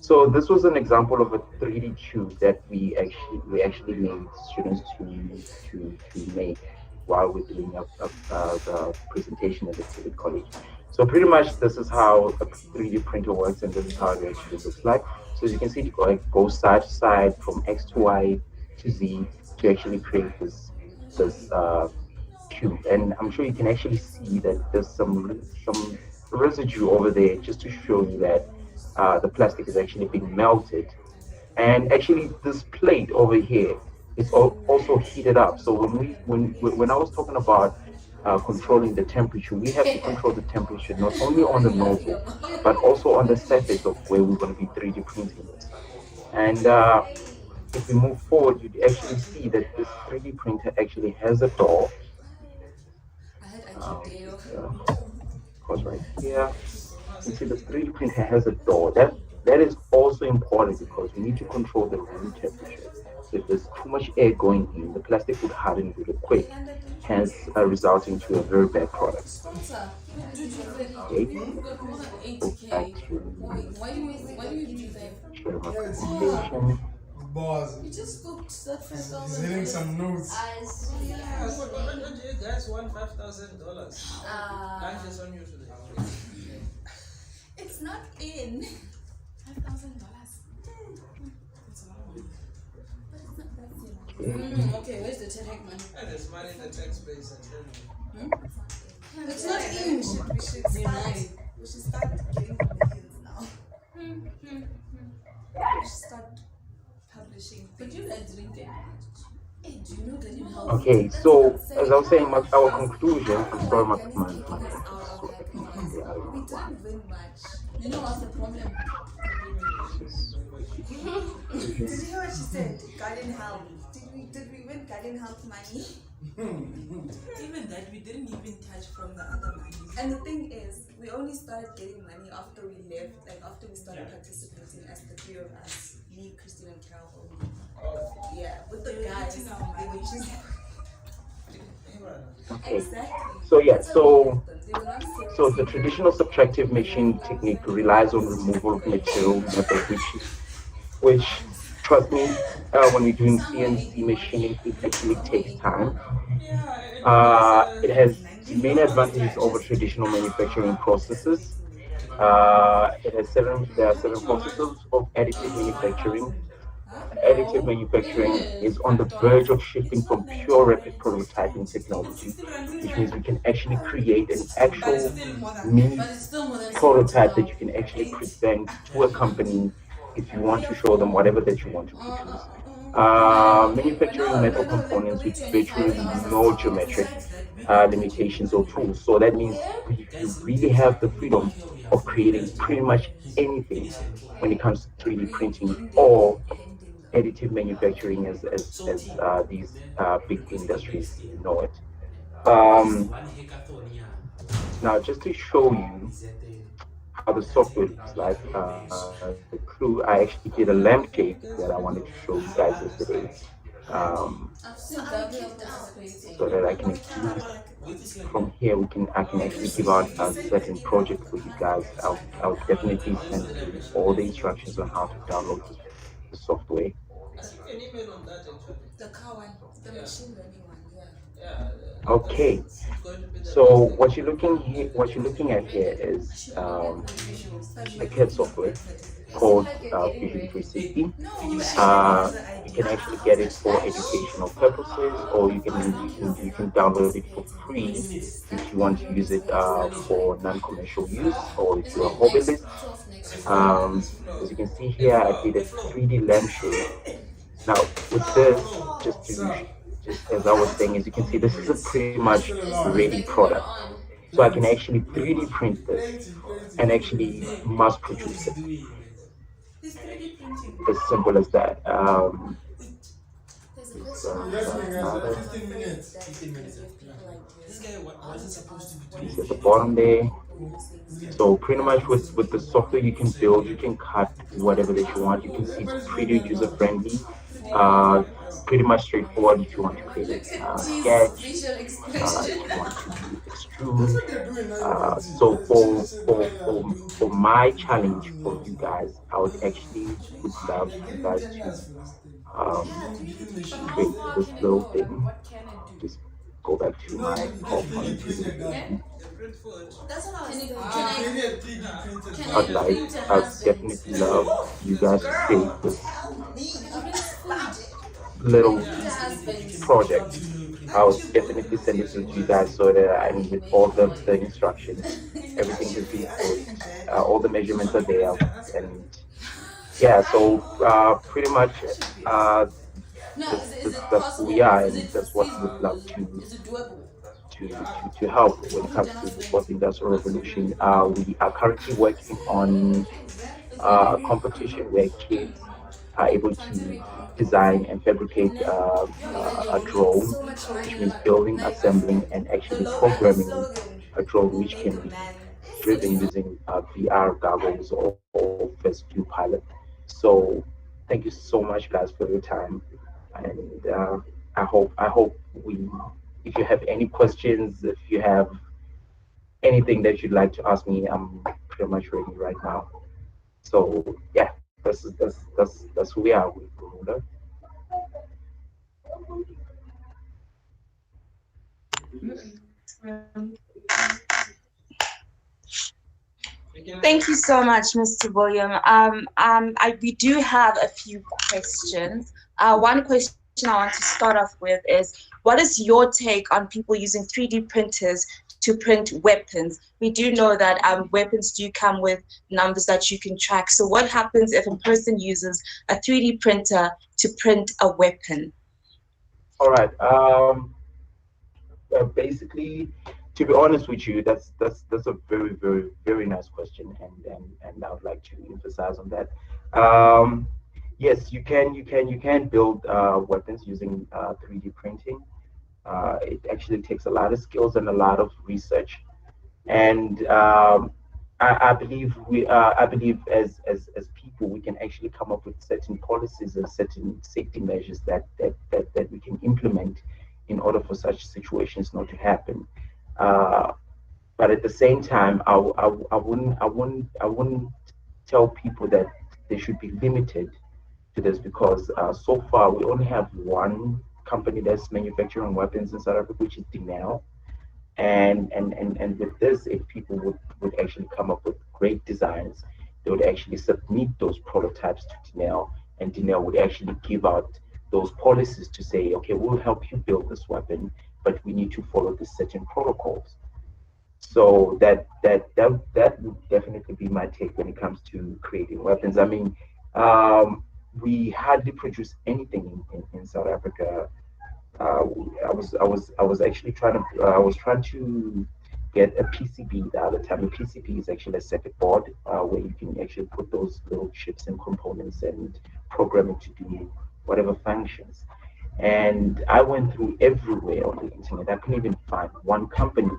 So this was an example of a 3D tube that we actually made students to make while we're doing the presentation at the TVET college. So pretty much this is how a 3D printer works, and this is how it actually looks like. So as you can see, it goes side to side from X to Y to Z to actually create this tube. And I'm sure you can actually see that there's some residue over there, just to show you that the plastic is actually being melted. And actually, this plate over here is also heated up. So when I was talking about controlling the temperature, we have to control the temperature not only on the nozzle, but also on the surface of where we're going to be 3D printing this. And if we move forward, you'd actually see that this 3D printer actually has a door. Of course, right here, you see the 3D printer has a door. That is also important because we need to control the room temperature. So if there's too much air going in, the plastic would harden really quick, hence resulting to a very bad product. Okay. Go back to share my presentation. Boss. You just cooked that $5,000. He's hitting some notes. Yeah, what did you guys want $5,000? Lunch is on you today. It's not in. $5,000. It's a lot of money. But it's not that okay, where's the TEDx money? There's money in the tax base, I tell you. It's not in. We should start getting millions now. We should start publishing things. But you guys drink it. Hey, do you know that in health? Okay, so as I was saying, our conclusion. I'm sorry, my We didn't win much. You know what's the problem? Did you hear what she said? Garden help. Did we win garden help money? Even that, we didn't even touch from the other money. And the thing is, we only started getting money after we left, like after we started participating as the three of us, me, Christine, and Carol only. Yeah, with the guys, they were just... Okay. Exactly. So yeah, so the traditional subtractive machining technique relies on removal of material method, which trust me, when we're doing CNC machining, it actually takes time. It has many advantages over traditional manufacturing processes. There are seven processes of additive manufacturing. Additive manufacturing is on the verge of shifting from pure rapid prototyping technology, which means we can actually create an actual mini prototype that you can actually present to a company if you want to show them whatever that you want to produce. Manufacturing metal components with virtually no geometric limitations or tools. So that means you really have the freedom of creating pretty much anything when it comes to 3D printing or additive manufacturing as these big industries know it. Now, just to show you how the software looks like, the clue, I actually did a lampshade that I wanted to show you guys yesterday, so that I can from here I can actually give out a certain project for you guys. I'll definitely send you all the instructions on how to download the software. The car one, the machine learning one, Yeah. Okay, so what you're looking at here is a CAD software called Fusion 360. You can actually get it for educational purposes, or you can download it for free if you want to use it for non-commercial use, or if you're a hobbyist. As you can see here, I did a 3D lampshade. Now with this, just as I was saying, as you can see, this is a pretty much ready product. So I can actually 3D print this and actually mass produce it. As simple as that. See at the bottom there. So pretty much with the software you can build, you can cut whatever that you want. You can see it's pretty user friendly. Pretty much straightforward. If you want to create Look a at T's sketch, facial if expression. you want to That's extrude. what they're doing now in the So Like the children said, why you are doing for 3D my printing, why you challenge doing for all you of that? guys, I would actually would love They're you getting guys 10 to years for this thing. um, Yeah, 3D print, but how create far this can it little go? Like, thing. what can it do? Just go back to You know, my you get PowerPoint 3D to see printed what gun. you They print food. That's what I was thinking. Create a 3D printed Can I'd I gun. like. print a I'd husband? definitely love you guys to create this Print food. little Print a husband. project. I would definitely send it to you guys so that I mean with all the instructions, everything has been put, all the measurements are there, and yeah. So pretty much No, is it that's who we possible? are, Is and it that's what we'd feasible? love Is it doable? to help when it Print a comes to the husband. fourth industrial revolution. We are currently working on a competition where kids are able to design and fabricate a drone, So much which money. means building, assembling, and The actually logo, the programming slogan. a drone which can Make be a man. driven using VR goggles or first view pilot. So thank you so much, guys, for your time, and I hope we. If you have any questions, if you have anything that you'd like to ask me, I'm pretty much ready right now. So yeah, that's who we are. Bermuda. Thank you so much, Mr. William. We do have a few questions. One question I want to start off with is, what is your take on people using 3D printers to print weapons? We do know that weapons do come with numbers that you can track. So what happens if a person uses a 3D printer to print a weapon? All right. Basically, to be honest with you, that's a very nice question, and I would like to emphasize on that. Um, yes, you can build weapons using 3D printing. It actually takes a lot of skills and a lot of research, and I believe as people we can actually come up with certain policies and certain safety measures that we can implement in order for such situations not to happen. Uh, but at the same time, I wouldn't tell people that they should be limited to this because so far we only have one company that's manufacturing weapons in South Africa, which is Denel. And with this, if people would actually come up with great designs, they would actually submit those prototypes to Denel, and Denel would actually give out those policies to say, okay, we'll help you build this weapon, but we need to follow the certain protocols. So that would definitely be my take when it comes to creating weapons. I mean, we hardly produce anything in South Africa. I was actually trying to get a PCB the other time. A PCB is actually a circuit board where you can actually put those little chips and components and program it to do whatever functions. And I went through everywhere on the internet. I couldn't even find one company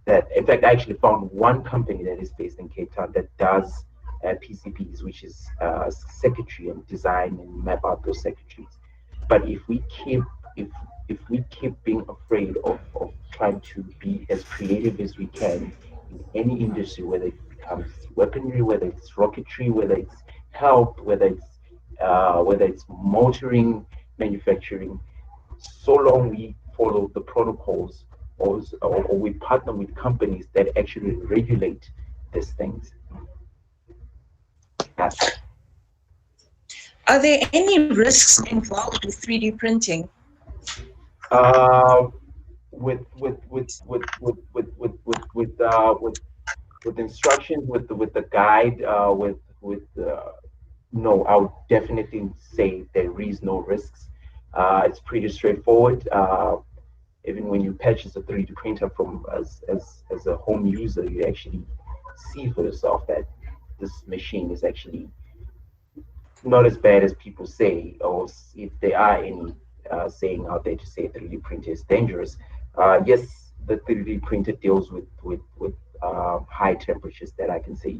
that, in fact, I actually found one company that is based in Cape Town that does PCBs, which is circuitry and design and map out those circuitries. But if if we keep being afraid of trying to be as creative as we can in any industry, whether it becomes weaponry, whether it's rocketry, whether it's health, whether it's motoring, manufacturing, so long we follow the protocols or we partner with companies that actually regulate these things. That's it. Are there any risks involved with 3D printing? Uh, with instructions, with the guide, no, I would definitely say there is no risks. It's pretty straightforward. Even when you purchase a 3D printer from as a home user, you actually see for yourself that this machine is actually not as bad as people say, or if there are any saying out there to say 3D printer is dangerous. Yes, the 3D printer deals with high temperatures that I can say.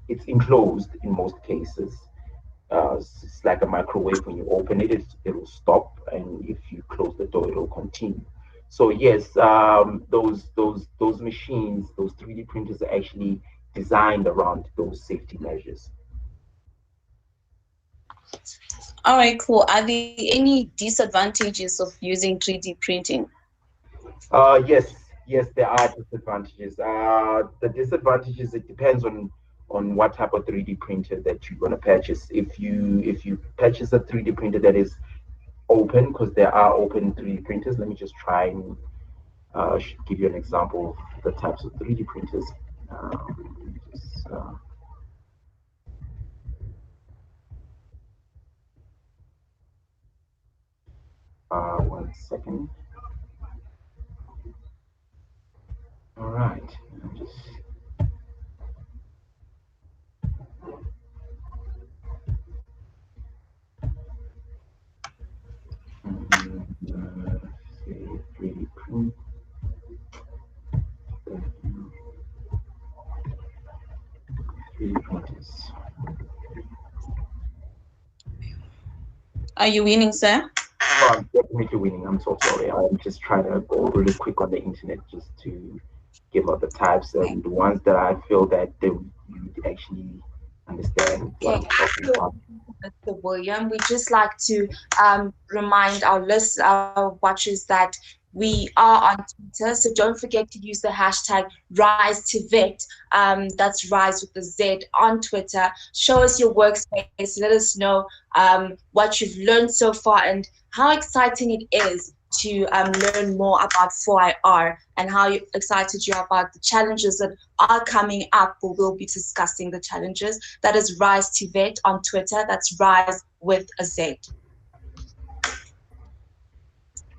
It's enclosed in most cases, it's like a microwave. When you open it, it will stop, and if you close the door, it will continue. So yes, those machines, those 3D printers are actually designed around those safety measures. All right, cool. Are there any disadvantages of using 3D printing? Yes, there are disadvantages. The disadvantages, it depends on what type of 3D printer that you're going to purchase. If you purchase a 3D printer that is open, because there are open 3D printers. Let me just try and give you an example of the types of 3D printers. Just, 1 second. All right. I'm just say 3D print. Are you winning, sir? Oh, I'm definitely winning. I'm so sorry. I'm just trying to go really quick on the internet just to give out the types and the ones that I feel that they would actually understand what I'm talking about. Mr. William, we just like to remind our watchers that we are on Twitter, so don't forget to use the hashtag #RiseTVET. That's Rise with the Z on Twitter. Show us your workspace. Let us know what you've learned so far and how exciting it is to learn more about 4IR and how excited you are about the challenges that are coming up. We will be discussing the challenges. That is Rise TVET on Twitter. That's Rise with a Z.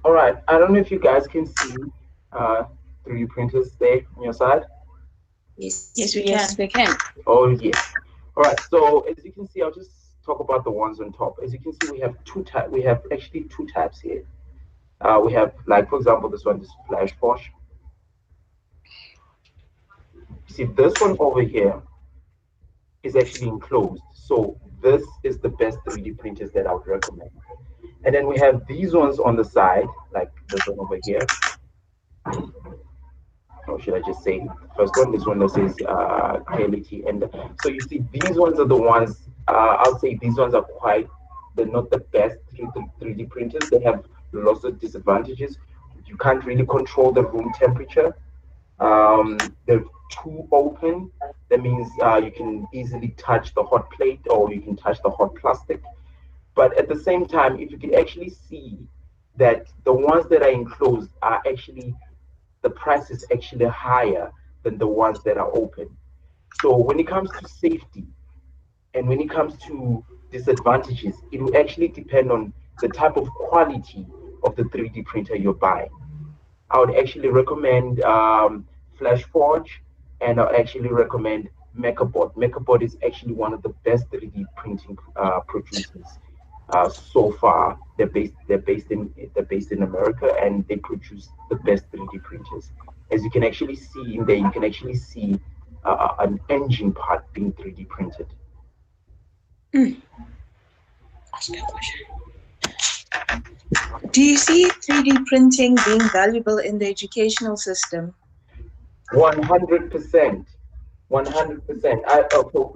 All right. I don't know if you guys can see 3D printers there on your side. Yes, we can. Oh, yes. All right. So as you can see, I'll just talk about the ones on top. As you can see, we have We have actually two types here. We have, like, for example, this one is Flash Posh. See, this one over here is actually enclosed. So this is the best 3D printers that I would recommend. And then we have these ones on the side, like this one over here. Or should I just say the first one? This one that says quality. And so you see, these ones are the ones, I'll say these ones are they're not the best 3D printers. They have lots of disadvantages. You can't really control the room temperature. They're too open. That means you can easily touch the hot plate or you can touch the hot plastic. But at the same time, if you can actually see that the ones that are enclosed are actually, the price is actually higher than the ones that are open. So when it comes to safety and when it comes to disadvantages, it will actually depend on the type of quality of the 3D printer you're buying. I would actually recommend FlashForge, and I actually recommend MechaBot. MechaBot is actually one of the best 3D printing producers so far. They're based in America, and they produce the best 3D printers. As you can actually see in there, you can actually see an engine part being 3D printed. Do you see 3D printing being valuable in the educational system? 100%. 100%.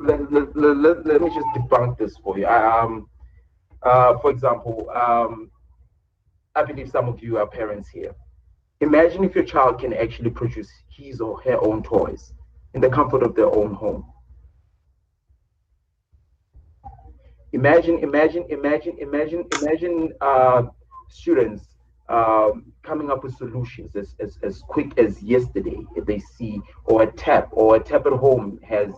Let me just debunk this for you. For example, I believe some of you are parents here. Imagine if your child can actually produce his or her own toys in the comfort of their own home. Imagine students coming up with solutions as quick as yesterday. If they see, or a tap at home has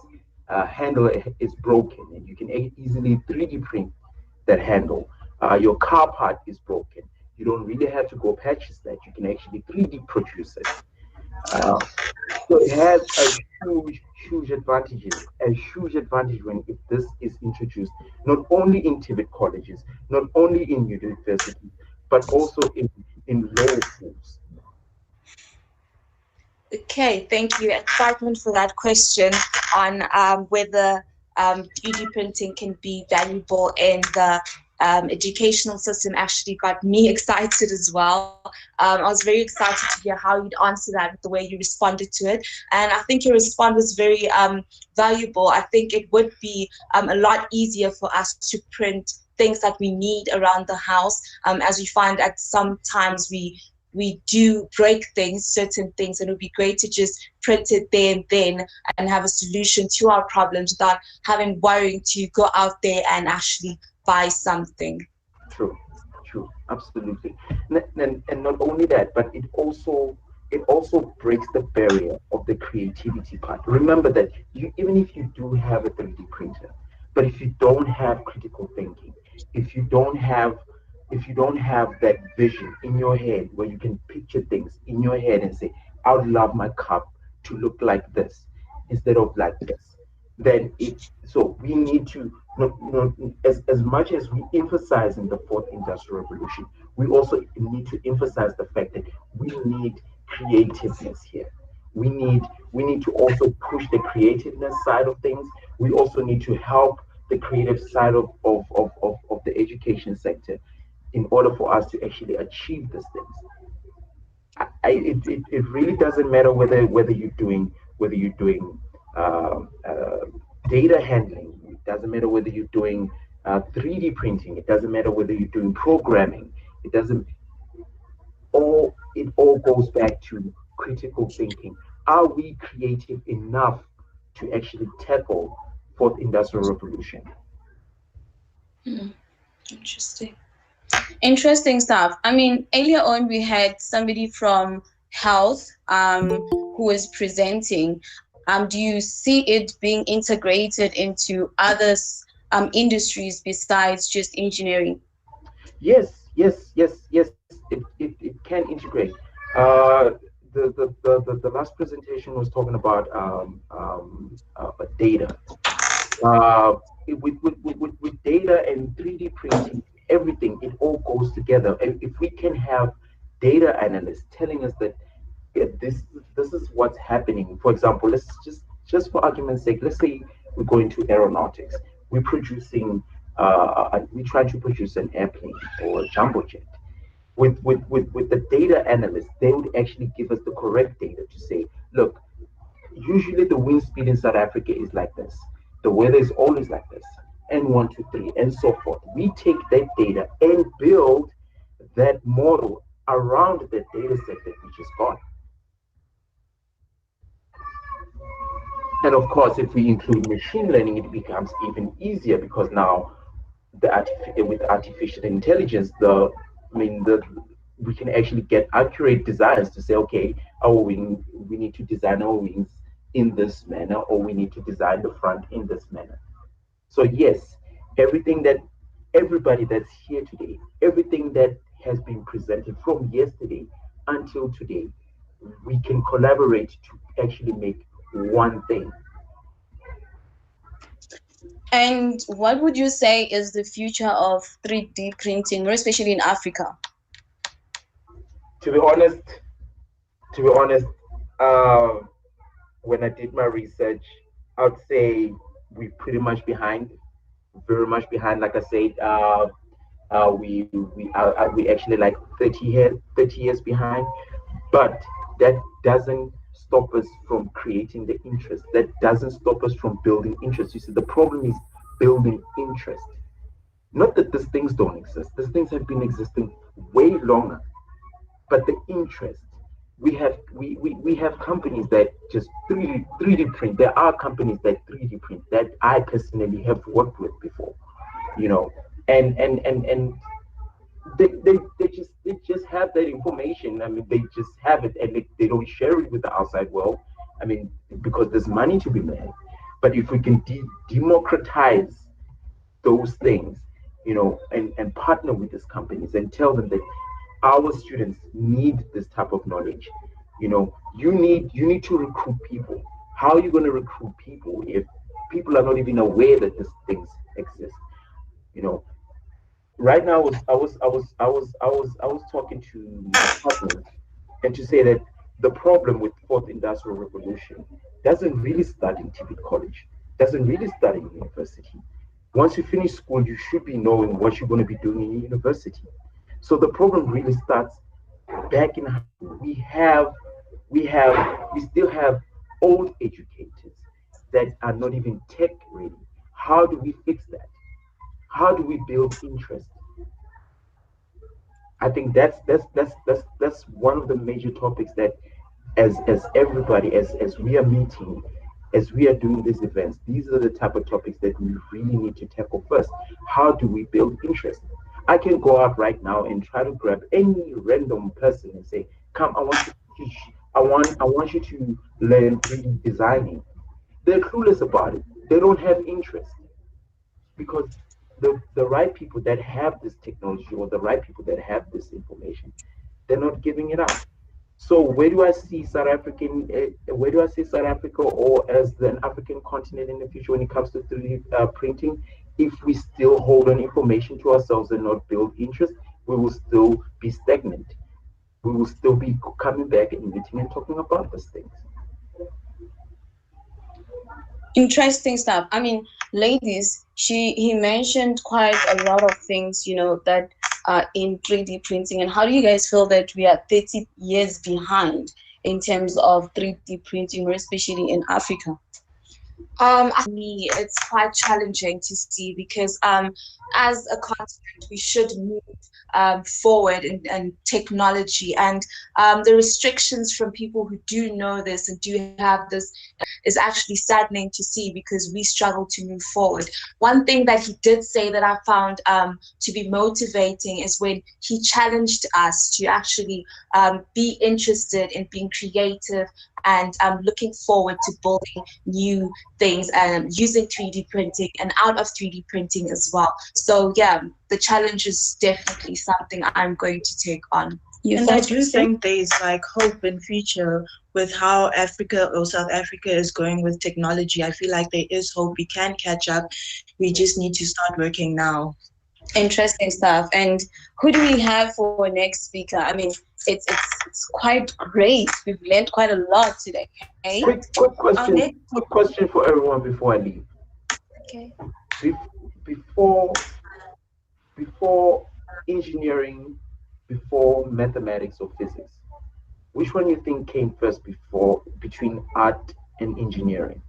a handle is broken, and you can easily 3D print that handle. Your car part is broken. You don't really have to go purchase that. You can actually 3D produce it. So it has a huge advantage when if this is introduced, not only in TVET colleges, not only in universities, but also in law schools. Okay, thank you. Excitement for that question on whether 3D printing can be valuable in the educational system actually got me excited as well. I was very excited to hear how you'd answer that with the way you responded to it. And I think your response was very valuable. I think it would be a lot easier for us to print things that we need around the house, as we find that sometimes we do break things, certain things, and it would be great to just print it there and then and have a solution to our problems without having worrying to go out there and actually buy something. True, absolutely. And not only that, but it also breaks the barrier of the creativity part. Remember that even if you do have a 3D printer, but if you don't have critical thinking, if you don't have that vision in your head where you can picture things in your head and say, I would love my cup to look like this instead of like this, then we need to, as much as we emphasize in the fourth industrial revolution, we also need to emphasize the fact that we need creativeness here. We need to also push the creativeness side of things. We also need to help the creative side of the education sector in order for us to actually achieve these things. It really doesn't matter whether you're doing uh, uh, data handling. It doesn't matter whether you're doing 3D printing. It doesn't matter whether you're doing programming. It all goes back to critical thinking. Are we creative enough to actually tackle fourth industrial revolution? Interesting stuff. I mean, earlier on we had somebody from health who was presenting. Do you see it being integrated into other industries besides just engineering? Yes. It can integrate. The last presentation was talking about data. With data and 3D printing, everything, it all goes together. And if we can have data analysts telling us that this is what's happening. For example, let's just for argument's sake, let's say we go into aeronautics. We're trying to produce an airplane or a jumbo jet. With the data analysts, they would actually give us the correct data to say, look, usually the wind speed in South Africa is like this. The weather is always like this, and 1, 2, 3, and so forth. We take that data and build that model around the data set that we just got. And of course, if we include machine learning, it becomes even easier because now with artificial intelligence, we can actually get accurate designs to say, okay, we need to design our wings in this manner, or we need to design the front in this manner. So yes, everybody that's here today, everything that has been presented from yesterday until today, we can collaborate to actually make one thing. And what would you say is the future of 3D printing, especially in Africa? To be honest, when I did my research, I'd say we're pretty much behind, very much behind. Like I said, we actually like 30 years behind, but that doesn't stop us from creating the interest. That doesn't stop us from building interest. You see, the problem is building interest. Not that these things don't exist. These things have been existing way longer, but the interest. We have companies that just 3D print. There are companies that 3D print that I personally have worked with before, and they just have that information. I mean, they just have it, and they don't share it with the outside world. I mean, because there's money to be made. But if we can democratize those things, and partner with these companies and tell them that our students need this type of knowledge. You need to recruit people. How are you going to recruit people if people are not even aware that these things exist? Right now I was talking to my partner, and to say that the problem with fourth industrial revolution doesn't really start in TVET college. doesn't really study in university. Once you finish school, you should be knowing what you're going to be doing in university. So the problem really starts back in high school. We still have old educators that are not even tech ready. How do we fix that? How do we build interest? I think that's one of the major topics that as everybody as we are meeting, as we are doing these events, these are the type of topics that we really need to tackle first. How do we build interest? I can go out right now and try to grab any random person and say, come, I want you to teach, I want you to learn 3D designing. They're clueless about it. They don't have interest because the right people that have this technology or the right people that have this information, they're not giving it out. So where do I see where do I see South Africa or as an African continent in the future when it comes to 3D printing? If we still hold on information to ourselves and not build interest, we will still be stagnant. We will still be coming back and meeting and talking about these things. Interesting stuff. I mean, ladies, he mentioned quite a lot of things, that are in 3D printing. And how do you guys feel that we are 30 years behind in terms of 3D printing, especially in Africa? For me, it's quite challenging to see because as a continent, we should move forward in technology, and the restrictions from people who do know this and do have this is actually saddening to see because we struggle to move forward. One thing that he did say that I found to be motivating is when he challenged us to actually be interested in being creative and looking forward to building new things and using 3D printing and out of 3D printing as well. So yeah, the challenge is definitely something I'm going to take on. And I do think there's like hope in future with how Africa or South Africa is going with technology. I feel like there is hope. We can catch up. We just need to start working now. Interesting stuff. And who do we have for our next speaker? I mean, it's quite great. We've learned quite a lot today. Okay? Quick question for everyone before I leave. Okay. Before engineering, before mathematics or physics, which one you think came first between art and engineering?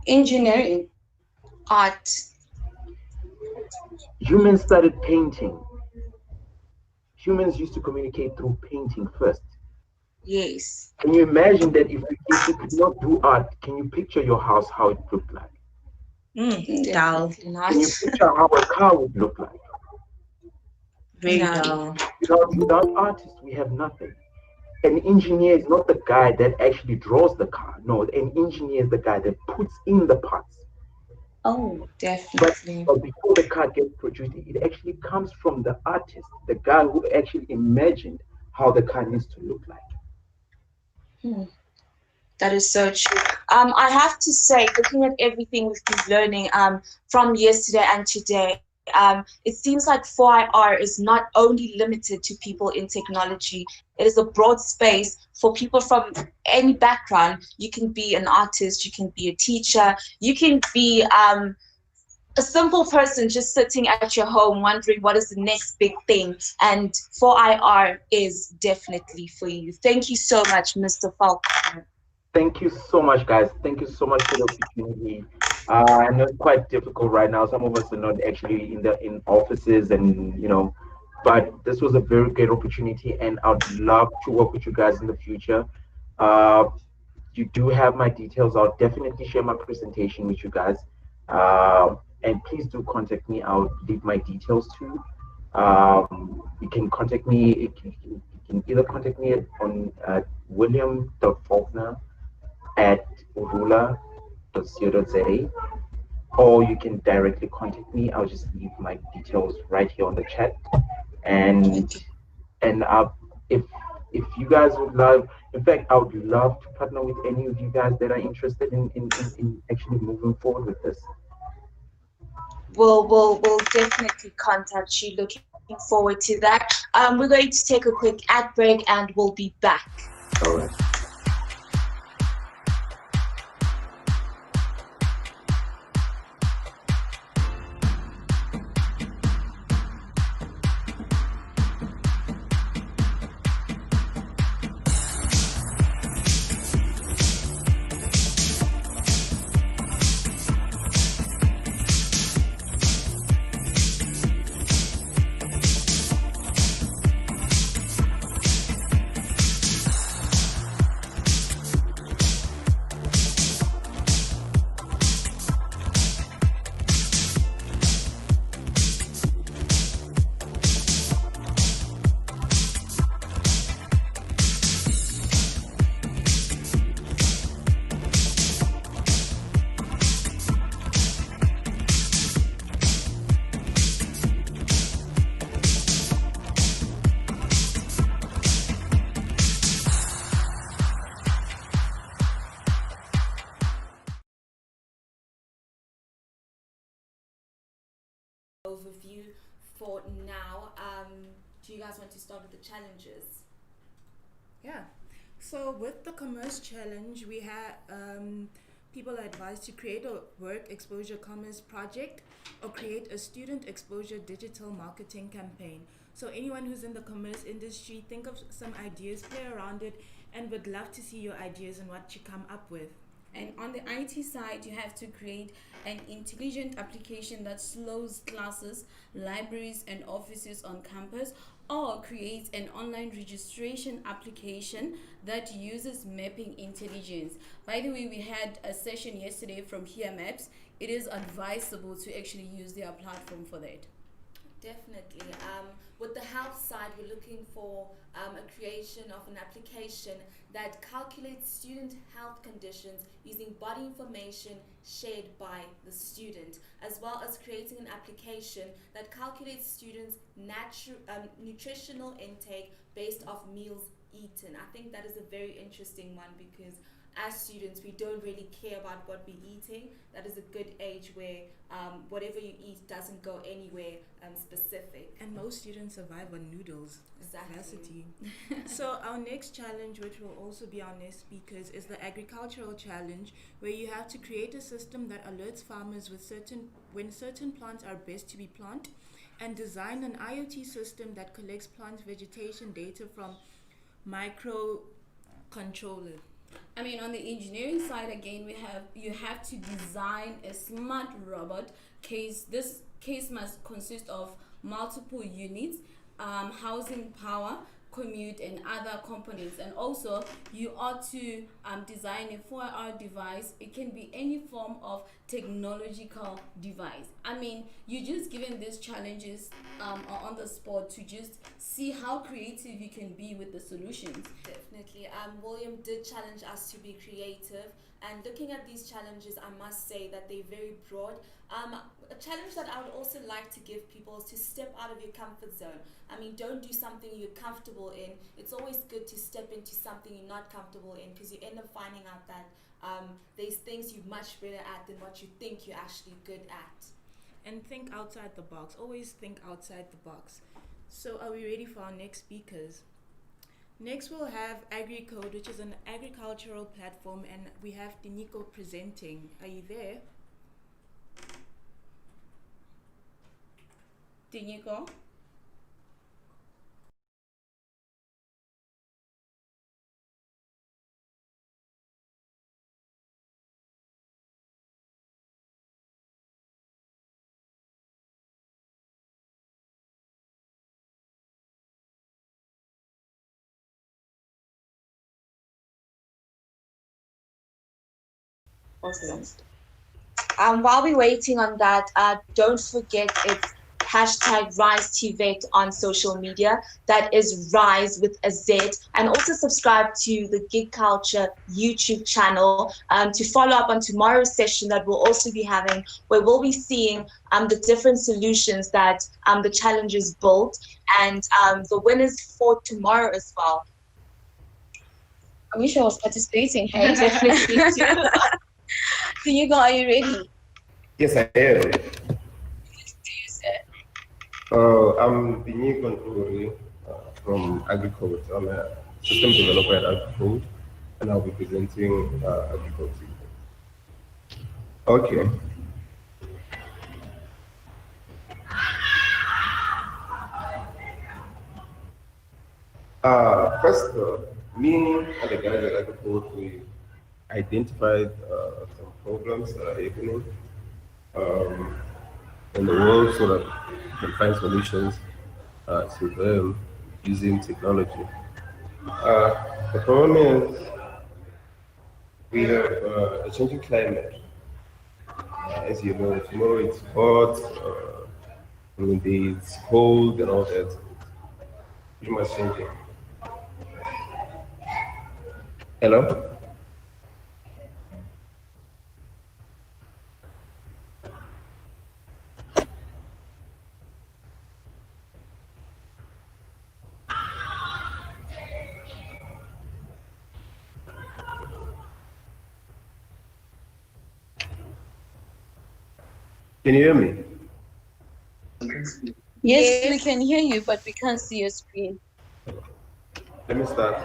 Engineering, art. Humans started painting. Humans used to communicate through painting first. Yes. Can you imagine that if you could not do art, can you picture your house, how it looked like? Dull. Can you picture how a car would look like? Very dull. Without artists, we have nothing. An engineer is not the guy that actually draws the car. No, an engineer is the guy that puts in the parts. Oh, definitely. But before the car gets produced, it actually comes from the artist, the guy who actually imagined how the car needs to look like. That is so true. I have to say, looking at everything we've been learning from yesterday and today, it seems like 4IR is not only limited to people in technology. It is a broad space for people from any background. You can be an artist, you can be a teacher, you can be a simple person just sitting at your home wondering what is the next big thing, and 4IR is definitely for you. Thank you so much, Mr. Falconer. Thank you so much, guys. Thank you so much for the opportunity. I know it's quite difficult right now. Some of us are not actually in offices, and but this was a very great opportunity, and I'd love to work with you guys in the future. You do have my details. I'll definitely share my presentation with you guys. And please do contact me. I'll leave my details too. You can contact me. You can either contact me on william.faulkner@urula.co.za, or you can directly contact me. I'll just leave my details right here on the chat. And if you guys would love, in fact, I would love to partner with any of you guys that are interested in actually moving forward with this. We'll definitely contact you. Looking forward to that. We're going to take a quick ad break and we'll be back. All right. overview for now. Do you guys want to start with the challenges? Yeah. So with the commerce challenge, we have people are advised to create a work exposure commerce project or create a student exposure digital marketing campaign. So anyone who's in the commerce industry, think of some ideas, play around it, and would love to see your ideas and what you come up with. And on the IT side, you have to create an intelligent application that slows classes, libraries, and offices on campus, or create an online registration application that uses mapping intelligence. By the way, we had a session yesterday from Here Maps. It is advisable to actually use their platform for that. Definitely. With the health side, we're looking for a creation of an application that calculates student health conditions using body information shared by the student, as well as creating an application that calculates students' nutritional intake based off meals eaten. I think that is a very interesting one because as students, we don't really care about what we're eating. That is a good age where whatever you eat doesn't go anywhere specific. And most students survive on noodles. Exactly. Capacity. So our next challenge, which will also be our next speakers, is the agricultural challenge, where you have to create a system that alerts farmers when certain plants are best to be planted, and design an IoT system that collects plant vegetation data from microcontrollers. I mean, on the engineering side, again, you have to design a smart robot case. This case must consist of multiple units, housing power, commute, and other components. And also, you ought to design a 4R device. It can be any form of technological device. I mean, you're just given these challenges on the spot to just see how creative you can be with the solutions. Definitely. William did challenge us to be creative, and looking at these challenges, I must say that they're very broad. A challenge that I would also like to give people is to step out of your comfort zone. I mean, don't do something you're comfortable in. It's always good to step into something you're not comfortable in, because you end up finding out that there's things you're much better at than what you think you're actually good at. And think outside the box. Always think outside the box. So are we ready for our next speakers? Next we'll have AgriCode, which is an agricultural platform, and we have Diniko presenting. Are you there? Diniko? Awesome. While we're waiting on that, don't forget it's hashtag Rise TVET on social media. That is Rise with a Z. And also subscribe to the Gig Culture YouTube channel to follow up on tomorrow's session that we'll also be having, where we'll be seeing the different solutions that the challenges built, and the winners for tomorrow as well. I wish I was participating. Hey, definitely too. Diniko, are you ready? Yes, I am. I'm Diniko from AgriCode. I'm a system developer at AgriCode, and I'll be presenting AgriCode. Okay. First, me and the guys at AgriCode, we identified some problems that are happening in the world, so that we can find solutions to them using technology. The problem is we have a changing climate. As you know, tomorrow it's hot, one day it's cold and all that. Pretty much changing. Hello? Can you hear me? Yes, we can hear you, but we can't see your screen. Let me start.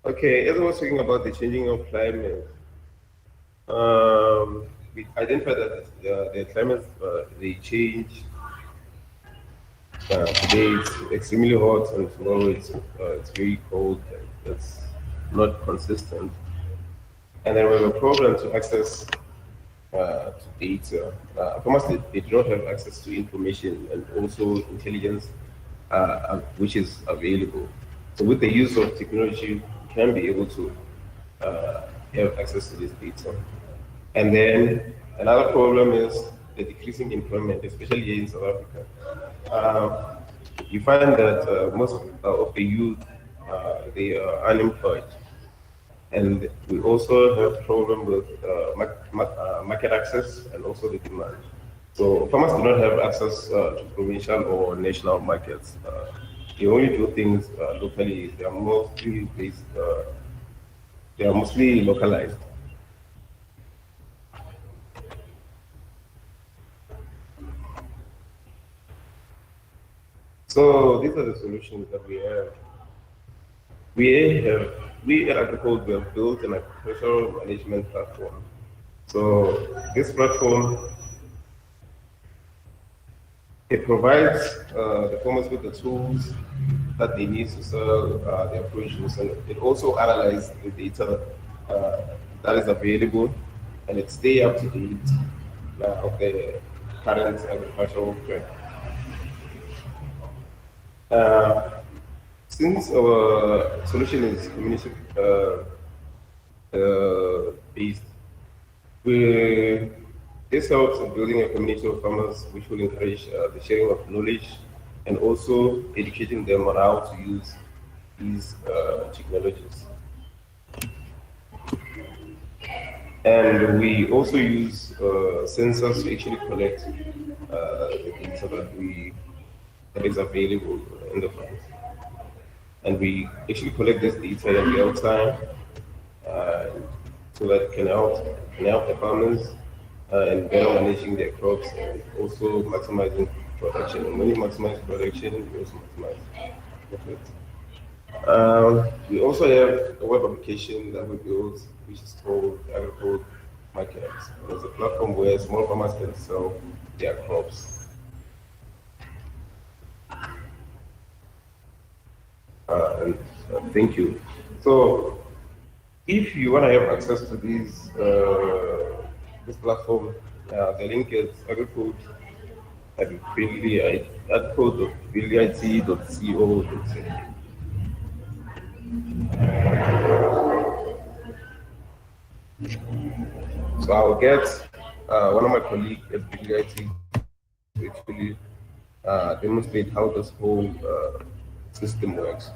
Okay, as I was talking about the changing of climate, we identified that the climate they change. Today it's extremely hot, and tomorrow it's very cold. And it's not consistent, and then we have a problem to access to data. Farmers they do not have access to information and also intelligence, which is available. So with the use of technology, we can be able to have access to this data. And then another problem is the decreasing employment, especially here in South Africa. You find that most of the youth they are unemployed, and we also have problem with market access and also the demand. So farmers do not have access to provincial or national markets. They only do things locally. They are mostly based. They are mostly localized. So these are the solutions that we have. We at Agricole, we have built an agricultural management platform. So this platform, it provides the farmers with the tools that they need to sell their produce, and it also analyzes the data that is available, and it stay up to date of the current agricultural trend. Since our solution is community based, we this helps in building a community of farmers, which will encourage the sharing of knowledge and also educating them on how to use these technologies. And we also use sensors to actually collect the data that is available in the farms. And we actually collect this data in real time so that it can help the farmers in better managing their crops and also maximizing production. And when you maximize production, you also maximize profit. We also have a web application that we built, which is called Agricole Market. It's a platform where small farmers can sell their crops. Thank you. So, if you want to have access to this platform, the link is agricode.vilit.co.za. So I'll get one of my colleagues at VLIT to actually demonstrate how this whole system works.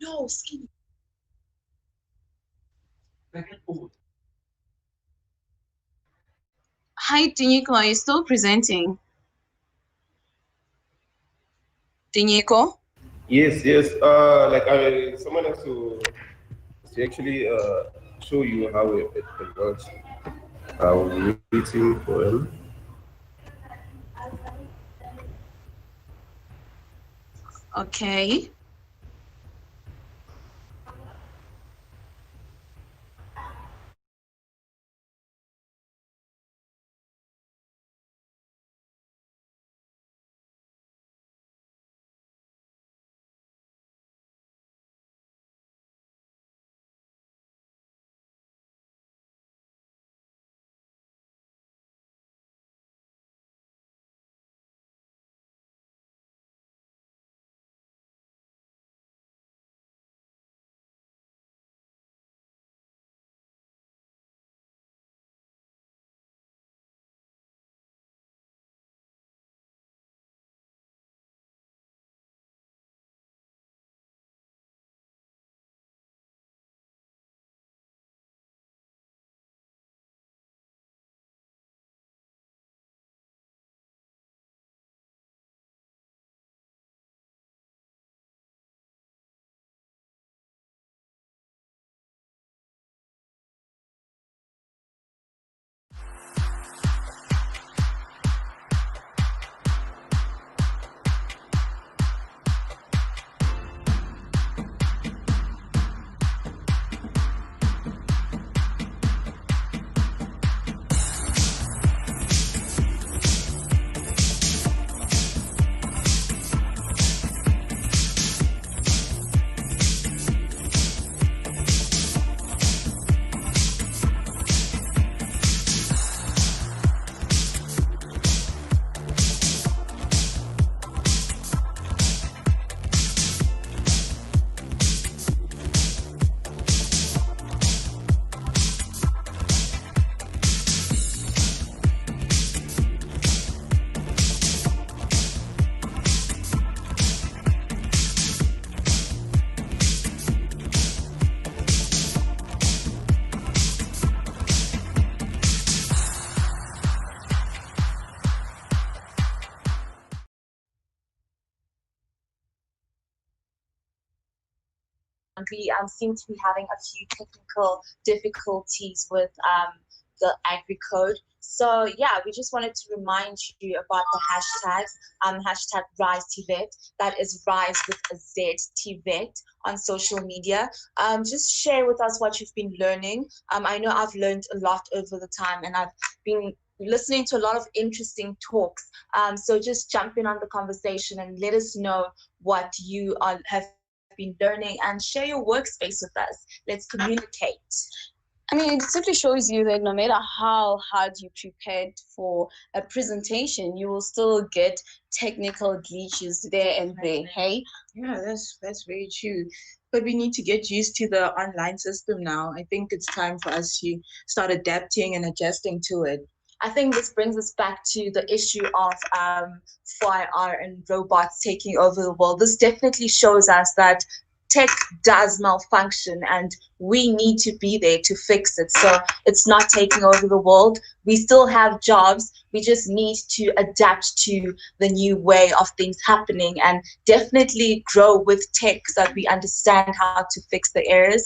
No, skinny. Hi, Tinyiko, are you still presenting? Tinyiko? Yes, yes. Someone has to actually show you how it works. I'll waiting for him. Okay. we seem to be having a few technical difficulties with the agri code. So yeah, we just wanted to remind you about the hashtags, hashtag Rise TVET, that is Rise with a Z, TVET, on social media. Just share with us what you've been learning. I know I've learned a lot over the time, and I've been listening to a lot of interesting talks. So just jump in on the conversation and let us know what you have been learning, and share your workspace with us. Let's communicate. I mean, it simply shows you that no matter how hard you prepared for a presentation, you will still get technical glitches there and there, hey? Yeah, that's very true. But we need to get used to the online system now. I think it's time for us to start adapting and adjusting to it. I think this brings us back to the issue of fire and robots taking over the world. This definitely shows us that tech does malfunction, and we need to be there to fix it. So it's not taking over the world. We still have jobs. We just need to adapt to the new way of things happening, and definitely grow with tech so that we understand how to fix the errors,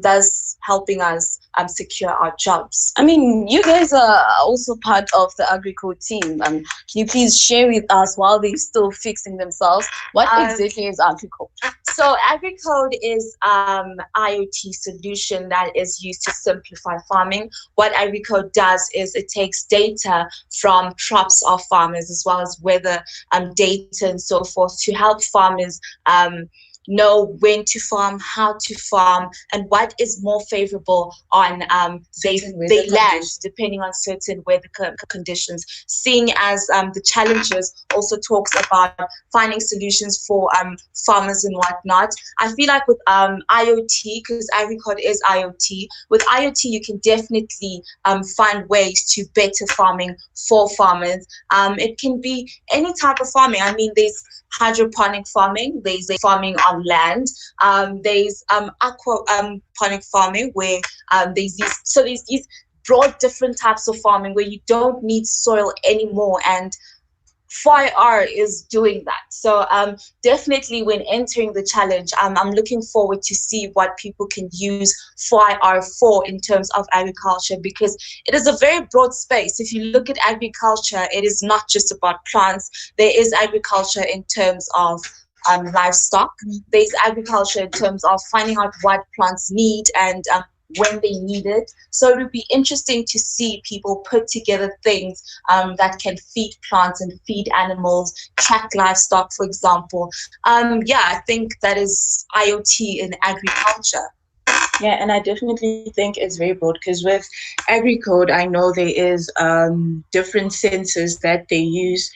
thus helping us secure our jobs. I mean, you guys are also part of the AgriCode team. Can you please share with us, while they're still fixing themselves, what exactly is AgriCode? So AgriCode is IoT solution that is used to simplify farming. What AgriCode does is it takes data from crops of farmers, as well as weather data and so forth, to help farmers know when to farm, how to farm, and what is more favorable on their land, depending on certain weather conditions. Seeing as the challenges also talks about finding solutions for farmers and whatnot. I feel like with IoT, because AgriCode is IoT, with IoT you can definitely find ways to better farming for farmers. It can be any type of farming. I mean, there's hydroponic farming, there's farming on land, there's aquaponic farming, where there's these broad different types of farming where you don't need soil anymore, and FIRE is doing that. So definitely when entering the challenge, I'm looking forward to see what people can use FIRE for in terms of agriculture, because it is a very broad space. If you look at agriculture, it is not just about plants. There is agriculture in terms of livestock. There's agriculture in terms of finding out what plants need and when they need it. So it would be interesting to see people put together things that can feed plants and feed animals, track livestock, for example. Yeah, I think that is IoT in agriculture. Yeah, and I definitely think it's very broad, because with AgriCode, I know there is different sensors that they use,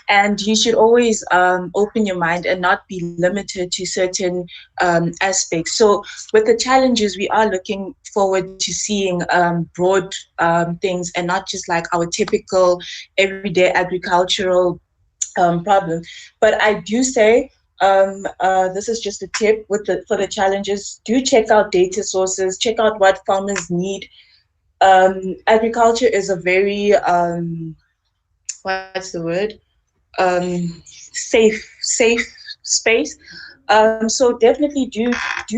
and you should always open your mind and not be limited to certain aspects. So with the challenges, we are looking forward to seeing broad things, and not just like our typical everyday agricultural problem. But I do say, this is just a tip for the challenges. Do check out data sources, check out what farmers need. Agriculture is a very what's the word? Safe space. So definitely do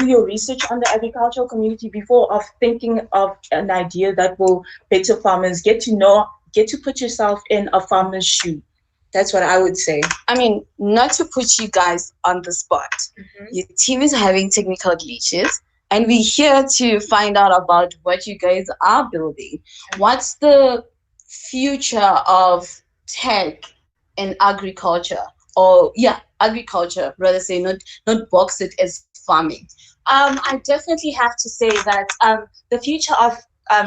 your research on the agricultural community before of thinking of an idea that will better farmers. Get to put yourself in a farmer's shoe. That's what I would say. I mean, not to put you guys on the spot. Your team is having technical glitches, and we're here to find out about what you guys are building. What's the future of tech in agriculture? Or agriculture, rather say, not box it as farming. I definitely have to say that the future of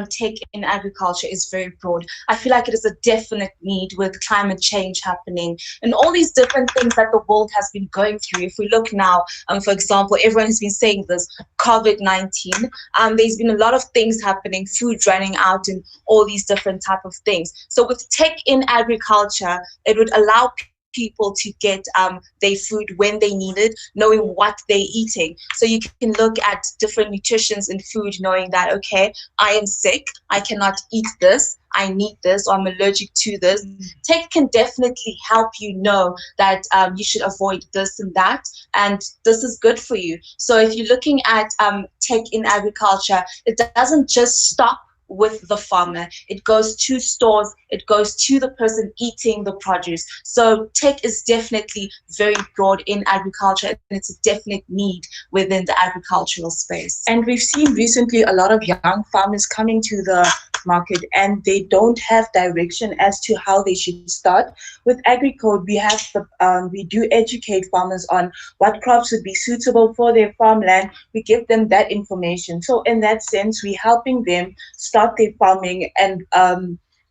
tech in agriculture is very broad. I feel like it is a definite need with climate change happening and all these different things that the world has been going through. If we look now, for example, everyone has been saying this, COVID-19, there's been a lot of things happening, food running out and all these different type of things. So with tech in agriculture, it would allow people to get their food when they need it, knowing what they're eating. So you can look at different nutritions in food, knowing that, okay, I am sick, I cannot eat this, I need this, or I'm allergic to this. Tech can definitely help you know that you should avoid this and that, and this is good for you. So if you're looking at tech in agriculture, it doesn't just stop with the farmer. It goes to stores, it goes to the person eating the produce. So tech is definitely very broad in agriculture, and it's a definite need within the agricultural space. And we've seen recently a lot of young farmers coming to the market, and they don't have direction as to how they should start. With AgriCode, we do educate farmers on what crops would be suitable for their farmland. We give them that information. So in that sense, we're helping them start their farming and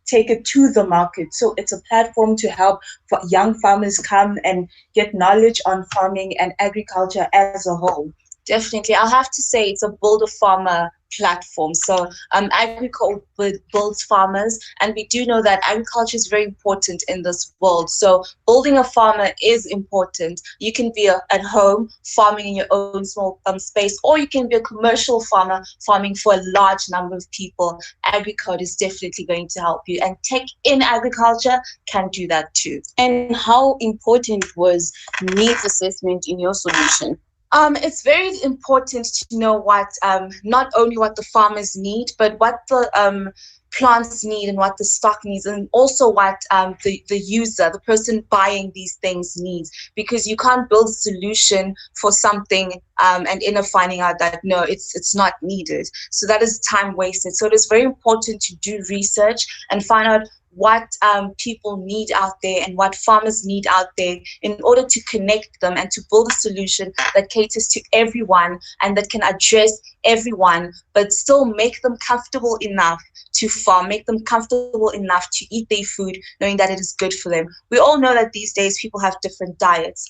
take it to the market. So it's a platform to help young farmers come and get knowledge on farming and agriculture as a whole. Definitely, I'll have to say it's a builder farmer platform. So AgriCode builds farmers, and we do know that agriculture is very important in this world. So building a farmer is important. You can be at home farming in your own small space, or you can be a commercial farmer farming for a large number of people. AgriCode is definitely going to help you, and tech in agriculture can do that too. And how important was needs assessment in your solution? It's very important to know what not only what the farmers need, but what the plants need and what the stock needs, and also what the user, the person buying these things needs, because you can't build a solution for something and end up finding out that no, it's not needed. So that is time wasted. So it is very important to do research and find out what people need out there and what farmers need out there in order to connect them and to build a solution that caters to everyone and that can address everyone, but still make them comfortable enough to farm, make them comfortable enough to eat their food, knowing that it is good for them. We all know that these days people have different diets.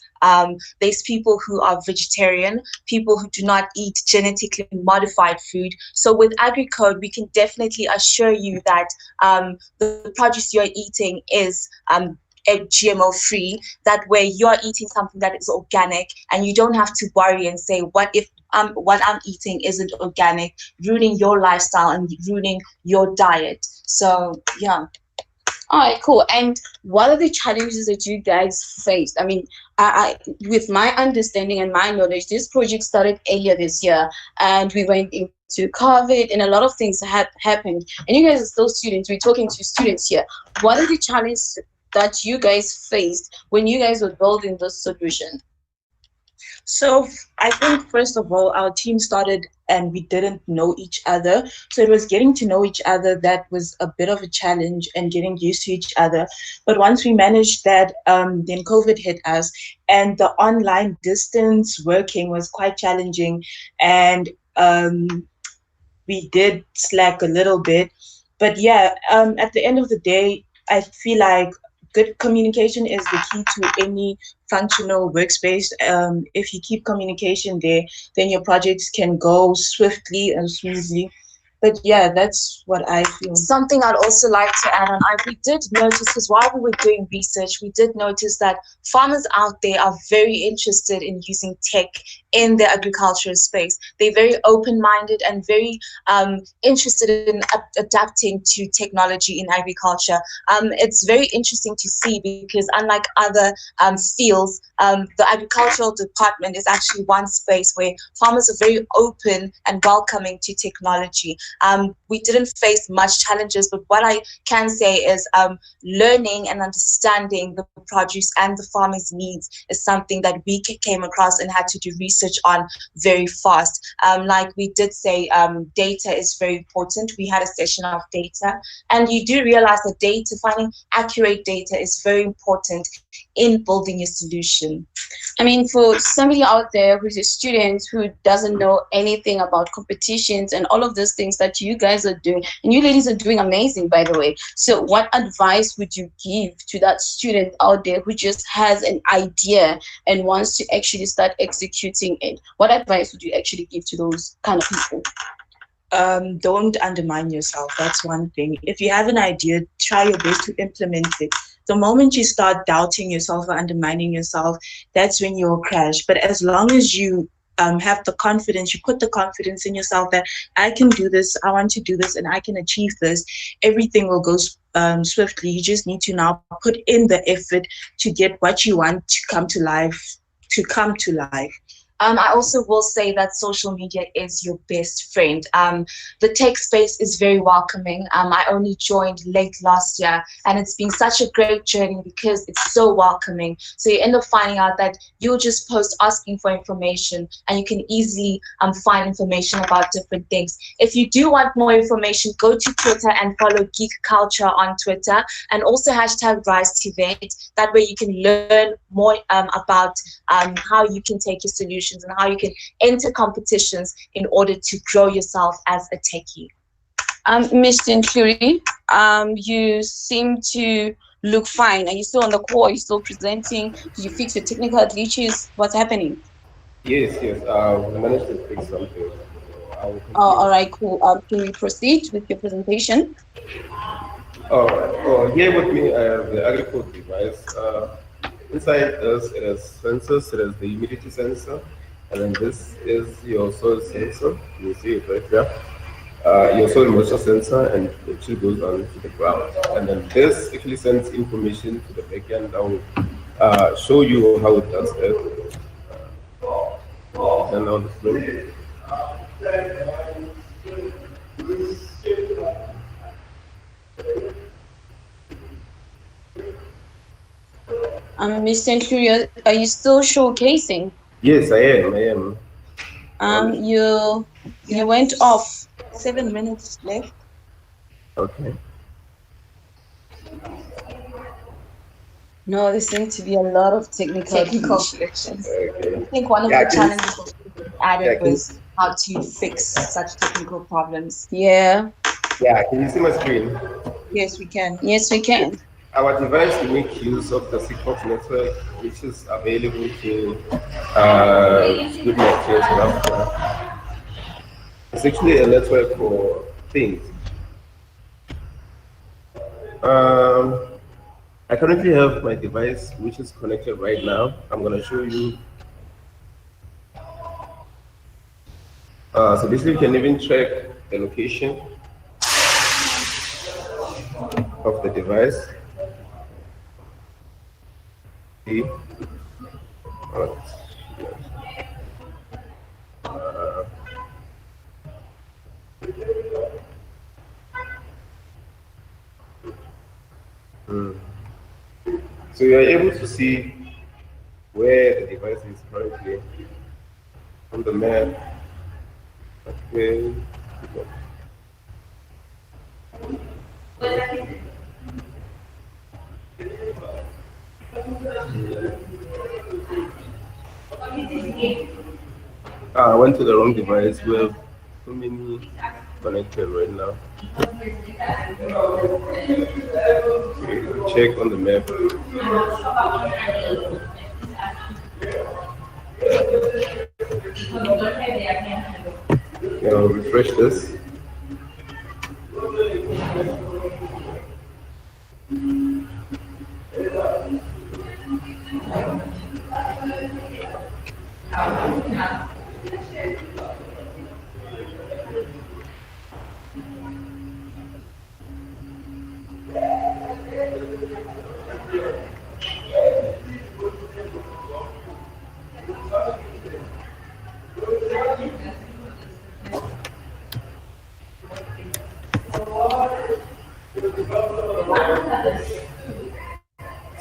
There's people who are vegetarian, people who do not eat genetically modified food. So with AgriCode, we can definitely assure you that the produce you're eating is GMO free. That way you're eating something that is organic, and you don't have to worry and say, what if what I'm eating isn't organic, ruining your lifestyle and ruining your diet. So yeah. All right, cool. And what are the challenges that you guys faced? I mean, I with my understanding and my knowledge, this project started earlier this year, and we went into COVID, and a lot of things happened. And you guys are still students. We're talking to students here. What are the challenges that you guys faced when you guys were building this solution? So I think, first of all, our team started and we didn't know each other. So it was getting to know each other that was a bit of a challenge, and getting used to each other. But once we managed that, then COVID hit us, and the online distance working was quite challenging, and we did slack a little bit. But yeah, at the end of the day, I feel like good communication is the key to any functional workspace. If you keep communication there, then your projects can go swiftly and smoothly. But yeah, that's what I feel. Something I'd also like to add on, we did notice, because while we were doing research, we did notice that farmers out there are very interested in using tech in the agricultural space. They're very open-minded and very interested in adapting to technology in agriculture. It's very interesting to see, because unlike other fields, the agricultural department is actually one space where farmers are very open and welcoming to technology. We didn't face much challenges, but what I can say is learning and understanding the produce and the farmers' needs is something that we came across and had to do research on very fast. Like we did say, data is very important. We had a session of data, and you do realize that data, finding accurate data, is very important in building a solution. I mean, for somebody out there who's a student who doesn't know anything about competitions and all of those things that you guys are doing, and you ladies are doing amazing, by the way. So what advice would you give to that student out there who just has an idea and wants to actually start executing it? What advice would you actually give to those kind of people? Don't undermine yourself. That's one thing. If you have an idea, try your best to implement it. The moment you start doubting yourself or undermining yourself, that's when you'll crash. But as long as you have the confidence, you put the confidence in yourself that I can do this, I want to do this, and I can achieve this, everything will go swiftly. You just need to now put in the effort to get what you want to come to life. I also will say that social media is your best friend. The tech space is very welcoming. I only joined late last year, and it's been such a great journey because it's so welcoming. So you end up finding out that you'll just post asking for information, and you can easily find information about different things. If you do want more information, go to Twitter and follow Geek Culture on Twitter, and also hashtag Rise TVET. That way you can learn more about how you can take your solutions and how you can enter competitions in order to grow yourself as a techie. Mr. Ntluri, you seem to look fine. Are you still on the call? Are you still presenting? Did you fix your technical glitches? What's happening? Yes. We managed to fix something. All right, cool. Can we proceed with your presentation? All right. Here with me, I have the agri-food device. Inside this, it has sensors. It has the humidity sensor, and then this is your soil sensor. You see it right there. Your soil moisture sensor, and it actually goes on to the ground. And then this actually sends information to the backend. I will show you how it does that. Turn on the screen. Mr. Ntluri, are you still showcasing? Yes, I am. You went off. 7 minutes left. Okay. No, there seem to be a lot of technical glitches. Okay. I think one of the challenges added was how to fix such technical problems. Yeah. Yeah, can you see my screen? Yes, we can. Yes, we can. Our device will make use of the Sigfox network, which is available to good networks in Africa. It's actually a network for things. I currently have my device, which is connected right now. I'm going to show you. So basically, you can even track the location of the device. So you are able to see where the device is currently on the map. Okay. I went to the wrong device. We have too many connected right now. Check on the map. I'll refresh this.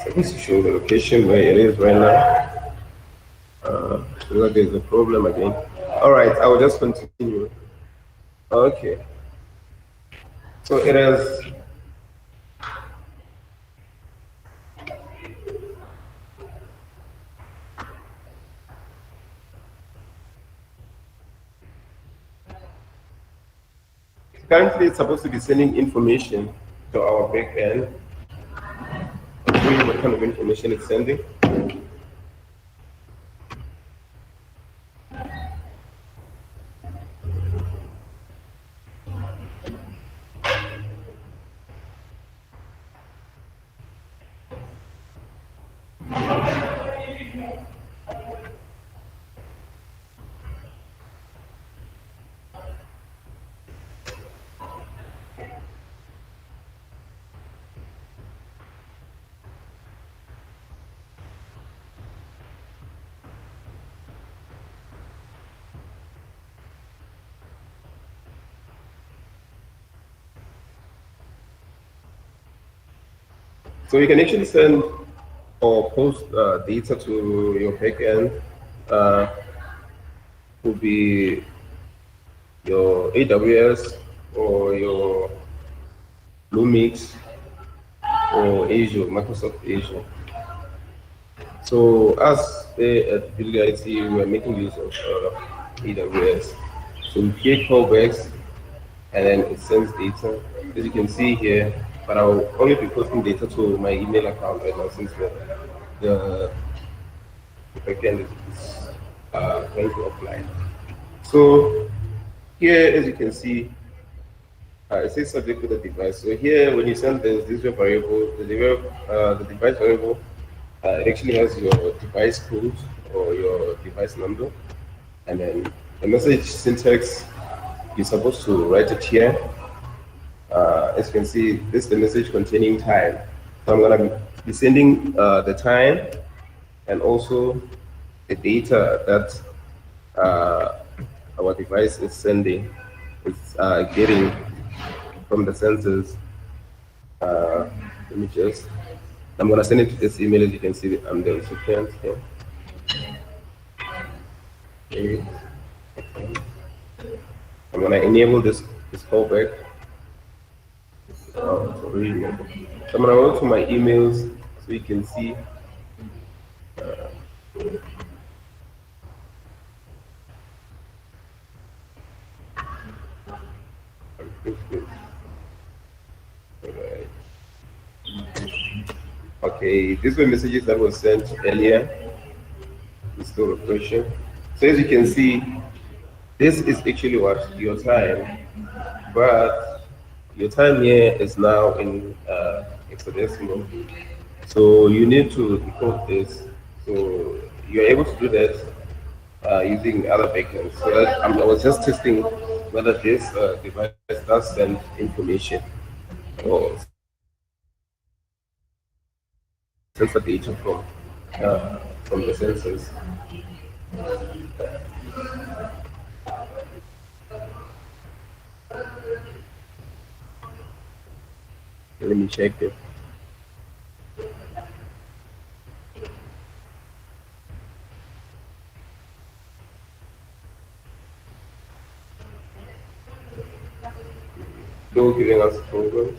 Supposed to show the location where it is right now. There's a problem again. All right, I will just continue. Okay. So it is. Currently, it's supposed to be sending information to our back end. I'll show you what kind of information it's sending. So you can actually send or post data to your backend. Would be your AWS or your Bluemix or Azure, Microsoft Azure. So us at BuildIT, we are making use of AWS. So we create callbacks and then it sends data. As you can see here, but I'll only be posting data to my email account right now since the backend is going to offline. So here, as you can see, it says subject to the device. So here, when you send this variable, the device variable, it actually has your device code or your device number, and then the message syntax, you're supposed to write it here. As you can see, this is the message containing time. So I'm gonna be sending the time and also the data that our device is sending, it's getting from the sensors. Let me just, I'm gonna send it to this email. As you can see, I'm the recipient here. Okay. I'm gonna enable this callback. So I'm gonna go to my emails so you can see. Okay, these were messages that were sent earlier. It's still refreshing. So as you can see, this is actually what your time, but your time here is now in hexadecimal. So you need to decode this. So you're able to do that using other backends. So I was just testing whether this device does send information or sensor data from the sensors. Let me check it. Still giving us programs.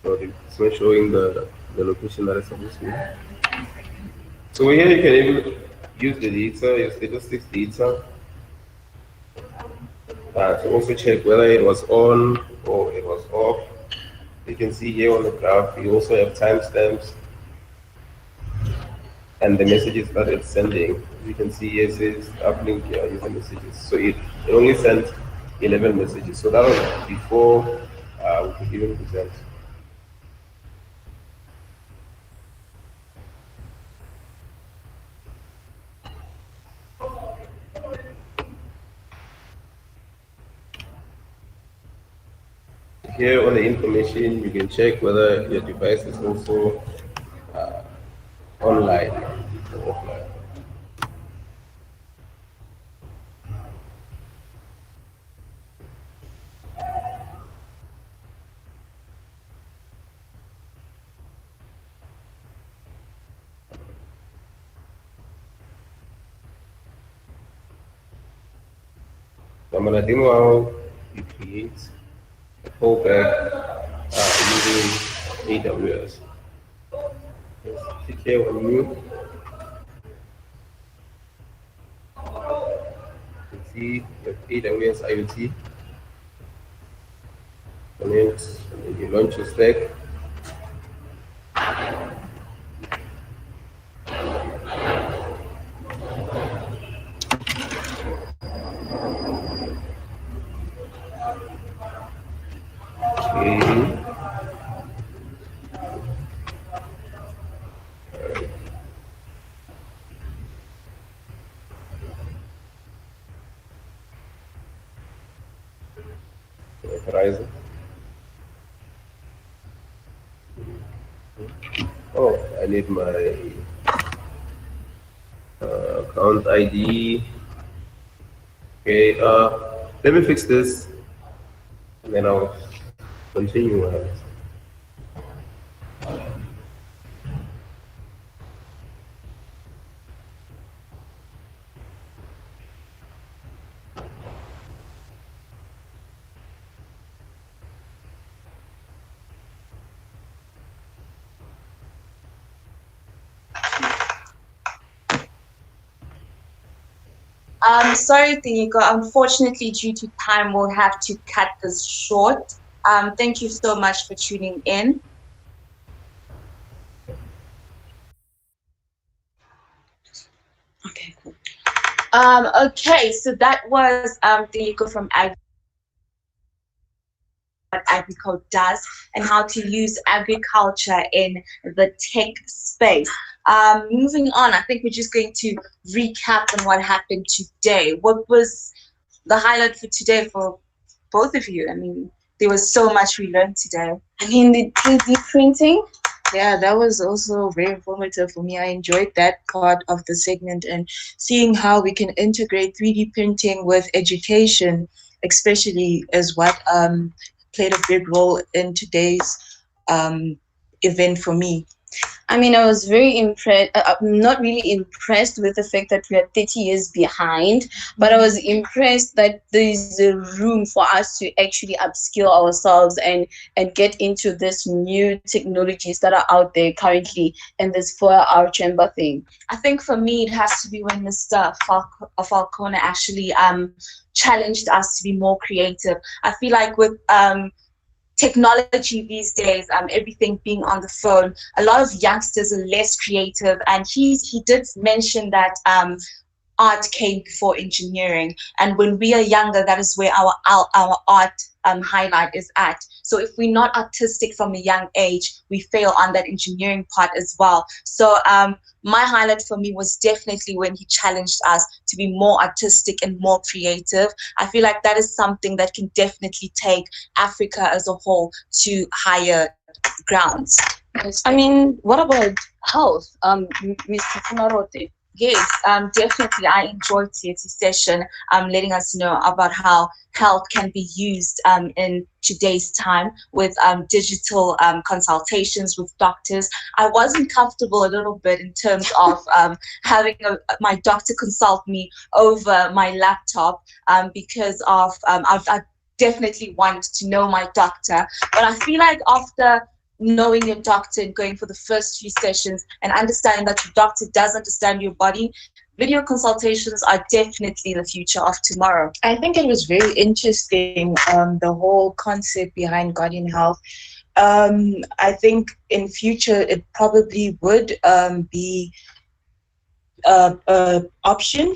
So it's not showing the location that it's supposed to be. So here you can even use the data, your statistics data, to also check whether it was on or it was off. You can see here on the graph, you also have timestamps and the messages that it's sending. You can see here it says uplink user messages. So it only sent 11 messages. So that was before we could even present. Here on the information, you can check whether your device is also online or offline. So I'm going to demo how you create a fallback using AWS. Just click here on new. You can see the AWS IoT. And then you launch your stack. Horizon. Oh, I need my account ID. Okay, let me fix this and then I'll continue. Sorry, Tiiko. Unfortunately, due to time, we'll have to cut this short. Thank you so much for tuning in. Okay, cool. Okay, so that was Tiiko from what Agricode does and how to use agriculture in the tech space. Moving on, I think we're just going to recap on what happened today. What was the highlight for today for both of you? I mean, there was so much we learned today. I mean, the 3D printing. Yeah, that was also very informative for me. I enjoyed that part of the segment and seeing how we can integrate 3D printing with education, especially as what played a big role in today's event for me. I mean, I was very impressed. I'm not really impressed with the fact that we are 30 years behind, but I was impressed that there is a room for us to actually upskill ourselves and get into this new technologies that are out there currently in this 4-hour chamber thing. I think for me, it has to be when Mr. Falcone actually challenged us to be more creative. I feel like with technology these days, everything being on the phone, a lot of youngsters are less creative, and he did mention that art came before engineering, and when we are younger, that is where our art highlight is at. So if we're not artistic from a young age, we fail on that engineering part as well. So my highlight for me was definitely when he challenged us to be more artistic and more creative. I feel like that is something that can definitely take Africa as a whole to higher grounds. I mean, what about health, Mr. Funarote? Yes, definitely. I enjoyed TVET's session, letting us know about how health can be used in today's time with digital consultations with doctors. I wasn't comfortable a little bit in terms of having my doctor consult me over my laptop because of I definitely want to know my doctor. But I feel like after knowing your doctor and going for the first few sessions and understanding that your doctor does understand your body, video consultations are definitely the future of tomorrow. I think it was very interesting, the whole concept behind Guardian Health. I think in future it probably would be a option.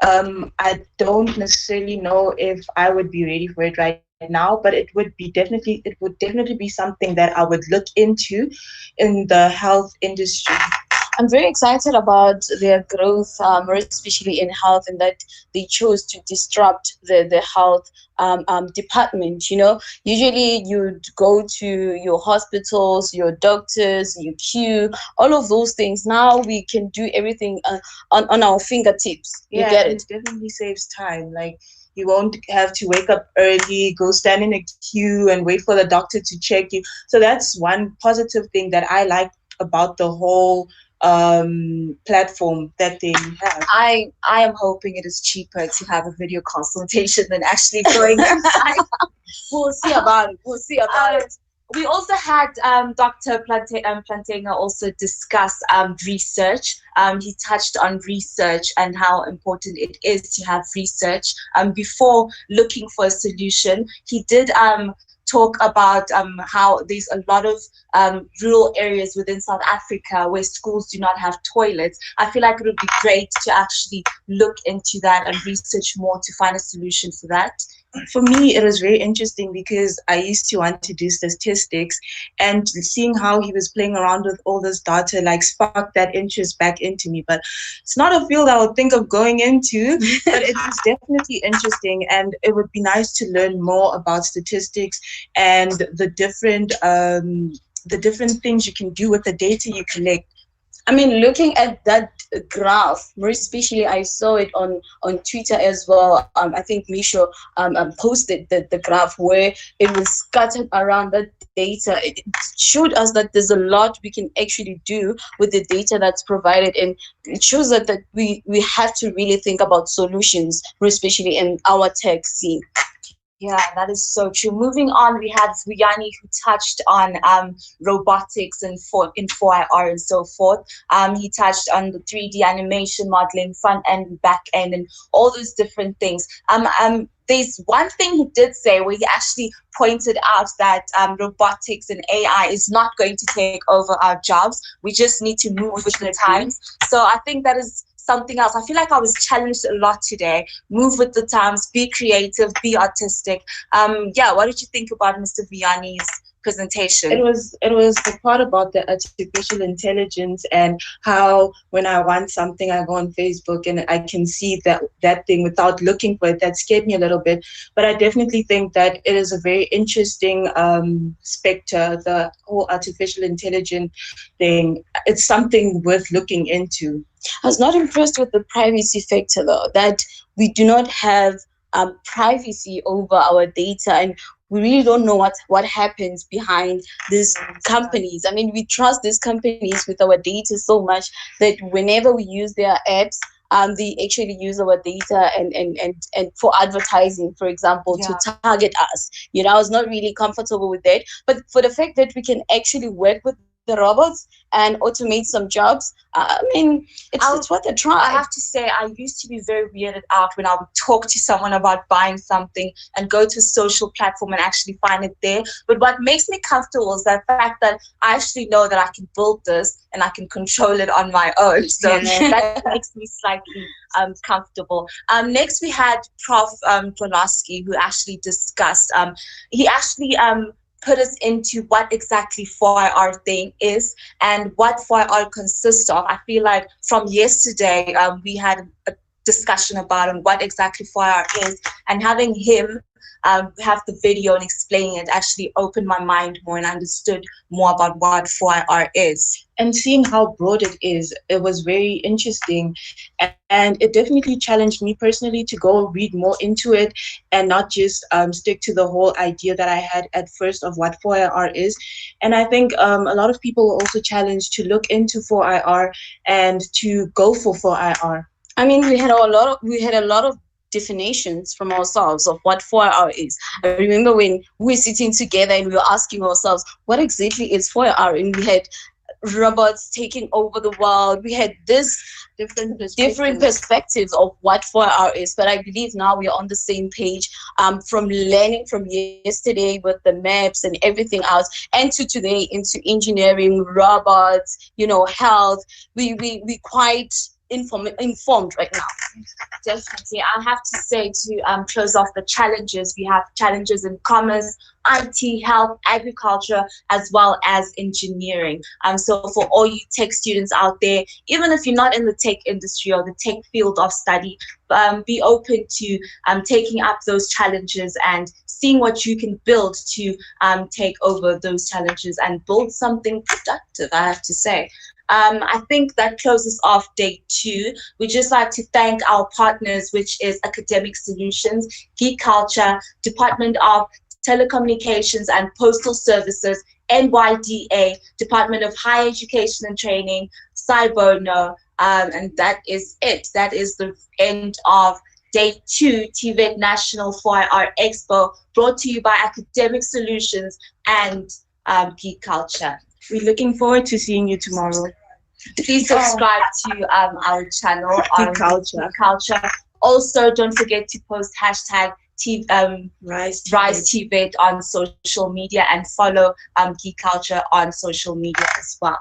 I don't necessarily know if I would be ready for it right now, but it would definitely be something that I would look into in the health industry. I'm very excited about their growth, especially in health, and that they chose to disrupt the health department. You know, usually you'd go to your hospitals, your doctors, you queue, all of those things. Now we can do everything on our fingertips. You get it? It definitely saves time. Like, you won't have to wake up early, go stand in a queue and wait for the doctor to check you. So that's one positive thing that I like about the whole platform that they have. I am hoping it is cheaper to have a video consultation than actually going inside. We'll see about it. We also had Dr. Plantenga also discuss research. He touched on research and how important it is to have research before looking for a solution. He did talk about how there's a lot of rural areas within South Africa where schools do not have toilets. I feel like it would be great to actually look into that and research more to find a solution for that. For me, it was very interesting because I used to want to do statistics, and seeing how he was playing around with all this data like sparked that interest back into me. But it's not a field I would think of going into, but it was definitely interesting, and it would be nice to learn more about statistics and the different things you can do with the data you collect. I mean, looking at that graph, more especially, I saw it on Twitter as well. I think Misho posted the graph where it was scattered around that data. It showed us that there's a lot we can actually do with the data that's provided, and it shows that we have to really think about solutions, more especially in our tech scene. Yeah, that is so true. Moving on, we had Vuyani who touched on robotics and in 4IR and so forth. He touched on the 3D animation modeling, front end, back end, and all those different things. There's one thing he did say where he actually pointed out that robotics and AI is not going to take over our jobs. We just need to move with the times. So I think that is something else. I feel like I was challenged a lot today. Move with the times, be creative, be artistic. Yeah, what did you think about Mr. Vianney's presentation? It was the part about the artificial intelligence and how when I want something, I go on Facebook and I can see that thing without looking for it. That scared me a little bit, but I definitely think that it is a very interesting specter. The whole artificial intelligence thing, it's something worth looking into. I was not impressed with the privacy factor though, that we do not have privacy over our data, and we really don't know what happens behind these companies. I mean, we trust these companies with our data so much that whenever we use their apps, they actually use our data and for advertising, for example, to target us. You know, I was not really comfortable with that. But for the fact that we can actually work with the robots and automate some jobs, I mean, it's what they try. I have to say, I used to be very weirded out when I would talk to someone about buying something and go to a social platform and actually find it there. But what makes me comfortable is the fact that I actually know that I can build this and I can control it on my own. So that makes me slightly comfortable. Next, we had Prof. Joloski, who actually discussed, he actually put us into what exactly 4IR thing is and what 4IR consists of. I feel like from yesterday, we had a discussion about what exactly 4IR is, and having him have the video and explaining it actually opened my mind more and understood more about what 4IR is. And seeing how broad it is, it was very interesting. And it definitely challenged me personally to go read more into it and not just stick to the whole idea that I had at first of what 4IR is. And I think a lot of people were also challenged to look into 4IR and to go for 4IR. I mean, we had a lot of definitions from ourselves of what 4IR is. I remember when we were sitting together and we were asking ourselves, what exactly is 4IR? And we had robots taking over the world. We had this different perspectives of what 4IR is. But I believe now we are on the same page, from learning from yesterday with the maps and everything else, and to today into engineering, robots, health. We quite informed right now. Definitely. I have to say, to close off the challenges, we have challenges in commerce, IT, health, agriculture, as well as engineering. So for all you tech students out there, even if you're not in the tech industry or the tech field of study, be open to taking up those challenges and seeing what you can build to take over those challenges and build something productive, I have to say. I think that closes off day 2. We'd just like to thank our partners, which is Academic Solutions, Geek Culture, Department of Telecommunications and Postal Services, NYDA, Department of Higher Education and Training, Cybono, and that is it. That is the end of Day 2 TVET National 4IR Expo, brought to you by Academic Solutions and Geek Culture. We're looking forward to seeing you tomorrow. Please subscribe to our channel on Geek Culture. Also, don't forget to post hashtag Rise TVET on social media and follow Geek Culture on social media as well.